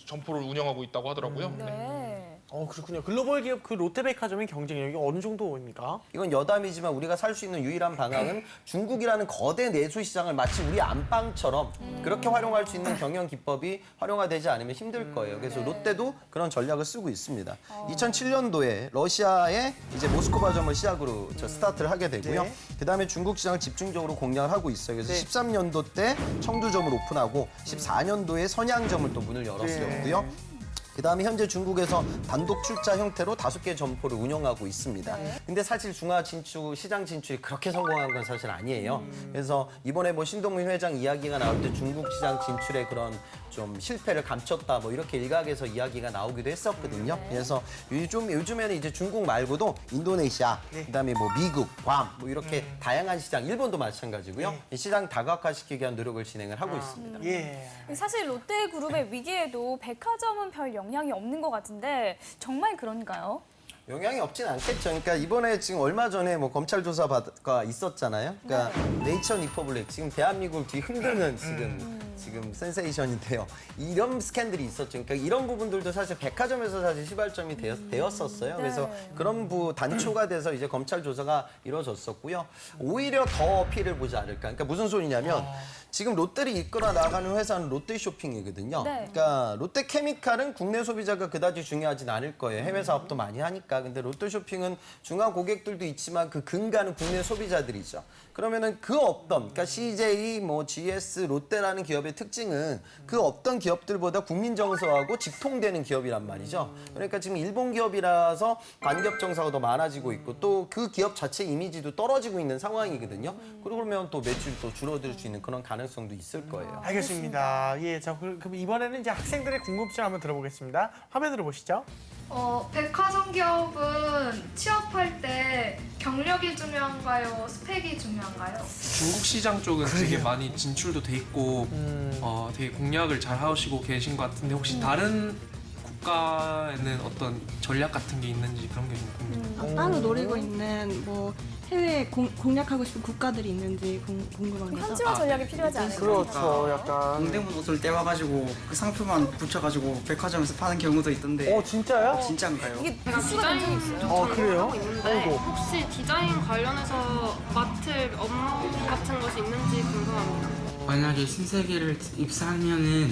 [SPEAKER 12] 점포를 운영하고 있다고 하더라고요.
[SPEAKER 2] 네.
[SPEAKER 1] 그렇군요. 글로벌 기업 그 롯데백화점의 경쟁력이 어느 정도입니까?
[SPEAKER 13] 이건 여담이지만 우리가 살 수 있는 유일한 방향은 중국이라는 거대 내수 시장을 마치 우리 안방처럼 그렇게 활용할 수 있는 경영 기법이 활용화되지 않으면 힘들 거예요. 그래서 롯데도 그런 전략을 쓰고 있습니다. 2007년도에 러시아의 이제 모스크바점을 시작으로 스타트를 하게 되고요. 그다음에 중국 시장을 집중적으로 공략을 하고 있어요. 그래서 13년도 때 청두점을 오픈하고 14년도에 선양점을 또 문을 열었었고요. 그다음에 현재 중국에서 단독 출자 형태로 5개 점포를 운영하고 있습니다. 근데 사실 중화 진출, 시장 진출이 그렇게 성공한 건 사실 아니에요. 그래서 이번에 뭐 신동민 회장 이야기가 나올 때 중국 시장 진출의 그런 좀 실패를 감췄다 뭐 이렇게 일각에서 이야기가 나오기도 했었거든요. 그래서 요즘에는 이제 중국 말고도 인도네시아, 그다음에 뭐 미국, 괌 뭐 이렇게 다양한 시장, 일본도 마찬가지고요. 이 시장 다각화시키기 위한 노력을 진행을 하고 있습니다.
[SPEAKER 2] 사실 롯데그룹의 위기에도 백화점은 별 영향이 없는 것 같은데 정말 그런가요?
[SPEAKER 13] 영향이 없진 않겠죠. 그러니까 이번에 지금 얼마 전에 뭐 검찰 조사가 있었잖아요. 그러니까 네이처 리퍼블릭 지금 대한민국을 뒤흔드는 지금 센세이션인데요. 이런 스캔들이 있었죠. 그러니까 이런 부분들도 사실 백화점에서 사실 시발점이 되었었어요. 그래서 그런 단초가 돼서 이제 검찰 조사가 이루어졌었고요. 오히려 더 피해를 보지 않을까. 그러니까 무슨 소리냐면 지금 롯데를 이끌어 나가는 회사는 롯데쇼핑이거든요. 그러니까 롯데케미칼은 국내 소비자가 그다지 중요하진 않을 거예요. 해외 사업도 많이 하니까. 근데 롯데쇼핑은 중화 고객들도 있지만 그 근간은 국내 소비자들이죠. 그러면은 그 어떤, 그러니까 CJ, 뭐 GS, 롯데라는 기업의 특징은 그 어떤 기업들보다 국민 정서하고 직통되는 기업이란 말이죠. 그러니까 지금 일본 기업이라서 관기업 정서가 더 많아지고 있고 또 그 기업 자체 이미지도 떨어지고 있는 상황이거든요. 그러면 또 매출이 또 줄어들 수 있는 그런 가능성도 있을 거예요.
[SPEAKER 1] 알겠습니다. 예, 자 그럼 이번에는 이제 학생들의 궁금증 한번 들어보겠습니다. 화면으로 보시죠.
[SPEAKER 16] 백화점 기업은 취업할 때 경력이 중요한가요? 스펙이 중요한가요?
[SPEAKER 18] 중국 시장 쪽은 되게 많이 진출도 돼 있고 되게 공략을 잘 하시고 계신 것 같은데 혹시 다른 국가에는 어떤 전략 같은 게 있는지 그런 게 좀 궁금해요.
[SPEAKER 14] 따로 노리고 있는 뭐 해외 공략하고 싶은 국가들이 있는지 궁금합니다.
[SPEAKER 2] 현지화 전략이 필요하지 않을까요?
[SPEAKER 1] 그렇죠, 약간.
[SPEAKER 19] 동대문 옷을 떼와가지고 그 상표만 붙여가지고 백화점에서 파는 경우도 있던데.
[SPEAKER 1] 진짜요?
[SPEAKER 19] 진짜인가요?
[SPEAKER 2] 이게
[SPEAKER 17] 제가 디자인
[SPEAKER 1] 그래요?
[SPEAKER 17] 하고 있는데 혹시 디자인 관련해서 맡을 업무 같은 것이 있는지 궁금합니다.
[SPEAKER 19] 만약에 신세계를 입사하면은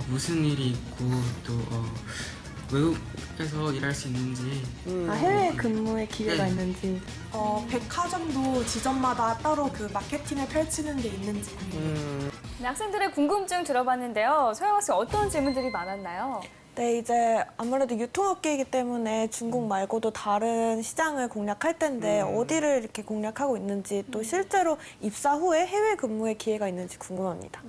[SPEAKER 19] 무슨 일이 있고 또 외국에서 일할 수 있는지
[SPEAKER 14] 해외 근무의 기회가 있는지
[SPEAKER 11] 백화점도 지점마다 따로 그 마케팅을 펼치는 게 있는지 궁금해요.
[SPEAKER 2] 학생들의 궁금증 들어봤는데요. 소영 학생 어떤 질문들이 많았나요?
[SPEAKER 14] 네, 이제 아무래도 유통업계이기 때문에 중국 말고도 다른 시장을 공략할 텐데 어디를 이렇게 공략하고 있는지 또 실제로 입사 후에 해외 근무의 기회가 있는지 궁금합니다.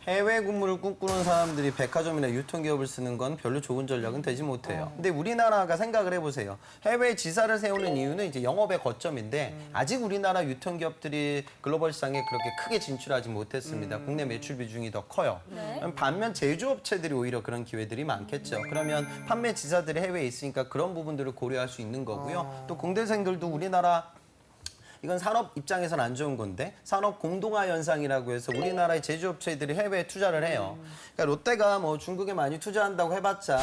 [SPEAKER 13] 해외 근무를 꿈꾸는 사람들이 백화점이나 유통기업을 쓰는 건 별로 좋은 전략은 되지 못해요. 근데 우리나라가 생각을 해보세요. 해외 지사를 세우는 이유는 이제 영업의 거점인데 아직 우리나라 유통기업들이 글로벌 시장에 그렇게 크게 진출하지 못했습니다. 국내 매출 비중이 더 커요. 반면 제조업체들이 오히려 그런 기회들이 많겠죠. 그러면 판매 지사들이 해외에 있으니까 그런 부분들을 고려할 수 있는 거고요. 또 공대생들도 우리나라 이건 산업 입장에서는 안 좋은 건데 산업 공동화 현상이라고 해서 우리나라의 제조업체들이 해외에 투자를 해요. 그러니까 롯데가 뭐 중국에 많이 투자한다고 해봤자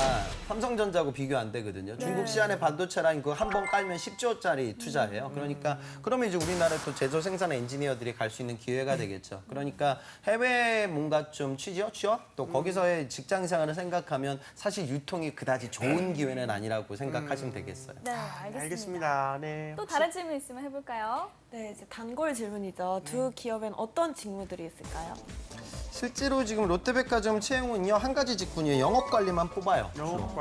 [SPEAKER 13] 삼성전자하고 비교 안 되거든요. 중국 시안의 반도체 라인 그거 한 번 깔면 10조짜리 투자예요. 그러니까 그러면 이제 우리나라 또 제조 생산 엔지니어들이 갈 수 있는 기회가 되겠죠. 그러니까 해외 뭔가 좀 취업 또 거기서의 직장 생활을 생각하면 사실 유통이 그다지 좋은 기회는 아니라고 생각하시면 되겠어요.
[SPEAKER 2] 네, 알겠습니다.
[SPEAKER 1] 네.
[SPEAKER 2] 또 다른 질문 있으면 해볼까요?
[SPEAKER 14] 네, 이제 단골 질문이죠. 두 기업엔 어떤 직무들이 있을까요?
[SPEAKER 13] 실제로 지금 롯데백화점 채용은요 한 가지 직군이에요. 영업 관리만 뽑아요.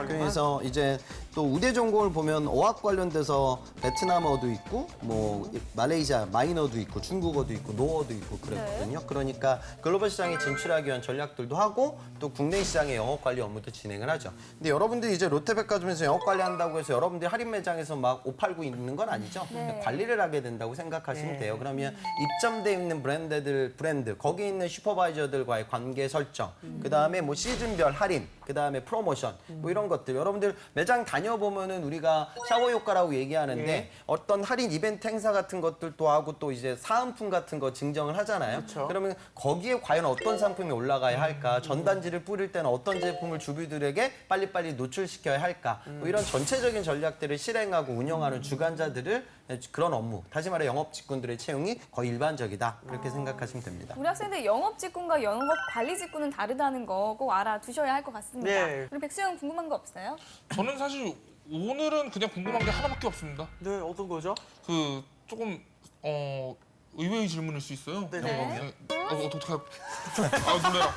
[SPEAKER 13] 그래서 이제 또 우대 전공을 보면 어학 관련돼서 베트남어도 있고 뭐 말레이시아 마이너도 있고 중국어도 있고 노어도 있고 그랬거든요. 그러니까 글로벌 시장에 진출하기 위한 전략들도 하고 또 국내 시장의 영업 관리 업무도 진행을 하죠. 근데 여러분들이 이제 롯데백화점에서 영업 관리한다고 해서 여러분들이 할인 매장에서 막 옷 팔고 있는 건 아니죠. 관리를 하게 된다고 시스템이라고 생각하시면 돼요. 그러면 입점돼 있는 브랜드, 거기 있는 슈퍼바이저들과의 관계 설정, 그다음에 뭐 시즌별 할인, 그다음에 프로모션, 뭐 이런 것들. 여러분들 매장 다녀보면은 우리가 샤워 효과라고 얘기하는데 어떤 할인 이벤트 행사 같은 것들도 하고 또 이제 사은품 같은 거 증정을 하잖아요.
[SPEAKER 1] 그쵸.
[SPEAKER 13] 그러면 거기에 과연 어떤 상품이 올라가야 할까? 전단지를 뿌릴 때는 어떤 제품을 주부들에게 빨리빨리 노출시켜야 할까? 뭐 이런 전체적인 전략들을 실행하고 운영하는 주관자들을 그런 업무, 다시 말해 영업 직군들의 채용이 거의 일반적이다. 그렇게 생각하시면 됩니다.
[SPEAKER 2] 우리 학생들 영업 직군과 영업 관리 직군은 다르다는 거 꼭 알아두셔야 할 것 같습니다.
[SPEAKER 1] 네.
[SPEAKER 2] 우리 백수영 궁금한 거 없어요?
[SPEAKER 12] 저는 사실 오늘은 그냥 궁금한 게 하나밖에 없습니다.
[SPEAKER 1] 네, 어떤 거죠?
[SPEAKER 12] 그 조금 의외의 질문일 수 있어요.
[SPEAKER 1] 네.
[SPEAKER 12] 어떻게 놀래라.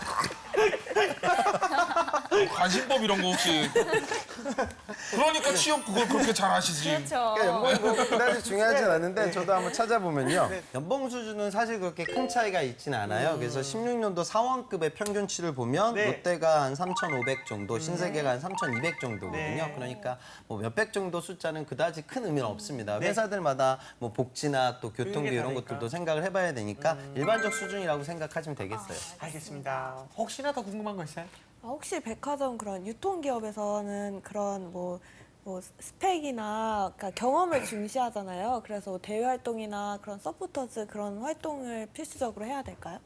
[SPEAKER 12] 관심법 이런 거 혹시 그러니까 취업 그걸 그렇게 잘 아시지.
[SPEAKER 2] 그렇죠.
[SPEAKER 13] 그러니까 연봉이 뭐 그다지 중요하진 않은데 저도 한번 찾아보면요. 연봉 수준은 사실 그렇게 큰 차이가 있지는 않아요. 그래서 16년도 사원급의 평균치를 보면 롯데가 한 3,500 정도, 신세계가 한 3,200 정도거든요. 그러니까 뭐 몇백 정도 숫자는 그다지 큰 의미는 없습니다. 회사들마다 뭐 복지나 또 교통비 이런 것들도 생각을 해봐야 되니까 일반적 수준이라고 생각하시면 되겠어요.
[SPEAKER 1] 알겠습니다. 혹시나 더 궁금한 거 있어요?
[SPEAKER 14] 혹시 백화점 그런 유통기업에서는 그런 뭐 스펙이나 그러니까 경험을 중시하잖아요. 그래서 대외 활동이나 그런 서포터즈 그런 활동을 필수적으로 해야 될까요?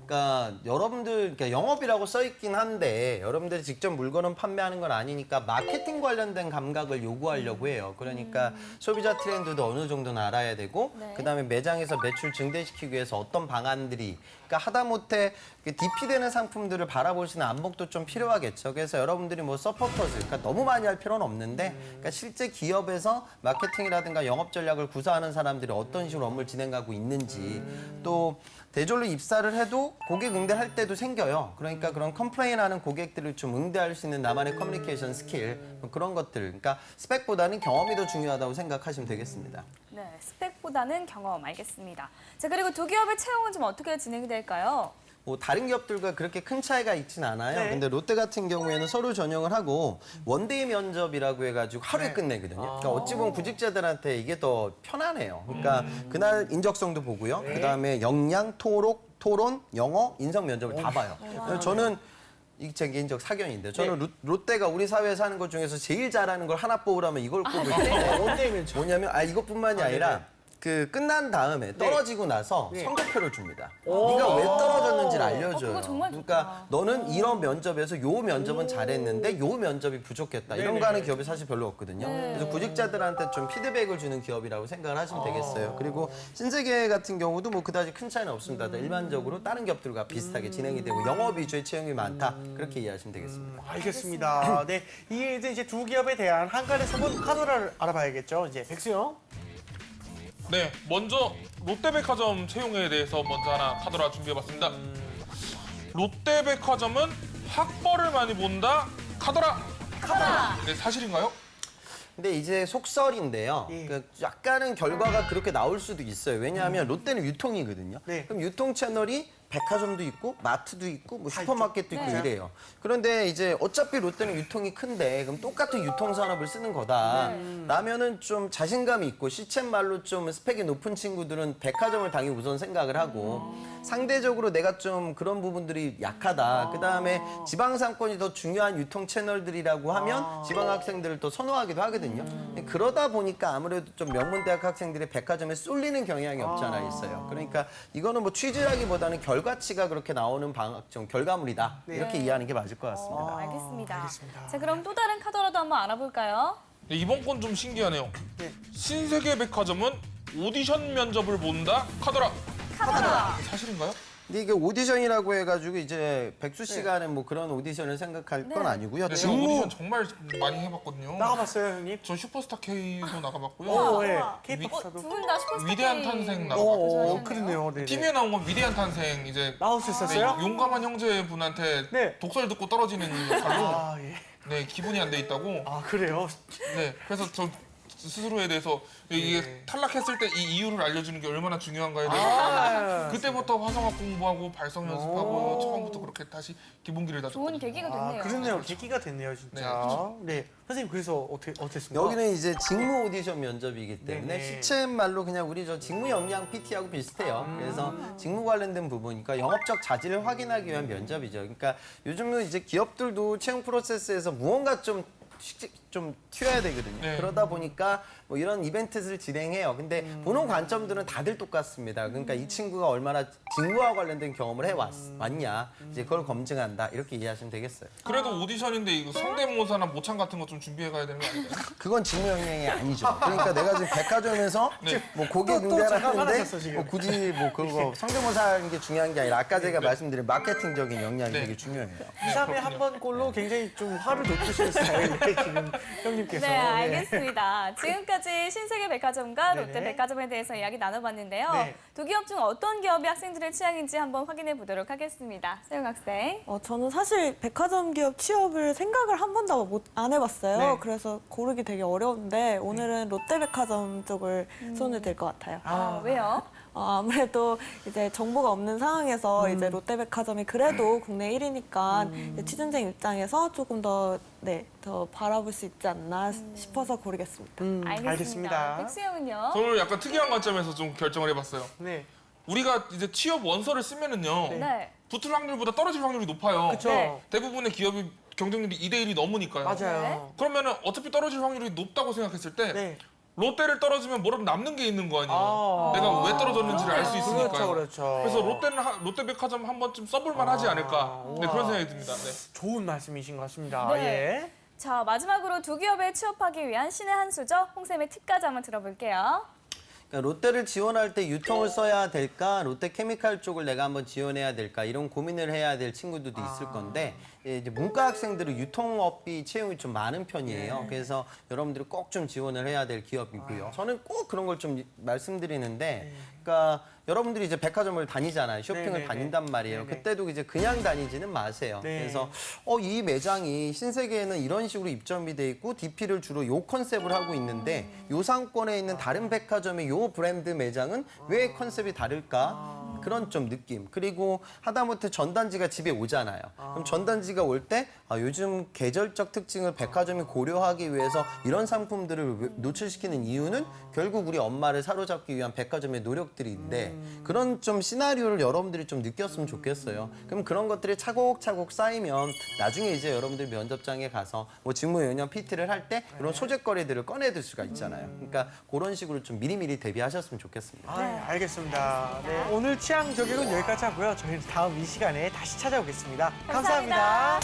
[SPEAKER 13] 그러니까 여러분들 그러니까 영업이라고 써 있긴 한데 여러분들이 직접 물건을 판매하는 건 아니니까 마케팅 관련된 감각을 요구하려고 해요. 그러니까 소비자 트렌드도 어느 정도는 알아야 되고 그다음에 매장에서 매출 증대시키기 위해서 어떤 방안들이 그러니까 하다못해 DP되는 상품들을 바라볼 수 있는 안목도 좀 필요하겠죠. 그래서 여러분들이 뭐 서포터즈 그러니까 너무 많이 할 필요는 없는데 그러니까 실제 기업에서 마케팅이라든가 영업 전략을 구사하는 사람들이 어떤 식으로 업무를 진행하고 있는지 또 대졸로 입사를 해도 고객 응대할 때도 생겨요. 그러니까 그런 컴플레인하는 고객들을 좀 응대할 수 있는 나만의 커뮤니케이션 스킬 그런 것들. 그러니까 스펙보다는 경험이 더 중요하다고 생각하시면 되겠습니다.
[SPEAKER 2] 네, 스펙보다는 경험 알겠습니다. 자, 그리고 두 기업의 채용은 좀 어떻게 진행이 될까요?
[SPEAKER 13] 뭐 다른 기업들과 그렇게 큰 차이가 있진 않아요.
[SPEAKER 1] 네.
[SPEAKER 13] 근데 롯데 같은 경우에는 서류 전형을 하고 원데이 면접이라고 해가지고 하루에 끝내거든요. 그러니까 어찌 보면 구직자들한테 이게 더 편하네요. 그러니까 그날 인적성도 보고요. 그다음에 역량, 토론, 영어, 인성 면접을 다 봐요. 그래서 저는 이게 제 개인적 사견인데 저는 롯데가 우리 사회에서 하는 것 중에서 제일 잘하는 걸 하나 뽑으라면 이걸 뽑을 텐데 뭐냐면 이것뿐만이 아니라 그 끝난 다음에 떨어지고 나서 성적표를 줍니다. 네가 왜 떨어졌는지를 알려줘요.
[SPEAKER 2] 그거 정말
[SPEAKER 13] 그러니까 너는 이런 면접에서 요 면접은 잘했는데 요 면접이 부족했다. 이런 거 하는 기업이 사실 별로 없거든요. 그래서 구직자들한테 좀 피드백을 주는 기업이라고 생각을 하시면 되겠어요. 그리고 신세계 같은 경우도 뭐 그다지 큰 차이는 없습니다. 일반적으로 다른 기업들과 비슷하게 진행이 되고 영업 위주의 채용이 많다. 그렇게 이해하시면 되겠습니다.
[SPEAKER 1] 알겠습니다. 네, 이제 두 기업에 대한 한간의 소문 카드를 알아봐야겠죠. 이제 백수영.
[SPEAKER 12] 네, 먼저 롯데백화점 채용에 대해서 먼저 하나 카드라 준비해봤습니다. 롯데백화점은 학벌을 많이 본다. 카드라. 네, 사실인가요?
[SPEAKER 13] 근데 이제 속설인데요. 그 약간은 결과가 그렇게 나올 수도 있어요. 왜냐하면 롯데는 유통이거든요. 그럼 유통 채널이 백화점도 있고 마트도 있고 뭐 슈퍼마켓도 있고 이래요. 그런데 이제 어차피 롯데는 유통이 큰데 그럼 똑같은 유통산업을 쓰는 거다. 라면은 좀 자신감이 있고 시쳇말로 좀 스펙이 높은 친구들은 백화점을 당연히 우선 생각을 하고 상대적으로 내가 좀 그런 부분들이 약하다. 그다음에 지방 상권이 더 중요한 유통 채널들이라고 하면 지방 학생들을 또 선호하기도 하거든요. 그러다 보니까 아무래도 좀 명문대학 학생들이 백화점에 쏠리는 경향이 없지 않아 있어요. 그러니까 이거는 뭐 취지라기보다는 결과치가 그렇게 나오는 좀 결과물이다. 이렇게 이해하는 게 맞을 것 같습니다.
[SPEAKER 2] 알겠습니다. 자, 그럼 또 다른 카드라도 한번 알아볼까요?
[SPEAKER 12] 네, 이번 건 좀 신기하네요. 신세계백화점은 오디션 면접을 본다. 카드라. 사실인가요?
[SPEAKER 13] 근데 이게 오디션이라고 해가지고 이제 백수 씨가 하는 뭐 그런 오디션을 생각할 건 아니고요.
[SPEAKER 12] 네, 제가 오디션 정말 많이 해봤거든요.
[SPEAKER 1] 나가봤어요, 형님?
[SPEAKER 12] 저 슈퍼스타 K도 나가봤고요.
[SPEAKER 2] 두 분 다 슈퍼스타
[SPEAKER 12] 위대한
[SPEAKER 2] K.
[SPEAKER 12] 탄생 나가봤어요.
[SPEAKER 1] 그러네요.
[SPEAKER 12] TV에 나온 건 위대한 탄생 이제
[SPEAKER 1] 나올 수 있었어요?
[SPEAKER 12] 용감한 형제분한테 독설 듣고 떨어지는 역할로
[SPEAKER 1] 예.
[SPEAKER 12] 네 기분이 안 돼 있다고.
[SPEAKER 1] 그래요?
[SPEAKER 12] 네 그래서 저 스스로에 대해서 이게 탈락했을 때 이 이유를 알려주는 게 얼마나 중요한가에 대해서
[SPEAKER 1] 아,
[SPEAKER 12] 그때부터 화성학 공부하고 발성 연습하고 처음부터 그렇게 다시 기본기를 다
[SPEAKER 2] 좋은 계기가 됐네요.
[SPEAKER 1] 그렇네요. 계기가 됐네요, 진짜. 네. 선생님, 그래서 어땠습니까?
[SPEAKER 13] 여기는 이제 직무 오디션 면접이기 때문에
[SPEAKER 1] 네네.
[SPEAKER 13] 시쳇말로 그냥 우리 저 직무 역량 PT하고 비슷해요. 그래서 직무 관련된 부분이니까 영업적 자질을 확인하기 위한 면접이죠. 그러니까 요즘은 이제 기업들도 채용 프로세스에서 무언가 좀 튀어야 되거든요.
[SPEAKER 12] 네.
[SPEAKER 13] 그러다 보니까 뭐 이런 이벤트를 진행해요. 근데 보는 관점들은 다들 똑같습니다. 그러니까 이 친구가 얼마나 직무와 관련된 경험을 해왔냐, 이제 그걸 검증한다 이렇게 이해하시면 되겠어요.
[SPEAKER 12] 그래도 오디션인데 이거 성대모사나 모창 같은 거 좀 준비해 가야 되는 거 아닌가요?
[SPEAKER 13] 그건 직무 역량이 아니죠. 그러니까 내가 지금 백화점에서 뭐 고객 응대를 하는데 뭐 굳이 뭐 그거 성대모사 하는 게 중요한 게 아니라 아까 제가 말씀드린 마케팅적인 역량이 되게 중요해요.
[SPEAKER 1] 2, 3회 한 번 꼴로 굉장히 좀 화를 돋구시는 스타일이에요, 지금 형님께서.
[SPEAKER 2] 네, 알겠습니다. 지금까지 신세계백화점과
[SPEAKER 1] 네네.
[SPEAKER 2] 롯데백화점에 대해서 이야기 나눠봤는데요.
[SPEAKER 1] 네.
[SPEAKER 2] 두 기업 중 어떤 기업이 학생들의 취향인지 한번 확인해 보도록 하겠습니다. 세영 학생.
[SPEAKER 14] 저는 사실 백화점 기업 취업을 생각을 한 번도 안 해봤어요.
[SPEAKER 2] 네.
[SPEAKER 14] 그래서 고르기 되게 어려운데 오늘은 롯데백화점 쪽을 손을 댈 것 같아요.
[SPEAKER 2] 왜요?
[SPEAKER 14] 아무래도 이제 정보가 없는 상황에서 이제 롯데백화점이 그래도 국내 1위니까 취준생 입장에서 조금 더 바라볼 수 있지 않나 싶어서 고르겠습니다.
[SPEAKER 2] 알겠습니다. 백수영은요?
[SPEAKER 12] 저는 약간 특이한 관점에서 좀 결정을 해봤어요.
[SPEAKER 1] 네.
[SPEAKER 12] 우리가 이제 취업 원서를 쓰면은요.
[SPEAKER 2] 네.
[SPEAKER 12] 붙을 확률보다 떨어질 확률이 높아요.
[SPEAKER 1] 그쵸. 네.
[SPEAKER 12] 대부분의 기업이 경쟁률이 2대1이 넘으니까요.
[SPEAKER 1] 맞아요.
[SPEAKER 12] 그러면은 어차피 떨어질 확률이 높다고 생각했을 때 롯데를 떨어지면 뭐라도 남는 게 있는 거 아니에요. 내가 왜 떨어졌는지를 알 수 있으니까요.
[SPEAKER 1] 그렇죠.
[SPEAKER 12] 그래서 롯데백화점 한 번쯤 써볼만 하지 않을까. 네, 그런 생각이 듭니다. 네.
[SPEAKER 1] 좋은 말씀이신 것 같습니다.
[SPEAKER 2] 네.
[SPEAKER 1] 예.
[SPEAKER 2] 자, 마지막으로 두 기업에 취업하기 위한 신의 한 수죠. 홍쌤의 팁까지 한번 들어볼게요.
[SPEAKER 13] 그러니까 롯데를 지원할 때 유통을 써야 될까, 롯데케미칼 쪽을 내가 한번 지원해야 될까 이런 고민을 해야 될 친구들도 있을 건데 이제 문과 학생들은 유통업비 채용이 좀 많은 편이에요. 그래서 여러분들이 꼭 좀 지원을 해야 될 기업이고요. 저는 꼭 그런 걸 좀 말씀드리는데, 그러니까 여러분들이 이제 백화점을 다니잖아요. 쇼핑을 다닌단 말이에요. 그때도 이제 그냥 다니지는 마세요. 그래서 이 매장이 신세계에는 이런 식으로 입점이 돼 있고 DP를 주로 요 컨셉을 하고 있는데 요 상권에 있는 다른 백화점의 요 브랜드 매장은 왜 컨셉이 다를까? 그런 좀 느낌. 그리고 하다못해 전단지가 집에 오잖아요. 그럼 전단지가 올 때 요즘 계절적 특징을 백화점이 고려하기 위해서 이런 상품들을 노출시키는 이유는 결국 우리 엄마를 사로잡기 위한 백화점의 노력들인데 그런 좀 시나리오를 여러분들이 좀 느꼈으면 좋겠어요. 그럼 그런 것들이 차곡차곡 쌓이면 나중에 이제 여러분들 면접장에 가서 뭐 직무 연령 PT를 할 때 이런 소재거리들을 꺼내들 수가 있잖아요. 그러니까 그런 식으로 좀 미리미리 대비하셨으면 좋겠습니다.
[SPEAKER 1] 알겠습니다. 네, 오늘 취향 저격은 여기까지 하고요. 저희는 다음 이 시간에 다시 찾아오겠습니다. 감사합니다.